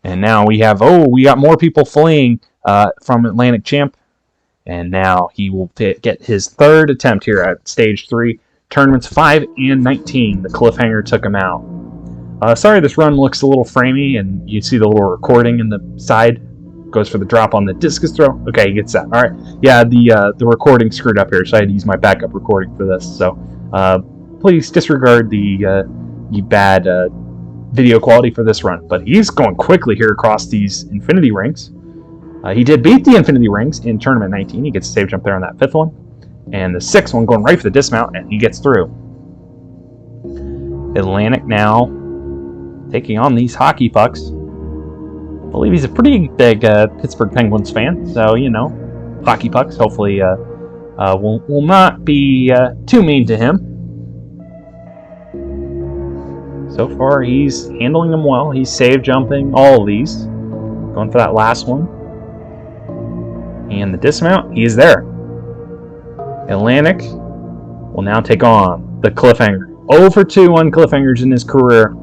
And now we got more people fleeing from Atlantic Champ. And now he will get his third attempt here at Stage 3. Tournaments 5 and 19. The cliffhanger took him out. Sorry this run looks a little framey, and you see the little recording in the side. Goes for the drop on the discus throw. Okay, he gets that. All right. Yeah, the recording screwed up here, so I had to use my backup recording for this. So please disregard the bad video quality for this run. But he's going quickly here across these infinity rings. He did beat the infinity rings in Tournament 19. He gets a save jump there on that fifth one. And the sixth one going right for the dismount, and he gets through. Atlantic now taking on these hockey pucks. I believe he's a pretty big Pittsburgh Penguins fan, so, hockey pucks hopefully will not be too mean to him. So far, he's handling them well. He's save jumping all of these. Going for that last one. And the dismount, he is there. Atlantic will now take on the cliffhanger. 0 for 2 on cliffhangers in his career.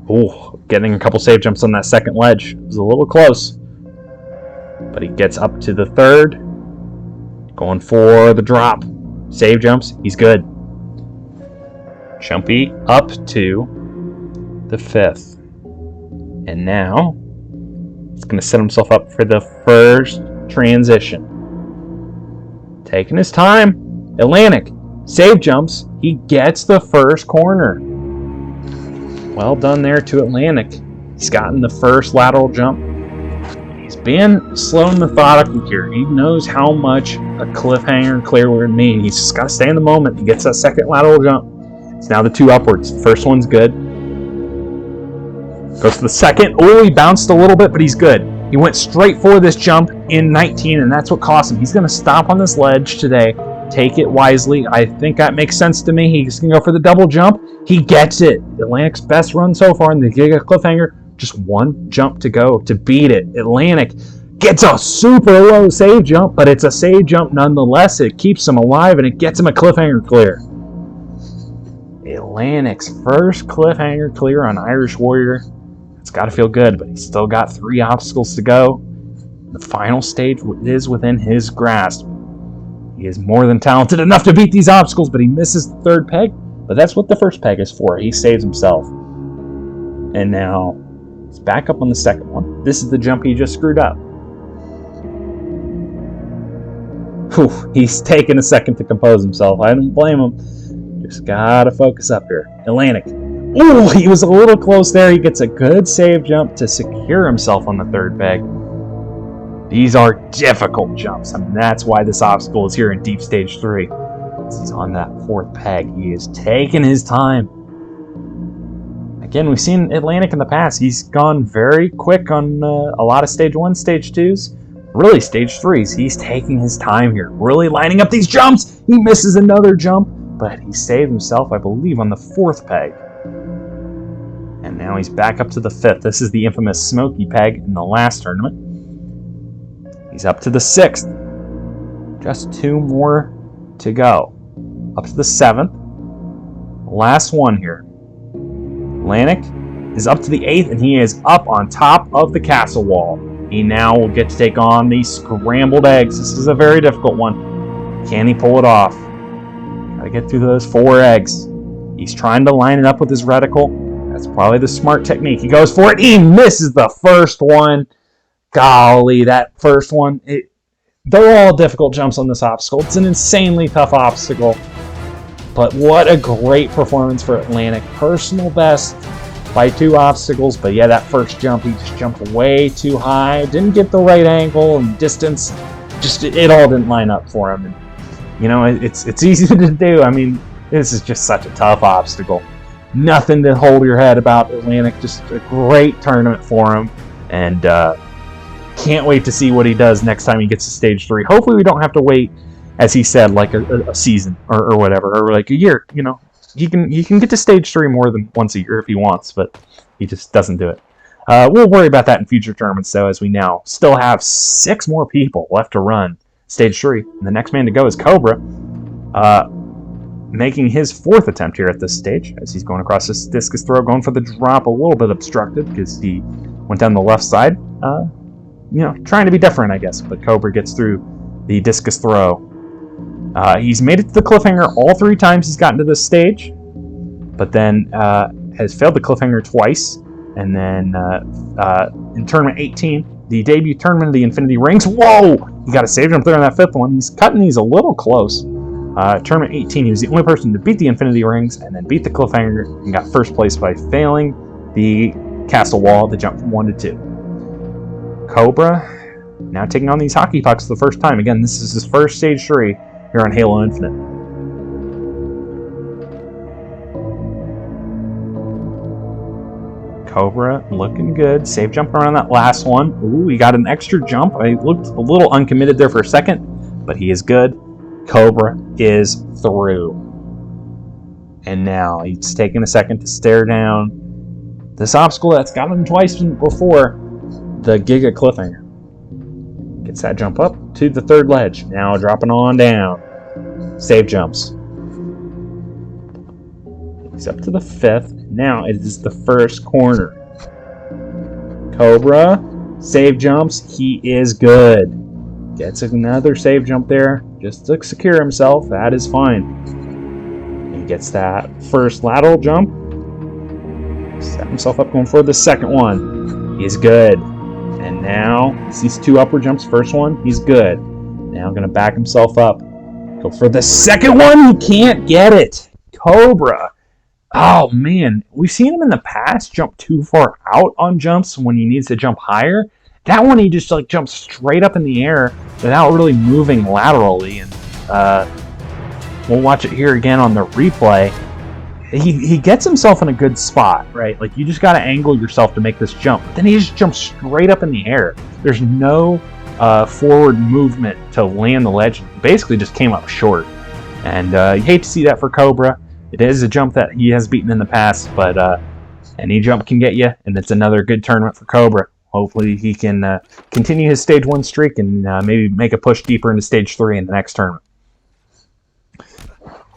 Ooh, getting a couple save jumps on that second ledge. It was a little close. But he gets up to the third. Going for the drop. Save jumps, he's good. Jumpy up to the fifth. And now he's going to set himself up for the first transition. Taking his time. Atlantic. Save jumps. He gets the first corner. Well done there to Atlantic. He's gotten the first lateral jump. He's been slow and methodical here. He knows how much a cliffhanger clear would mean. He's just got to stay in the moment. He gets that second lateral jump. It's now the two upwards. First one's good. Goes to the second. Oh, he bounced a little bit, but he's good. He went straight for this jump in 19, and that's what cost him. He's going to stop on this ledge today. Take it wisely. I think that makes sense to me. He's going to go for the double jump. He gets it. Atlantic's best run so far in the Giga Cliffhanger. Just one jump to go to beat it. Atlantic gets a super low save jump, but it's a save jump nonetheless. It keeps him alive, and it gets him a cliffhanger clear. Atlantic's first cliffhanger clear on Irish Warrior. It's got to feel good, but he's still got 3 obstacles to go. The final stage is within his grasp. He is more than talented enough to beat these obstacles, but he misses the third peg. But that's what the first peg is for. He saves himself. And now he's back up on the second one. This is the jump he just screwed up. Whew, he's taking a second to compose himself. I don't blame him. Just gotta focus up here. Atlantic. Ooh, he was a little close there. He gets a good save jump to secure himself on the third peg. These are difficult jumps. I mean, that's why this obstacle is here in Deep Stage 3. He's on that fourth peg. He is taking his time. Again, we've seen Atlantic in the past. He's gone very quick on a lot of Stage 1, Stage 2s. Really, Stage 3s. He's taking his time here. Really lining up these jumps. He misses another jump, but he saved himself, I believe, on the fourth peg. And now he's back up to the fifth. This is the infamous Smoky peg in the last tournament. He's up to the sixth. Just 2 more to go. Up to the seventh. Last one here. Atlantic is up to the 8th, and he is up on top of the castle wall. He now will get to take on these scrambled eggs. This is a very difficult one. Can he pull it off? Gotta get through those 4 eggs. He's trying to line it up with his reticle. That's probably the smart technique. He goes for it. He misses the first one. Golly, that first one. They're all difficult jumps on this obstacle. It's an insanely tough obstacle. But what a great performance for Atlantic. Personal best by 2 obstacles. But yeah, that first jump, he just jumped way too high. Didn't get the right angle and distance. Just it all didn't line up for him. And, you know, it's easy to do. I mean, this is just such a tough obstacle. Nothing to hold your head about Atlantic. Just a great tournament for him. And can't wait to see what he does next time he gets to stage 3. Hopefully we don't have to wait, as he said, like a season or whatever, or like a year. You know, he can get to stage 3 more than once a year if he wants, but he just doesn't do it. We'll worry about that in future tournaments, though, as we now still have 6 more people left to run stage 3. And the next man to go is Cobra, making his 4th attempt here at this stage, as he's going across this discus throw, going for the drop, a little bit obstructed because he went down the left side. You know, trying to be different, I guess, but Cobra gets through the discus throw. He's made it to the cliffhanger all 3 times he's gotten to this stage, but then has failed the cliffhanger twice. And then in tournament 18, the debut tournament of the Infinity Rings, whoa! He got a save jump there on that 5th one. He's cutting these a little close. Tournament 18, he was the only person to beat the Infinity Rings and then beat the cliffhanger and got first place by failing the castle wall to jump from 1 to 2. Cobra now taking on these hockey pucks for the first time. Again, this is his first stage 3 here on Halo Infinite. Cobra looking good. Save jumping around that last one. Ooh, he got an extra jump. I looked a little uncommitted there for a second, but he is good. Cobra is through. And now he's taking a second to stare down this obstacle that's got him twice before, the Giga Cliffhanger. Gets that jump up to the 3rd ledge. Now dropping on down. Save jumps. He's up to the 5th. Now it is the first corner. Cobra. Save jumps. He is good. Gets another save jump there just to secure himself. That is fine. He gets that first lateral jump. Set himself up going for the 2nd one. He's good. And now, these 2 upward jumps. First one, he's good. Now going to back himself up. Go for the 2nd one. He can't get it. Cobra. Oh, man. We've seen him in the past jump too far out on jumps when he needs to jump higher. That one, he just like jumps straight up in the air without really moving laterally. And we'll watch it here again on the replay. He gets himself in a good spot, right? Like, you just got to angle yourself to make this jump. But then he just jumps straight up in the air. There's no forward movement to land the ledge. Basically just came up short. And you hate to see that for Cobra. It is a jump that he has beaten in the past, but any jump can get you, and it's another good tournament for Cobra. Hopefully he can continue his stage 1 streak and maybe make a push deeper into stage 3 in the next tournament.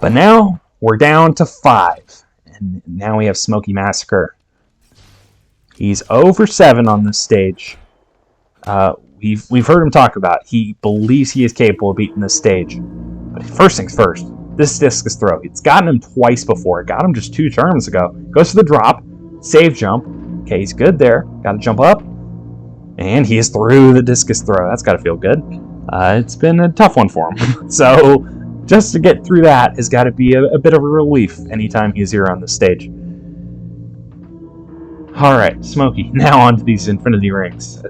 But now we're down to 5, and now we have Smoky Massacre. He's 0 for 7 on this stage. We've heard him talk about it. He believes he is capable of beating this stage. But first things first, this discus throw. It's gotten him twice before. It got him just 2 tournaments ago. Goes for the drop, save jump. Okay, he's good there. Got to jump up. And he is through the discus throw. That's got to feel good. It's been a tough one for him. So just to get through that has got to be a bit of a relief anytime he's here on the stage. Alright, Smokey, now on to these Infinity Rings.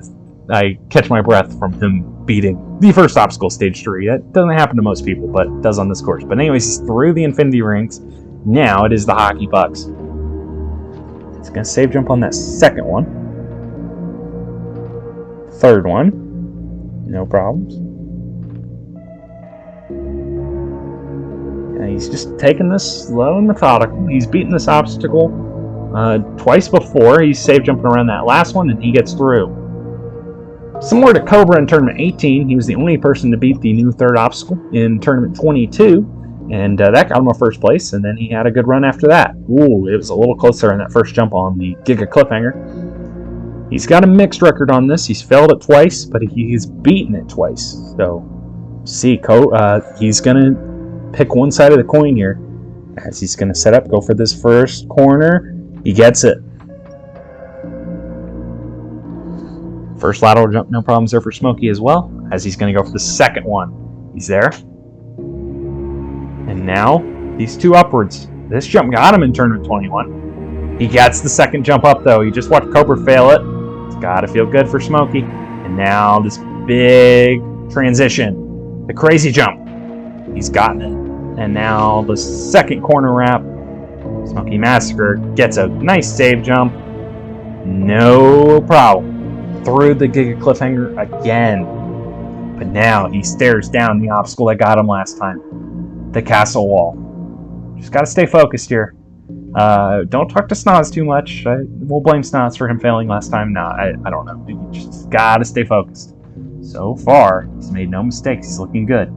I catch my breath from him beating the first obstacle, stage 3. That doesn't happen to most people, but it does on this course. But anyways, he's through the Infinity Rings. Now it is the hockey pucks. He's going to save jump on that 2nd one. 3rd one. No problems. And he's just taking this slow and methodical. He's beaten this obstacle twice before. He's save jumping around that last one, and he gets through. Similar to Cobra in Tournament 18, he was the only person to beat the new 3rd obstacle in Tournament 22, And that got him a first place, and then he had a good run after that. Ooh, it was a little closer on that first jump on the Giga Cliffhanger. He's got a mixed record on this. He's failed it twice, but he's beaten it twice. So, see, he's going to pick one side of the coin here. As he's going to set up, go for this first corner. He gets it. First lateral jump, no problems there for Smokey as well. As he's going to go for the second one. He's there. And now, these two upwards. This jump got him in Tournament 21. He gets the second jump up, though. You just watched Cobra fail it. It's got to feel good for Smokey. And now, this big transition. The crazy jump. He's gotten it. And now, the second corner wrap. Smokey Massacre gets a nice save jump. No problem. Through the Giga Cliffhanger again. But now, he stares down the obstacle that got him last time. The castle wall. Just gotta stay focused here. Don't talk to Snoz too much. We'll blame Snoz for him failing last time. No, I don't know. You just gotta stay focused. So far, he's made no mistakes. He's looking good.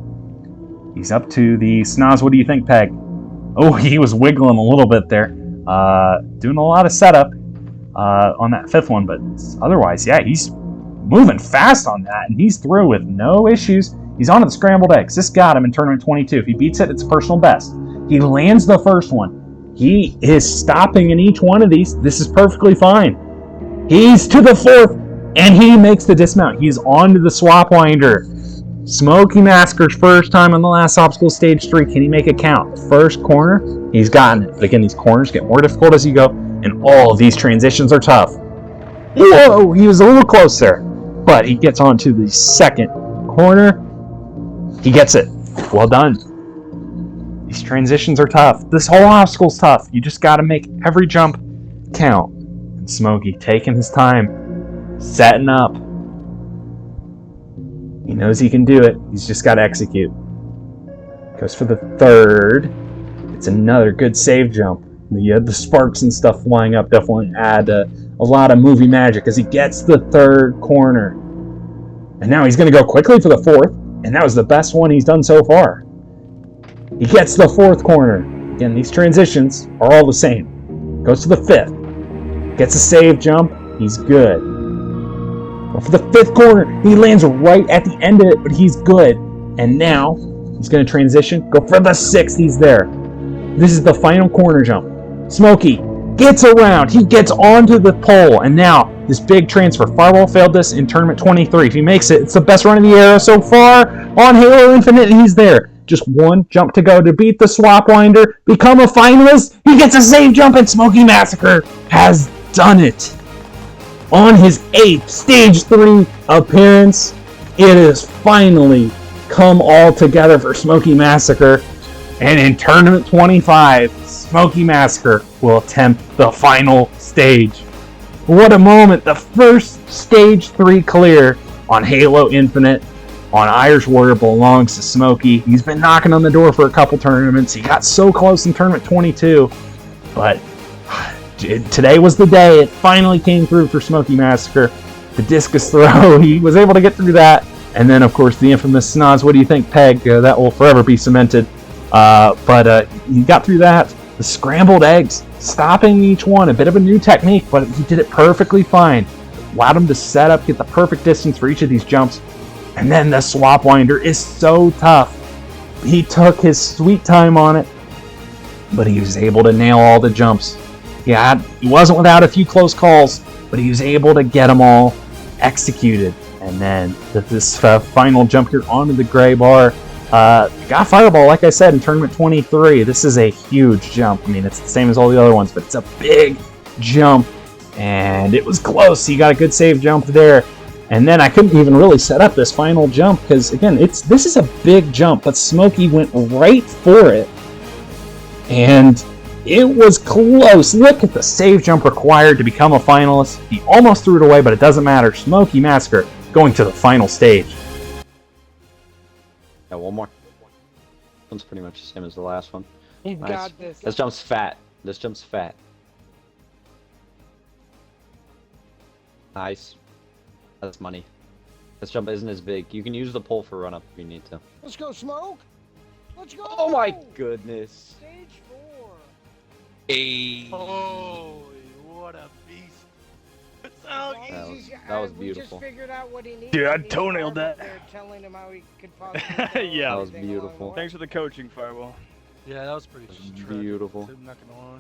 He's up to the Snoz. What do you think, Peg? Oh, he was wiggling a little bit there. Doing a lot of setup on that fifth one, but otherwise, yeah, he's moving fast on that, and he's through with no issues. He's on to the scrambled eggs. This got him in Tournament 22. If he beats it, it's a personal best. He lands the first one. He is stopping in each one of these. This is perfectly fine. He's to the fourth, and he makes the dismount. He's on to the swap winder. Smokey Massacre's first time on the last obstacle stage 3. Can he make it count? First corner, he's gotten it. But again, these corners get more difficult as you go, and all of these transitions are tough. Whoa, he was a little close there. But he gets on to the second corner. He gets it. Well done. These transitions are tough. This whole obstacle's tough. You just got to make every jump count. And Smokey taking his time, setting up. He knows he can do it. He's just got to execute. Goes for the third. It's another good save jump. The sparks and stuff flying up definitely add a lot of movie magic as he gets the third corner. And now he's going to go quickly for the fourth. And that was the best one he's done so far. He gets the fourth corner. Again, these transitions are all the same. Goes to the fifth. Gets a save jump. He's good. Go for the fifth corner. He lands right at the end of it, but he's good. And now, he's going to transition. Go for the sixth. He's there. This is the final corner jump. Smokey gets around. He gets onto the pole. And now, this big transfer. Fireball failed this in Tournament 23. If he makes it, it's the best run of the era so far on Halo Infinite, and he's there. Just one jump to go to beat the swap winder, become a finalist. He gets a save jump, and Smokey Massacre has done it. On his 8th Stage 3 appearance, it has finally come all together for Smokey Massacre. And in Tournament 25, Smokey Massacre will attempt the final stage. What a moment. The first Stage 3 clear on Halo Infinite on Irish Warrior belongs to Smokey. He's been knocking on the door for a couple tournaments. He got so close in Tournament 22, but today was the day. It finally came through for Smokey Massacre. The discus throw, he was able to get through that. And then, of course, the infamous Snoz. What do you think, Peg? That will forever be cemented. But he got through that. The scrambled eggs, stopping each one, a bit of a new technique, but he did it perfectly fine. Allowed him to set up, get the perfect distance for each of these jumps. And then the swap winder is so tough. He took his sweet time on it, but he was able to nail all the jumps. Yeah, he wasn't without a few close calls, but he was able to get them all executed. And then this final jump here onto the gray bar. Got Fireball, like I said, in Tournament 23. This is a huge jump. I mean, it's the same as all the other ones, but it's a big jump. And it was close. He got a good save jump there. And then I couldn't even really set up this final jump because, again, this is a big jump, but Smokey went right for it. And it was close. Look at the save jump required to become a finalist. He almost threw it away, but it doesn't matter. Smokey Massacre going to the final stage. Yeah, one more. One's pretty much the same as the last one. You got this. This jump's fat. This jump's fat. Nice. That's money. This jump isn't as big. You can use the pole for run up if you need to. Let's go, Smoke. Let's go! Oh my goodness. Stage 4. Holy, what a beast. That was We just beautiful. figured out what he needs. Dude, I and he's toenailed farming that. there telling him how he could possibly Yeah. That was beautiful. Thanks for the coaching, Fireball. Yeah, that was pretty Beautiful. I'm not gonna lie.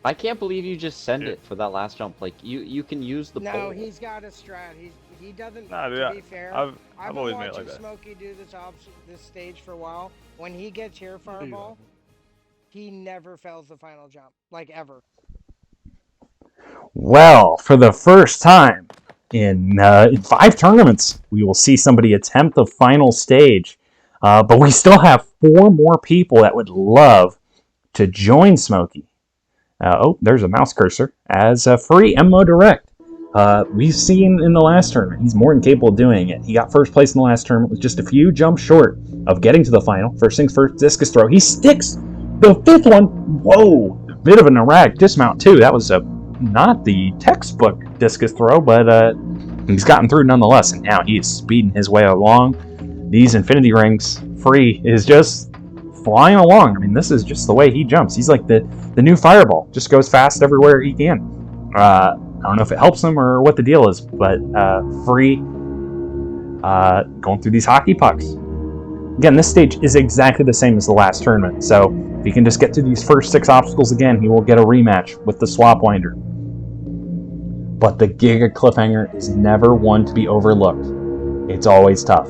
I can't believe you just send it for that last jump. Like you can use the No, pole. he's got a strat. He doesn't. Nah, dude, to be fair, I've been always made it watching like that. Smokey do this stage for a while. When he gets here, Fireball, he never fails the final jump, like ever. Well, for the first time in 5 tournaments, we will see somebody attempt the final stage. But we still have 4 more people that would love to join Smokey. There's a mouse cursor. As free MMO Direct. We've seen in the last tournament, he's more than capable of doing it. He got first place in the last tournament with just a few jumps short of getting to the final. First things first, discus throw. He sticks the 5th one. Whoa! Bit of an erratic dismount, too. That was not the textbook discus throw, but he's gotten through nonetheless. And now he is speeding his way along. These infinity rings, free, is just flying along. I mean, this is just the way he jumps. He's like the new Fireball. Just goes fast everywhere he can. I don't know if it helps him or what the deal is, but free going through these hockey pucks. Again, this stage is exactly the same as the last tournament, so if he can just get through these first 6 obstacles again, he will get a rematch with the Swap Winder. But the Giga Cliffhanger is never one to be overlooked. It's always tough.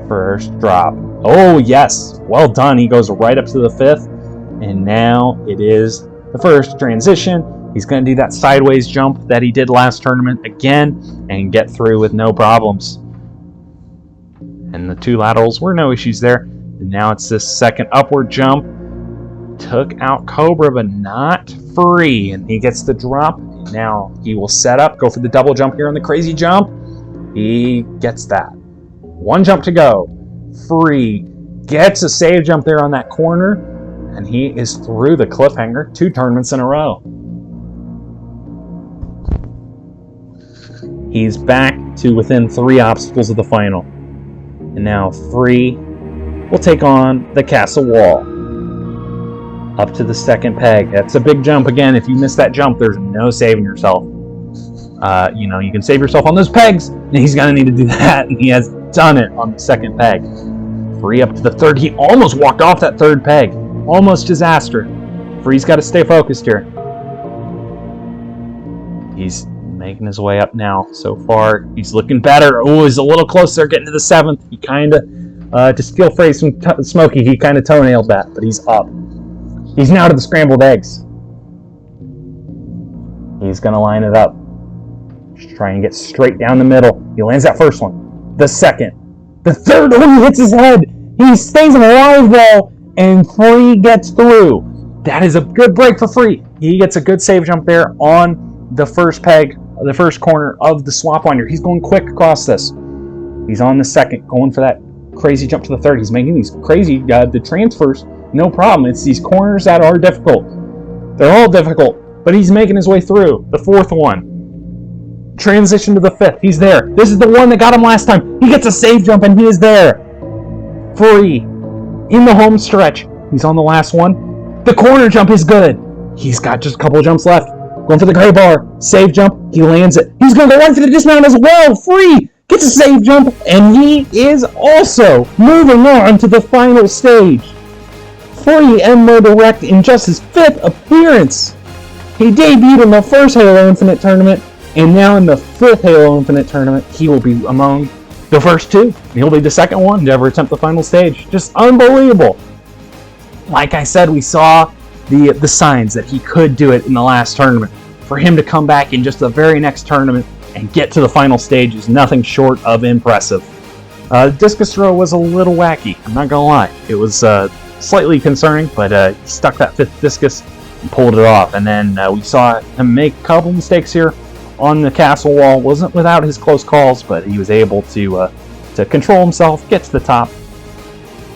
First drop. Oh, yes. Well done. He goes right up to the 5th. And now it is the first transition. He's going to do that sideways jump that he did last tournament again and get through with no problems. And the 2 laterals were no issues there. And now it's this second upward jump. Took out Cobra, but not free. And he gets the drop. And now he will set up, go for the double jump here on the crazy jump. He gets that. 1 jump to go. Free. Gets a save jump there on that corner. And he is through the cliffhanger 2 tournaments in a row. He's back to within 3 obstacles of the final. And now free will take on the castle wall. Up to the 2nd peg. That's a big jump. Again, if you miss that jump, there's no saving yourself. You can save yourself on those pegs, and he's going to need to do that, and he has done it on the 2nd peg. Free up to the 3rd. He almost walked off that 3rd peg. Almost disaster. Free's got to stay focused here. He's making his way up now. So far, he's looking better. Oh, he's a little closer, getting to the 7th. He kind of, to steal phrase from Smokey, he kind of toenailed that, but he's up. He's now to the scrambled eggs. He's going to line it up. Just trying to get straight down the middle. He lands that first one. The 2nd. The 3rd. Oh, he hits his head. He stays alive, though, and Free gets through. That is a good break for Free. He gets a good save jump there on the first peg, the first corner of the Swap Winder. He's going quick across this. He's on the 2nd, going for that crazy jump to the 3rd. He's making these crazy, the transfers. No problem. It's these corners that are difficult. They're all difficult, but he's making his way through. The 4th one. Transition to the 5th. He's there. This is the one that got him last time. He gets a save jump, and he is there. Free. In the home stretch. He's on the last one. The corner jump is good. He's got just a couple of jumps left. Going for the gray bar. Save jump. He lands it. He's going to go right for the dismount as well. Free. Gets a save jump, and he is also moving on to the final stage. Free MMO Direct in just his 5th appearance. He debuted in the first Halo Infinite tournament, and now in the 5th Halo Infinite tournament, he will be among the first 2. He'll be the 2nd one to ever attempt the final stage. Just unbelievable. Like I said, we saw the signs that he could do it in the last tournament. For him to come back in just the very next tournament and get to the final stage is nothing short of impressive. Discus throw was a little wacky, I'm not gonna lie. It was slightly concerning, but he stuck that 5th discus and pulled it off. And then we saw him make a couple mistakes here on the castle wall. Wasn't without his close calls, but he was able to control himself, get to the top.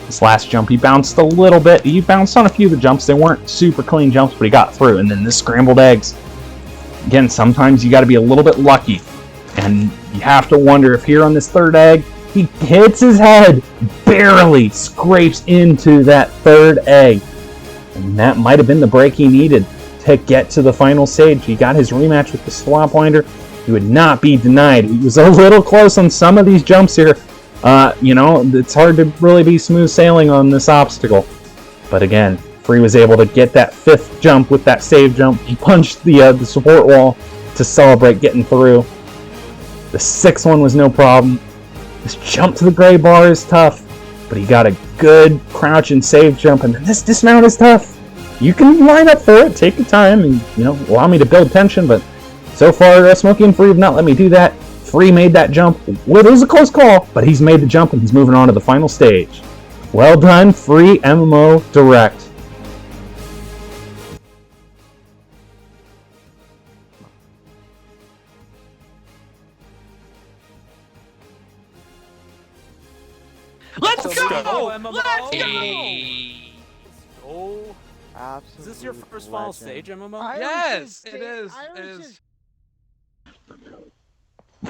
This last jump, he bounced a little bit. He bounced on a few of the jumps. They weren't super clean jumps, but he got through. And then this scrambled eggs. Again, sometimes you got to be a little bit lucky. And you have to wonder if here on this 3rd egg, he hits his head. barely scrapes into that third egg. And that might have been the break he needed to get to the final stage. He got his rematch with the Swamp Winder. He would not be denied. He was a little close on some of these jumps here. It's hard to really be smooth sailing on this obstacle. But again, Free was able to get that 5th jump with that save jump. He punched the support wall to celebrate getting through. The 6th one was no problem. This jump to the gray bar is tough, but he got a good crouch and save jump, and then this dismount is tough. You can line up for it, take your time, and allow me to build tension, but so far Smokey and Free have not let me do that. Free made that jump. Well, it was a close call, but he's made the jump and he's moving on to the final stage. Well done, Free MMO Direct. Let's go! MMO. Let's go! Oh, Is this your first final stage, MMO? Yes, it is. It is.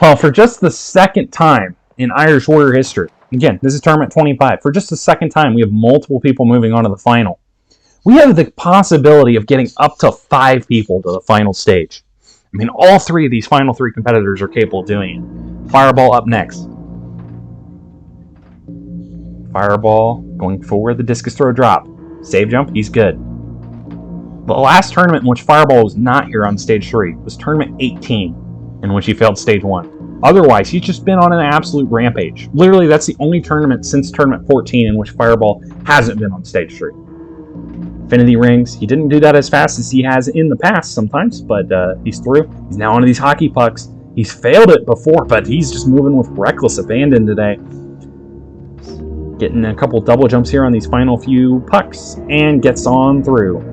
Well, for just the second time in Irish Warrior history, again, this is tournament 25, for just the second time we have multiple people moving on to the final. We have the possibility of getting up to 5 people to the final stage. I mean, all 3 of these final 3 competitors are capable of doing it. Fireball up next. Fireball going for the discus throw drop. Save jump, he's good. The last tournament in which Fireball was not here on stage 3 was tournament 18, in which he failed stage 1. Otherwise, he's just been on an absolute rampage. Literally, that's the only tournament since tournament 14 in which Fireball hasn't been on stage 3. Infinity Rings, he didn't do that as fast as he has in the past sometimes, but he's through. He's now onto these hockey pucks. He's failed it before, but he's just moving with reckless abandon today. Getting a couple double jumps here on these final few pucks, and gets on through.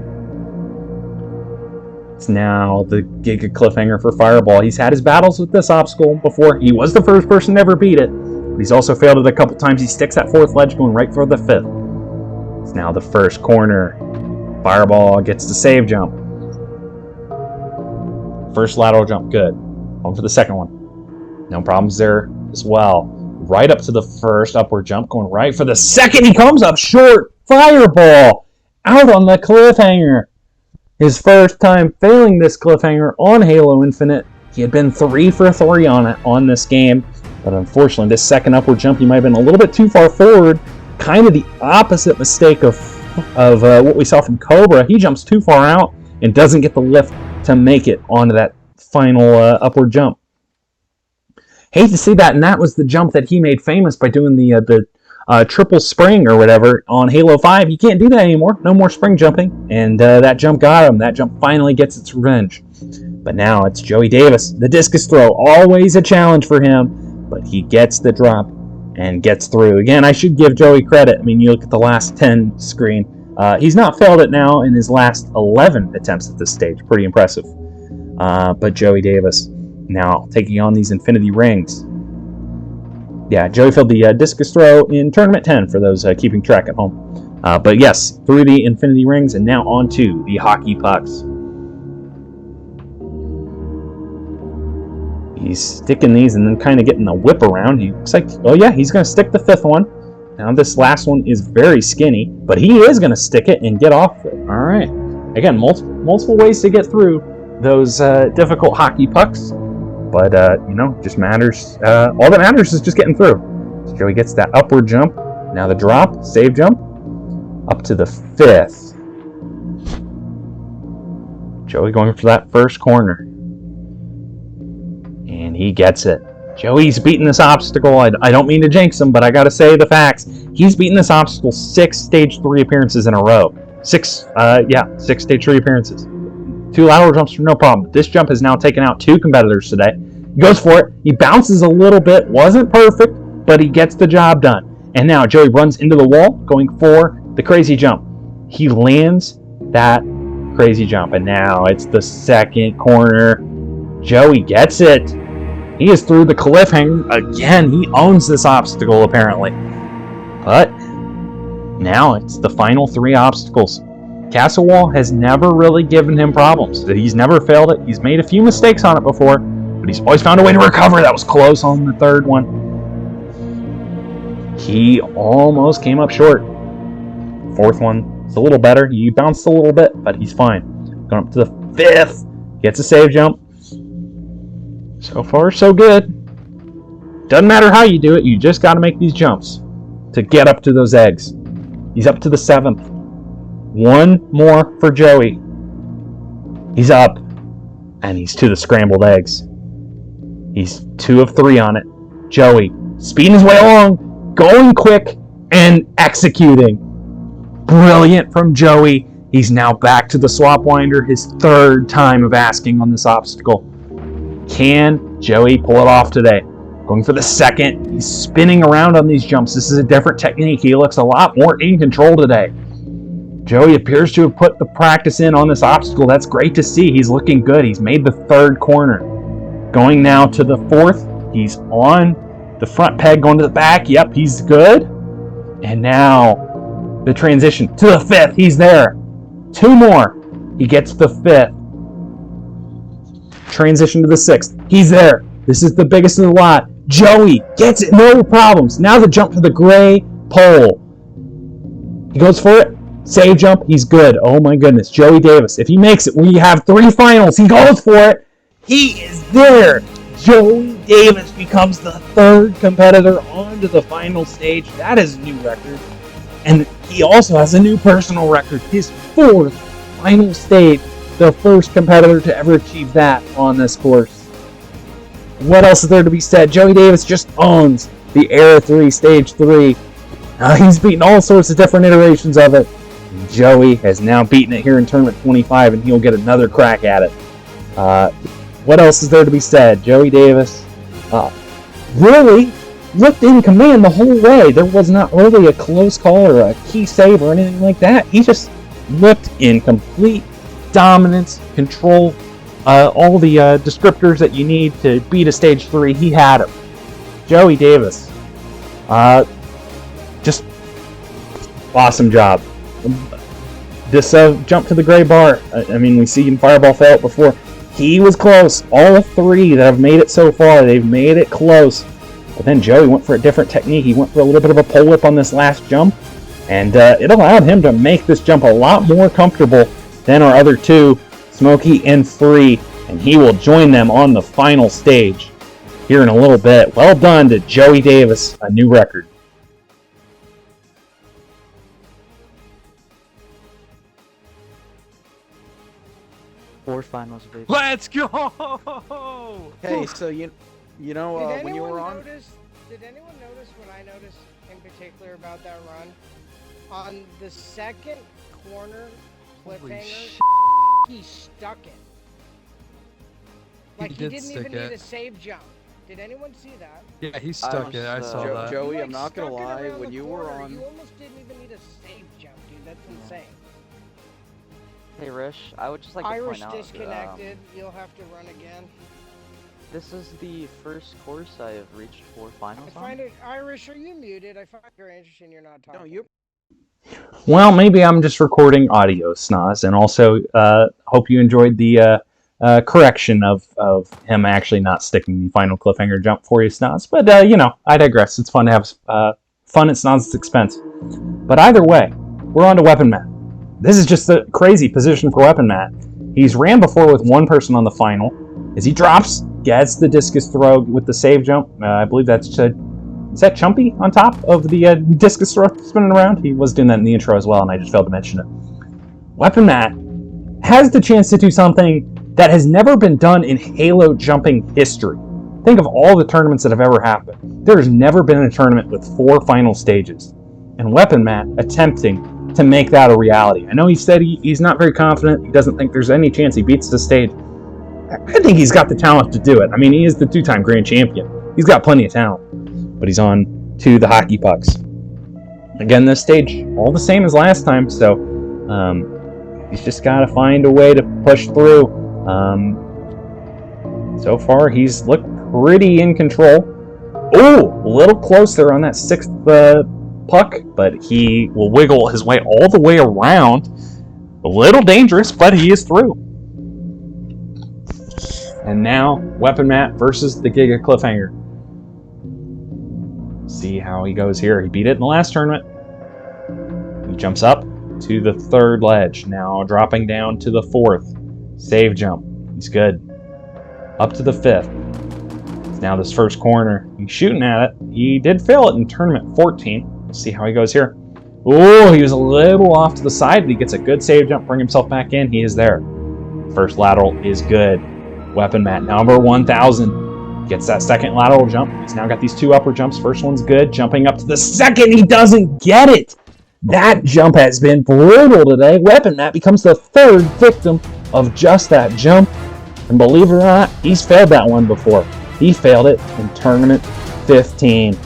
It's now the Giga Cliffhanger for Fireball. He's had his battles with this obstacle before. He was the first person to ever beat it, but he's also failed it a couple times. He sticks that 4th ledge going right for the 5th. It's now the first corner. Fireball gets the save jump. First lateral jump, good. On for the second one. No problems there as well. Right up to the first upward jump, going right for the second. He comes up short. Fireball out on the cliffhanger. His first time failing this cliffhanger on Halo Infinite. He had been 3 for 3 on it on this game, but unfortunately, this second upward jump, he might have been a little bit too far forward. Kind of the opposite mistake of what we saw from Cobra. He jumps too far out and doesn't get the lift to make it onto that final upward jump. Hate to see that, and that was the jump that he made famous by doing the triple spring or whatever on Halo 5. He can't do that anymore. No more spring jumping, and that jump got him. That jump finally gets its revenge. But now it's Joey Davis. The discus throw, always a challenge for him, but he gets the drop and gets through. Again, I should give Joey credit. I mean, you look at the last 10 screen. He's not failed it now in his last 11 attempts at this stage. Pretty impressive. But Joey Davis now taking on these Infinity Rings. Yeah, Joey failed the discus throw in Tournament 10 for those keeping track at home. But yes, through the Infinity Rings and now onto the hockey pucks. He's sticking these and then kind of getting the whip around. He looks like, oh yeah, he's going to stick the 5th one. Now this last one is very skinny, but he is going to stick it and get off it. All right. Again, multiple ways to get through those difficult hockey pucks. But, just matters. All that matters is just getting through. So Joey gets that upward jump. Now the drop, save jump, up to the 5th. Joey going for that first corner. And he gets it. Joey's beaten this obstacle. I don't mean to jinx him, but I gotta say the facts. He's beaten this obstacle 6 stage 3 appearances in a row. 6 stage 3 appearances. 2 lateral jumps for no problem. This jump has now taken out 2 competitors today. He goes for it. He bounces a little bit. Wasn't perfect, but he gets the job done. And now Joey runs into the wall, going for the crazy jump. He lands that crazy jump, and now it's the second corner. Joey gets it. He is through the cliffhanger. Again, he owns this obstacle, apparently. But now it's the final 3 obstacles. Castle Wall has never really given him problems. He's never failed it. He's made a few mistakes on it before, but he's always found a way to recover. That was close on the 3rd one. He almost came up short. Fourth one is a little better. He bounced a little bit, but he's fine. Going up to the fifth. Gets a save jump. So far, so good. Doesn't matter how you do it, you just got to make these jumps to get up to those eggs. He's up to the seventh. One more for Joey. He's up. And he's to the scrambled eggs. He's 2 of 3 on it. Joey, speeding his way along, going quick, and executing. Brilliant from Joey. He's now back to the swap winder, his 3rd time of asking on this obstacle. Can Joey pull it off today? Going for the 2nd. He's spinning around on these jumps. This is a different technique. He looks a lot more in control today. Joey appears to have put the practice in on this obstacle. That's great to see. He's looking good. He's made the 3rd corner. Going now to the 4th. He's on the front peg, going to the back. Yep, he's good. And now the transition to the 5th. He's there. 2 more. He gets the 5th. Transition to the 6th. He's there. This is the biggest of the lot. Joey gets it. No problems. Now the jump to the gray pole. He goes for it. Save jump. He's good. Oh my goodness. Joey Davis. If he makes it, we have 3 finals. He goes for it. He is there. Joey Davis becomes the 3rd competitor onto the final stage. That is a new record. And he also has a new personal record. His 4th final stage. The 1st competitor to ever achieve that on this course. What else is there to be said? Joey Davis just owns the Era 3 Stage 3. He's beaten all sorts of different iterations of it. Joey has now beaten it here in Tournament 25, and he'll get another crack at it. What else is there to be said? Joey Davis really looked in command the whole way. There was not really a close call or a key save or anything like that. He just looked in complete dominance, control, all the descriptors that you need to beat a Stage 3. He had them. Joey Davis. Just awesome job. This jump to the gray bar, I mean, we see him fireball fail it before. He was close. All 3 that have made it so far, they've made it close. But then Joey went for a different technique. He went for a little bit of a pole whip on this last jump, and it allowed him to make this jump a lot more comfortable than our other 2, Smokey and Free, and he will join them on the final stage here in a little bit. Well done to Joey Davis, a new record. Four finals, baby. Let's go! Hey, so you know Did when you were on. Did anyone notice what I noticed in particular about that run? On the 2nd corner cliffhanger, he stuck it. Like he didn't even need a save jump. Did anyone see that? Yeah, he stuck it. I saw that. Joey, Like, I'm not gonna stuck it lie. around When the you were corner. on. You almost didn't even need a save jump, dude. That's insane. Hey, Rish, I would just like to Irish point out. disconnected. You'll have to run again. This is the first course I have reached 4 finals I find it, Irish, are you muted? I find it very interesting you're not talking. No, you. Well, maybe I'm just recording audio, Snoz, and also hope you enjoyed the correction of him actually not sticking the final cliffhanger jump for you, Snoz. But, I digress. It's fun to have fun at Snoz's expense. But either way, we're on to Weapon Matt. This is just a crazy position for Weapon Matt. He's ran before with 1 person on the final. As he drops, gets the discus throw with the save jump. I believe that's is that Chumpy on top of the discus throw spinning around? He was doing that in the intro as well, and I just failed to mention it. Weapon Matt has the chance to do something that has never been done in Halo jumping history. Think of all the tournaments that have ever happened. There has never been a tournament with 4 final stages. And Weapon Matt attempting to make that a reality. I know he said he's not very confident. He doesn't think there's any chance he beats the stage. I think he's got the talent to do it. I mean, he is the 2-time grand champion. He's got plenty of talent. But he's on to the hockey pucks. Again, this stage, all the same as last time, so he's just got to find a way to push through. So far, he's looked pretty in control. Oh, a little closer on that 6th puck, but he will wiggle his way all the way around. A little dangerous, but he is through. And now, Weapon Matt versus the Giga Cliffhanger. See how he goes here. He beat it in the last tournament. He jumps up to the third ledge. Now dropping down to the fourth. Save jump. He's good. Up to the fifth. It's now this first corner. He's shooting at it. He did fail it in tournament 14. Let's see how he goes here. Oh, he was a little off to the side, but he gets a good save jump, bring himself back in. He is there. First lateral is good. Weapon mat number 1000. Gets that second lateral jump. He's now got these two upper jumps. First one's good. Jumping up to the second, he doesn't get it. That jump has been brutal today. Weapon mat becomes the third victim of just that jump. And believe it or not, he's failed that one before. He failed it in tournament 15.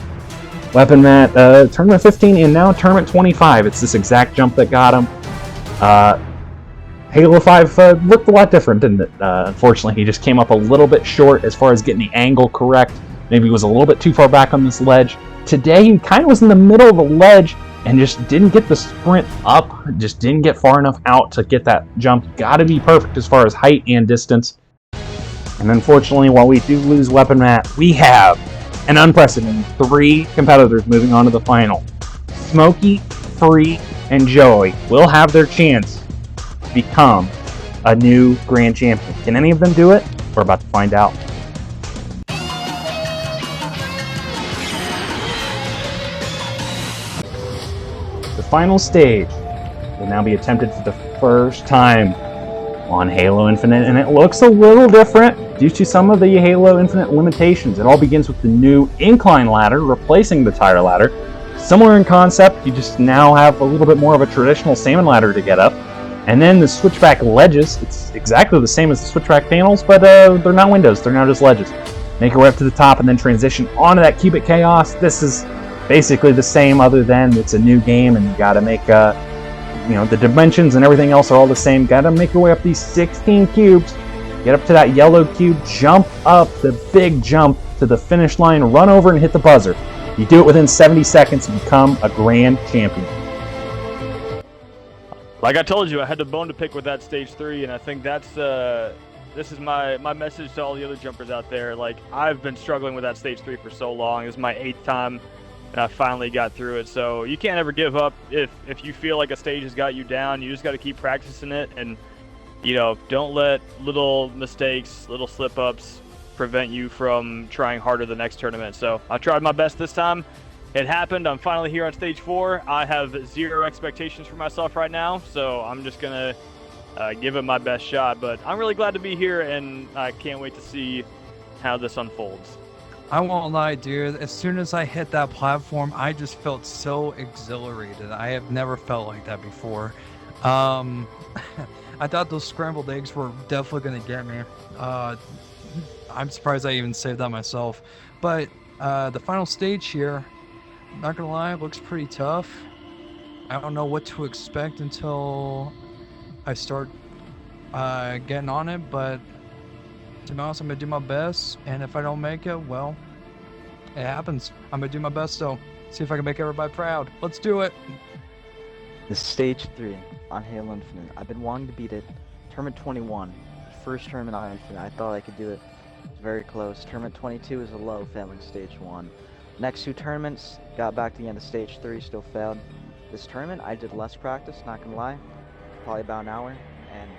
Weapon mat, tournament 15 and now tournament 25. It's this exact jump that got him. Halo 5 looked a lot different, didn't it? Unfortunately, he just came up a little bit short as far as getting the angle correct. Maybe he was a little bit too far back on this ledge. Today, he kind of was in the middle of the ledge and just didn't get the sprint up, just didn't get far enough out to get that jump. Got to be perfect as far as height and distance. And unfortunately, while we do lose Weapon Mat, we have an unprecedented 3 competitors moving on to the final. Smokey, Free, and Joey will have their chance to become a new grand champion. Can any of them do it? We're about to find out. The final stage will now be attempted for the first time on Halo Infinite, and it looks a little different due to some of the Halo Infinite limitations. It all begins with the new incline ladder replacing the tire ladder. Similar in concept, you just now have a little bit more of a traditional salmon ladder to get up. And then the switchback ledges, it's exactly the same as the switchback panels, but they're not windows, they're now just ledges. Make your way up to the top and then transition onto that cubic chaos. This is basically the same, other than it's a new game and you gotta make the dimensions and everything else are all the same. Gotta make your way up these 16 cubes, get up to that yellow cube, jump up the big jump to the finish line, run over and hit the buzzer. You do it within 70 seconds and become a grand champion. Like I told you, I had a bone to pick with that stage 3, and I think that's this is my message to all the other jumpers out there. Like, I've been struggling with that stage 3 for so long. This is my 8th time, and I finally got through it. So you can't ever give up. If you feel like a stage has got you down, you just got to keep practicing it, and don't let little mistakes, little slip-ups prevent you from trying harder the next tournament. So I tried my best this time. It happened. I'm finally here on stage 4. I have 0 expectations for myself right now, so I'm just gonna give it my best shot. But I'm really glad to be here, and I can't wait to see how this unfolds. I won't lie, dude. As soon as I hit that platform, I just felt so exhilarated. I have never felt like that before. I thought those scrambled eggs were definitely gonna get me. I'm surprised I even saved that myself. But the final stage here, not gonna lie, looks pretty tough. I don't know what to expect until I start getting on it, but to be honest, I'm gonna do my best, and if I don't make it, well, it happens. I'm gonna do my best, so see if I can make everybody proud. Let's do it. This is stage 3 on Halo Infinite. I've been wanting to beat it. Tournament 21, first tournament on Infinite. I thought I could do it. It's very close. Tournament 22 is a low, failing stage 1. Next 2 tournaments, got back to the end of stage 3, still failed. This tournament, I did less practice, not gonna lie. Probably about an hour, and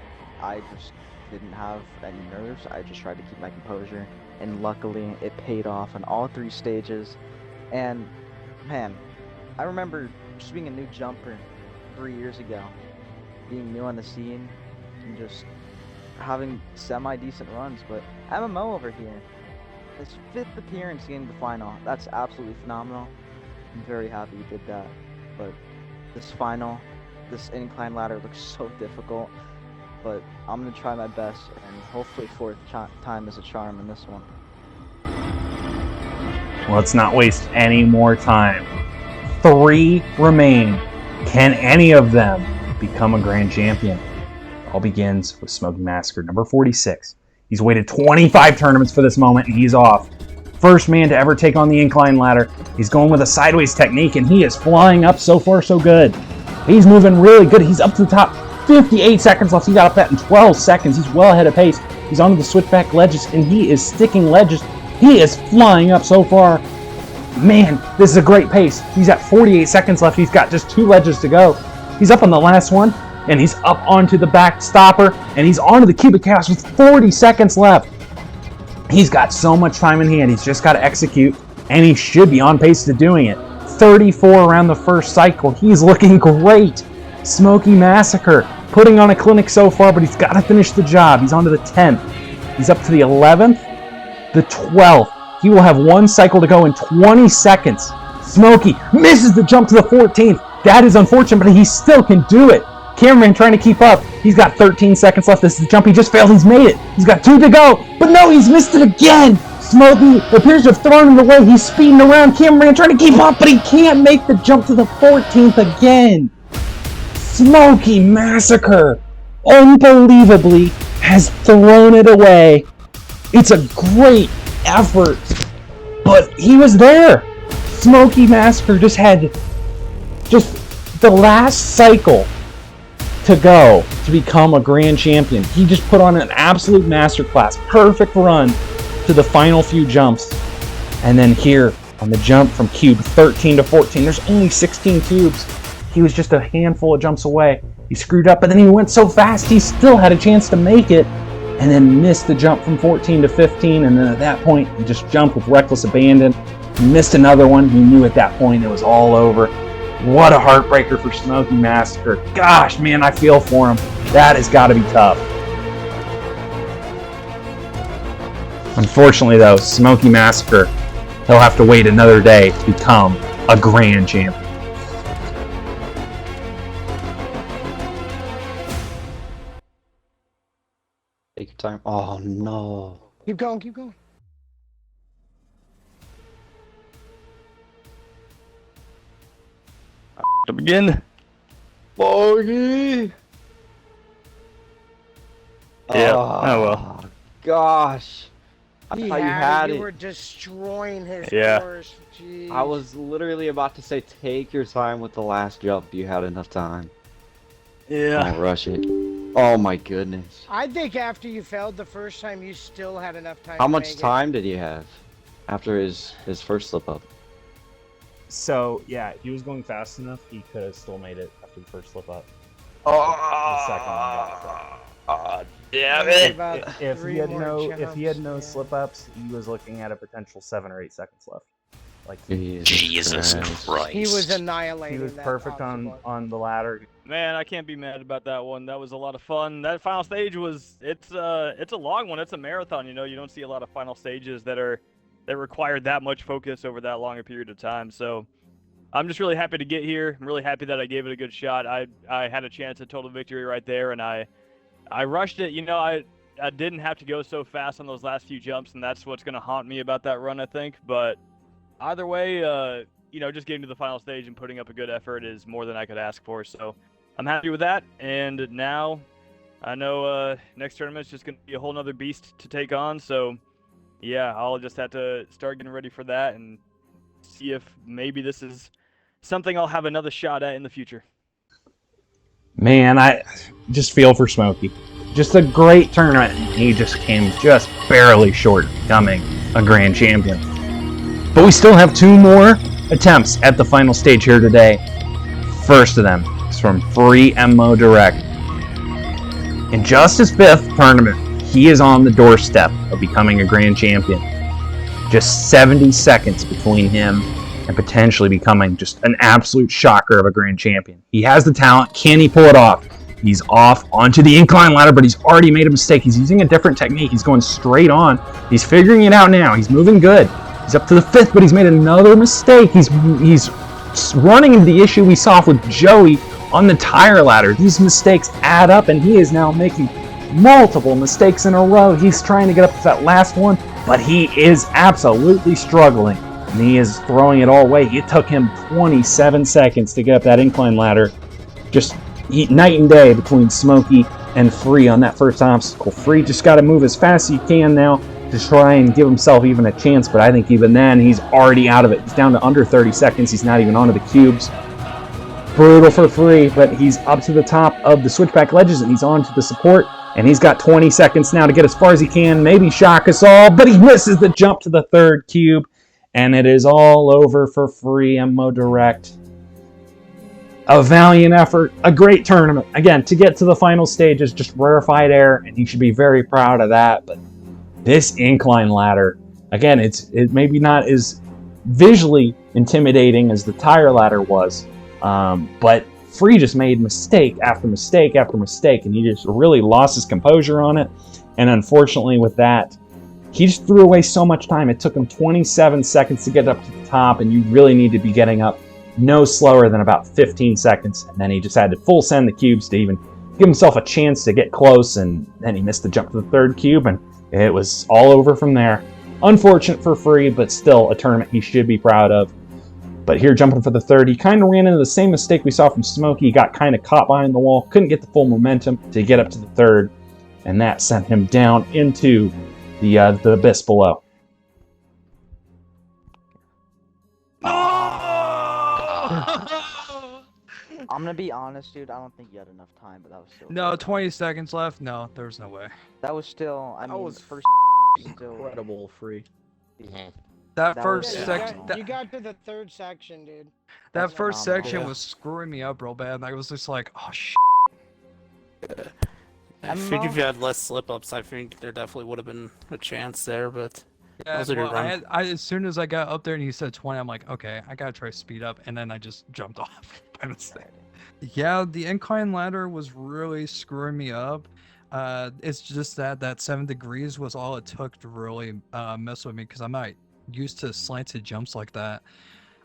I just didn't have any nerves. I just tried to keep my composure, and luckily it paid off on all 3 stages. And man, I remember just being a new jumper 3 years ago, being new on the scene, and just having semi-decent runs, but MMO over here, his 5th appearance getting the final, that's absolutely phenomenal. I'm very happy you did that, but this final, this incline ladder looks so difficult, but I'm going to try my best, and hopefully 4th time is a charm in this one. Let's not waste any more time. 3 remain. Can any of them become a grand champion? It all begins with Smoking Massacre, number 46. He's waited 25 tournaments for this moment, and he's off. First man to ever take on the incline ladder. He's going with a sideways technique, and he is flying up. So far, so good. He's moving really good. He's up to the top. 58 seconds left. He got up that in 12 seconds. He's well ahead of pace. He's onto the switchback ledges, and he is sticking ledges. He is flying up so far. Man, this is a great pace. He's at 48 seconds left. He's got just 2 ledges to go. He's up on the last one, and he's up onto the back stopper, and he's onto the cubic chaos with 40 seconds left. He's got so much time in hand. He's just got to execute, and he should be on pace to doing it. 34 around the first cycle. He's looking great. Smoky Massacre putting on a clinic so far, but he's got to finish the job. He's on to the 10th. He's up to the 11th, the 12th. He will have 1 cycle to go in 20 seconds. Smokey misses the jump to the 14th. That is unfortunate, but he still can do it. Cameraman trying to keep up. He's got 13 seconds left. This is the jump he just failed. He's made it. He's got 2 to go. But no, he's missed it again. Smokey appears to have thrown it away. He's speeding around. Cameraman trying to keep up, but he can't make the jump to the 14th again. Smoky Massacre, unbelievably, has thrown it away. It's a great effort, but he was there. Smoky Massacre just had the last cycle to go to become a grand champion. He just put on an absolute masterclass, perfect run to the final few jumps. And then here on the jump from cube 13 to 14, there's only 16 cubes. He was just a handful of jumps away. He screwed up, but then he went so fast, he still had a chance to make it, and then missed the jump from 14 to 15, and then at that point, he just jumped with reckless abandon. He missed another one. He knew at that point it was all over. What a heartbreaker for Smoky Massacre. Gosh, man, I feel for him. That has got to be tough. Unfortunately, though, Smoky Massacre, he'll have to wait another day to become a grand champion. Take your time. Oh no. Keep going, keep going. To begin. Bogey. Yeah. Oh well. Gosh. I thought you had You it. were destroying his Yeah. course. Jeez. I was literally about to say, take your time with the last jump. You had enough time. Yeah. Don't rush it. Oh my goodness. I think after you failed the first time, you still had enough time. How to much make time did he have after his first slip up? So, yeah, he was going fast enough. He could have still made it after the first slip up. Oh, The second one got damn it. If he had no slip ups, he was looking at a potential 7 or 8 seconds left. Like Jesus Christ. He was annihilating. he was that perfect obstacle. on the ladder. Man, I can't be mad about that one. That was a lot of fun. That final stage it's a long one. It's a marathon, you know. You don't see a lot of final stages that require that much focus over that long a period of time. So I'm just really happy to get here. I'm really happy that I gave it a good shot. I had a chance at total victory right there, and I rushed it. You know, I didn't have to go so fast on those last few jumps, and that's what's going to haunt me about that run, I think. But either way, you know, just getting to the final stage and putting up a good effort is more than I could ask for. So I'm happy with that. And now I know next tournament's just going to be a whole nother beast to take on. So yeah, I'll just have to start getting ready for that and see if maybe this is something I'll have another shot at in the future. Man, I just feel for Smokey. Just a great tournament. He just came just barely short of becoming a grand champion. But we still have 2 more attempts at the final stage here today. First of them is from Free MMO Direct. In just his 5th tournament, he is on the doorstep of becoming a grand champion. Just 70 seconds between him and potentially becoming just an absolute shocker of a grand champion. He has the talent. Can he pull it off? He's off onto the incline ladder, but he's already made a mistake. He's using a different technique. He's going straight on. He's figuring it out now. He's moving good. He's up to the 5th, but he's made another mistake. He's running into the issue we saw with Joey on the tire ladder. These mistakes add up, and he is now making multiple mistakes in a row. He's trying to get up to that last one, but he is absolutely struggling, and he is throwing it all away. It took him 27 seconds to get up that incline ladder. Just night and day between Smokey and Free on that first obstacle. Free just got to move as fast as he can now to try and give himself even a chance, but I think even then he's already out of it. He's down to under 30 seconds. He's not even onto the cubes. Brutal for Free, but he's up to the top of the switchback ledges and he's on to the support, and he's got 20 seconds now to get as far as he can, maybe shock us all, but he misses the jump to the 3rd cube, And it is all over for free MMO Direct. A valiant effort, a great tournament. Again, to get to the final stage is just rarefied air, and you should be very proud of that. But this incline ladder, again, it maybe not as visually intimidating as the tire ladder was, but Free just made mistake after mistake after mistake, and he just really lost his composure on it. And unfortunately with that, he just threw away so much time. It took him 27 seconds to get up to the top, and you really need to be getting up no slower than about 15 seconds. And then he just had to full send the cubes to even give himself a chance to get close, and then he missed the jump to the third cube, and it was all over from there. Unfortunate for Free, but still a tournament he should be proud of. But here, jumping for the third, he kind of ran into the same mistake we saw from Smokey. He got kind of caught behind the wall, couldn't get the full momentum to get up to the third, and that sent him down into the abyss below. I'm gonna be honest, dude. I don't think you had enough time, but that was still. No, 20 seconds left. No, there's no way. That was still. I mean, was first still incredible. Free. That That first was- section. You got to the third section, dude. That first section Yeah. was screwing me up real bad. I was just like, oh shit. I think if you had less slip-ups, I think there definitely would have been a chance there, but... Yeah, was a good well, run. as soon as I got up there and he said 20, I'm like, okay, I gotta try to speed up, and then I just jumped off by mistake. Yeah, the incline ladder was really screwing me up. It's just that 7 degrees was all it took to really mess with me, because I'm not used to slanted jumps like that.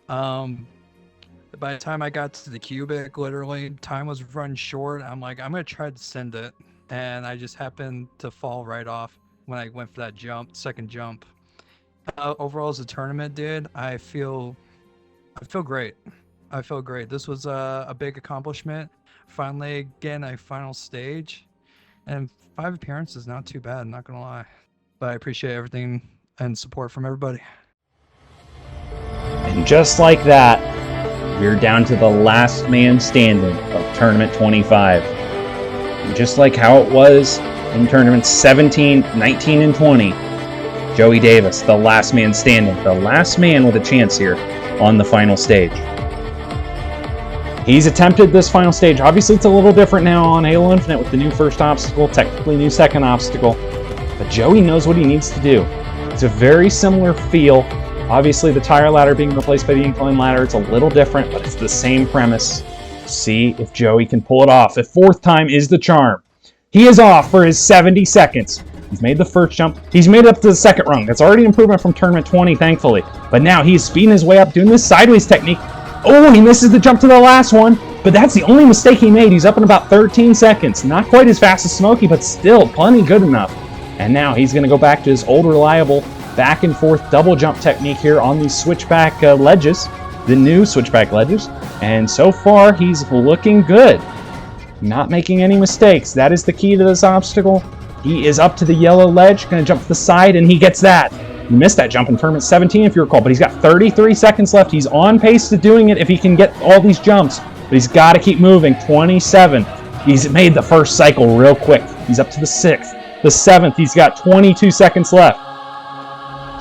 By the time I got to the cubic, literally, time was running short. I'm like, I'm gonna try to send it, and I just happened to fall right off when I went for that second jump. Overall, as a tournament, dude, I feel great. I feel great. This was a big accomplishment. Finally, getting a final stage, and 5 appearances, not too bad. Not gonna lie, but I appreciate everything and support from everybody. And just like that, we're down to the last man standing of Tournament 25. And just like how it was in Tournaments 17, 19, and 20, Joey Davis, the last man standing, the last man with a chance here on the final stage. He's attempted this final stage. Obviously, it's a little different now on Halo Infinite with the new first obstacle, technically new second obstacle, but Joey knows what he needs to do. It's a very similar feel. Obviously, the tire ladder being replaced by the incline ladder, it's a little different, but it's the same premise. See if Joey can pull it off. If fourth time is the charm. He is off for his 70 seconds. He's made the first jump. He's made it up to the second rung. That's already an improvement from Tournament 20, thankfully. But now he's speeding his way up, doing this sideways technique. Oh, he misses the jump to the last one, but that's the only mistake he made. He's up in about 13 seconds. Not quite as fast as Smokey, but still plenty good enough. And now he's going to go back to his old reliable back and forth double jump technique here on these switchback ledges, the new switchback ledges. And so far, he's looking good. Not making any mistakes. That is the key to this obstacle. He is up to the yellow ledge, going to jump to the side, and he gets that. He missed that jump in Tournament 17, if you recall, but he's got 33 seconds left. He's on pace to doing it if he can get all these jumps, but he's got to keep moving. 27. He's made the first cycle real quick. He's up to the 6th. The 7th, he's got 22 seconds left.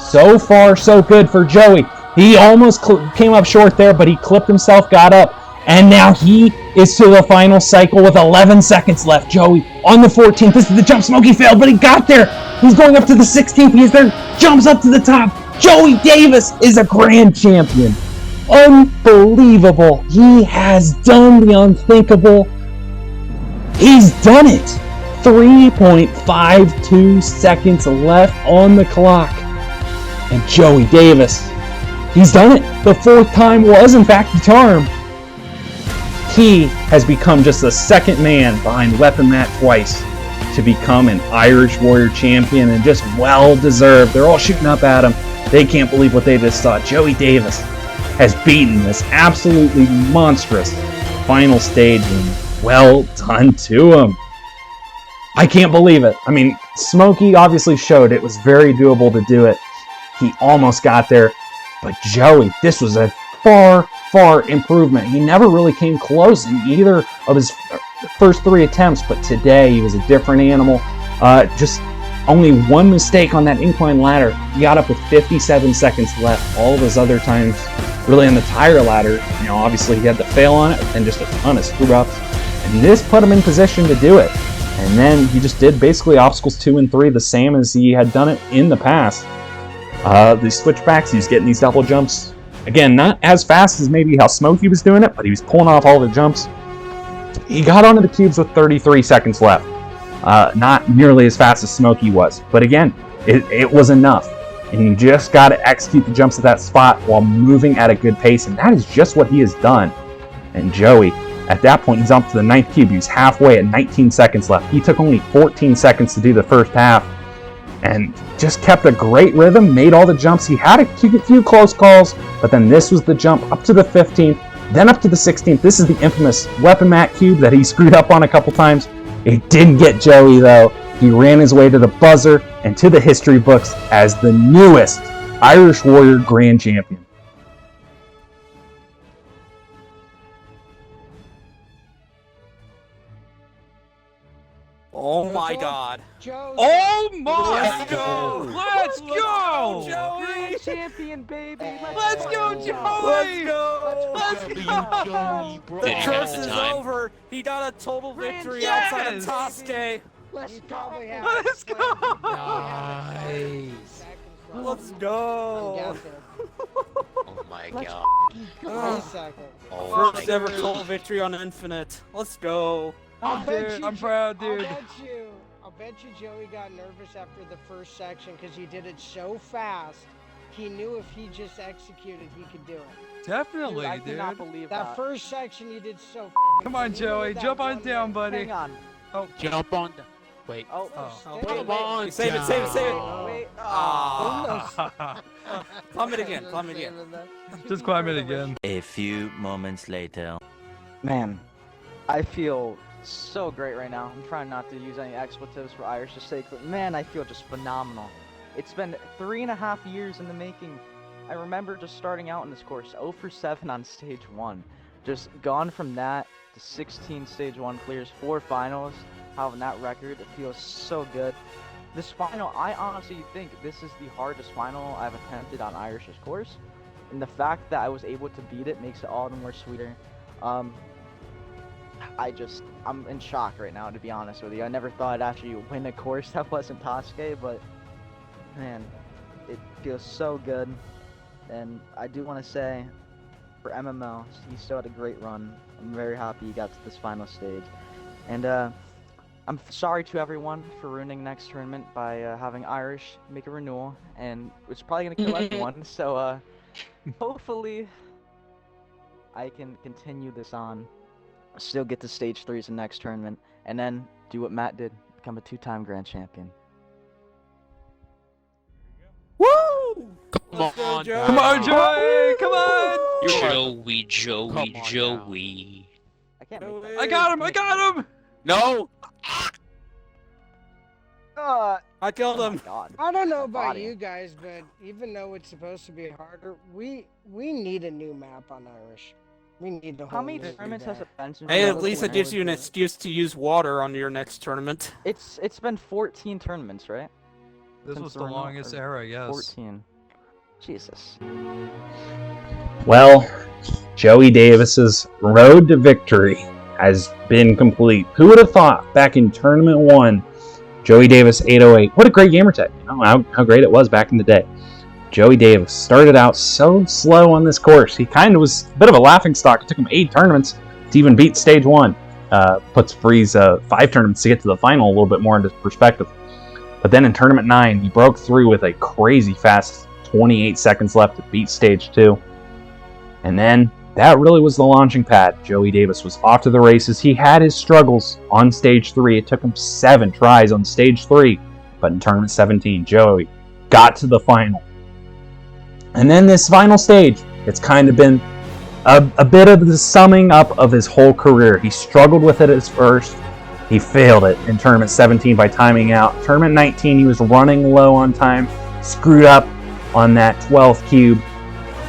So far, so good for Joey. He almost came up short there, but he clipped himself, got up, and now he is to the final cycle with 11 seconds left. Joey on the 14th. This is the jump Smokey failed, but he got there. He's going up to the 16th. He's there, jumps up to the top. Joey Davis is a grand champion. Unbelievable. He has done the unthinkable. He's done it. 3.52 seconds left on the clock. And Joey Davis, he's done it. The 4th time was, in fact, the charm. He has become just the second man behind Weapon Matt twice to become an Irish Warrior champion, and just well-deserved. They're all shooting up at him. They can't believe what they just saw. Joey Davis has beaten this absolutely monstrous final stage, and well done to him. I can't believe it. I mean, Smokey obviously showed it was very doable to do it. He almost got there, but Joey, this was a far improvement. He never really came close in either of his first 3 attempts, but today he was a different animal. Just only one mistake on that incline ladder. He got up with 57 seconds left. All of his other times, really on the tire ladder, obviously he had to fail on it, and just a ton of screw-ups. And this put him in position to do it. And then he just did basically obstacles 2 and 3 the same as he had done it in the past. The switchbacks, he was getting these double jumps. Again, not as fast as maybe how Smokey was doing it, but he was pulling off all the jumps. He got onto the cubes with 33 seconds left. Not nearly as fast as Smokey was. But again, it was enough. And you just got to execute the jumps at that spot while moving at a good pace. And that is just what he has done. And Joey, at that point, he's up to the 9th cube. He was halfway at 19 seconds left. He took only 14 seconds to do the first half. And just kept a great rhythm, made all the jumps. He had a few close calls, but then this was the jump up to the 15th, then up to the 16th. This is the infamous weapon mat cube that he screwed up on a couple times. It didn't get Joey, though. He ran his way to the buzzer and to the history books as the newest Irish Warrior Grand Champion. Oh my god. Oh my Let's god! go! Let's go! Grand champion, baby! Let's go, Joey! Let's go! Let's go! The Did he curse have the is time? over. He got a total victory Yes! outside of Tosque. Let's go. Let's go! Nice. Let's go. Oh my god. First ever total victory on Infinite. Let's go. I'm proud, dude. I'll bet you Joey got nervous after the first section because he did it so fast. He knew if he just executed, he could do it. Definitely, I dude. cannot believe That first section you did so. Come on, Joey. Jump on down, buddy. Hang on. Oh, Jump on the... Wait. Oh, Come on, save it, save it, save it. Wait. Climb it again, climb it again. just climb it again. A few moments later. Man, I feel so great right now. I'm trying not to use any expletives for Irish's sake, but man, I feel just phenomenal. It's been 3.5 years in the making. I remember just starting out in this course, 0 for 7 on stage 1. Just gone from that to 16 stage 1 clears, 4 finals. Having that record, it feels so good. This final, I honestly think this is the hardest final I've attempted on Irish's course. And the fact that I was able to beat it makes it all the more sweeter. I'm in shock right now, to be honest with you. I never thought I'd actually win a course that wasn't Tosque, but man, it feels so good. And I do want to say, for MML, he still had a great run. I'm very happy he got to this final stage. And I'm sorry to everyone for ruining next tournament by having Irish make a renewal, and it's probably going to kill everyone, so hopefully I can continue this on. Still get to stage 3s in next tournament, and then do what Matt did, become a 2-time grand champion. Woo! Come on, Joey. Come on, Joey! Come on! Joey. I can't make that. I got him! I got him! No! I killed him. God. I don't know about Body. you guys, but even though it's supposed to be harder, we need a new map on Irish. We need the whole. How many new tournaments has it been since Hey, we at were least it playing? gives you an excuse to use water on your next tournament. It's been 14 tournaments, right? This Since was the the renewal, longest or era, yes. 14. Jesus. Well, Joey Davis's road to victory has been complete. Who would have thought back in Tournament 1, Joey Davis 808. What a great gamertag. You know how great it was back in the day. Joey Davis started out so slow on this course. He kind of was a bit of a laughingstock. It took him 8 tournaments to even beat stage 1. Puts Freeze 5 tournaments to get to the final a little bit more into perspective. But then in Tournament 9, he broke through with a crazy fast 28 seconds left to beat stage 2. And then that really was the launching pad. Joey Davis was off to the races. He had his struggles on stage 3. It took him 7 tries on stage 3. But in Tournament 17, Joey got to the final. And then this final stage, it's kind of been a bit of the summing up of his whole career. He struggled with it at first. He failed it in Tournament 17 by timing out. Tournament 19, he was running low on time, screwed up on that 12th cube.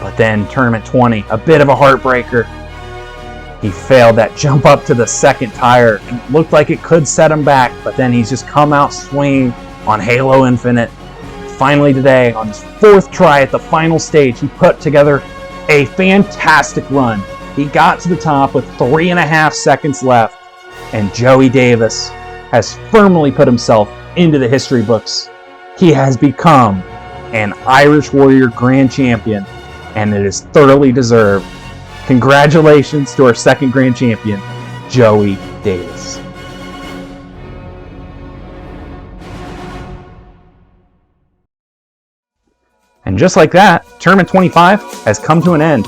But then Tournament 20, a bit of a heartbreaker. He failed that jump up to the second tire. And it looked like it could set him back, but then he's just come out swinging on Halo Infinite. Finally today, on his 4th try at the final stage, he put together a fantastic run. He got to the top with 3.5 seconds left, and Joey Davis has firmly put himself into the history books. He has become an Irish Warrior Grand Champion, and it is thoroughly deserved. Congratulations to our 2nd Grand Champion, Joey Davis. And just like that, Tournament 25 has come to an end.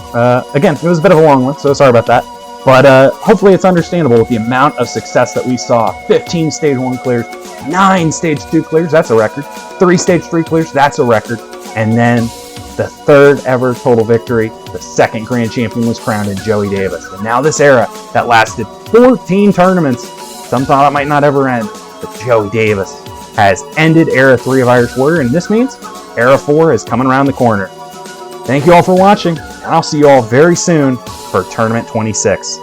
Again, it was a bit of a long one, so sorry about that. But hopefully it's understandable with the amount of success that we saw. 15 Stage 1 clears, 9 Stage 2 clears, that's a record. 3 Stage 3 clears, that's a record. And then the 3rd ever total victory, the 2nd Grand Champion was crowned in Joey Davis. And now this era that lasted 14 tournaments, some thought it might not ever end, but Joey Davis has ended Era 3 of Irish Warrior, and this means Era 4 is coming around the corner. Thank you all for watching, and I'll see you all very soon for Tournament 26.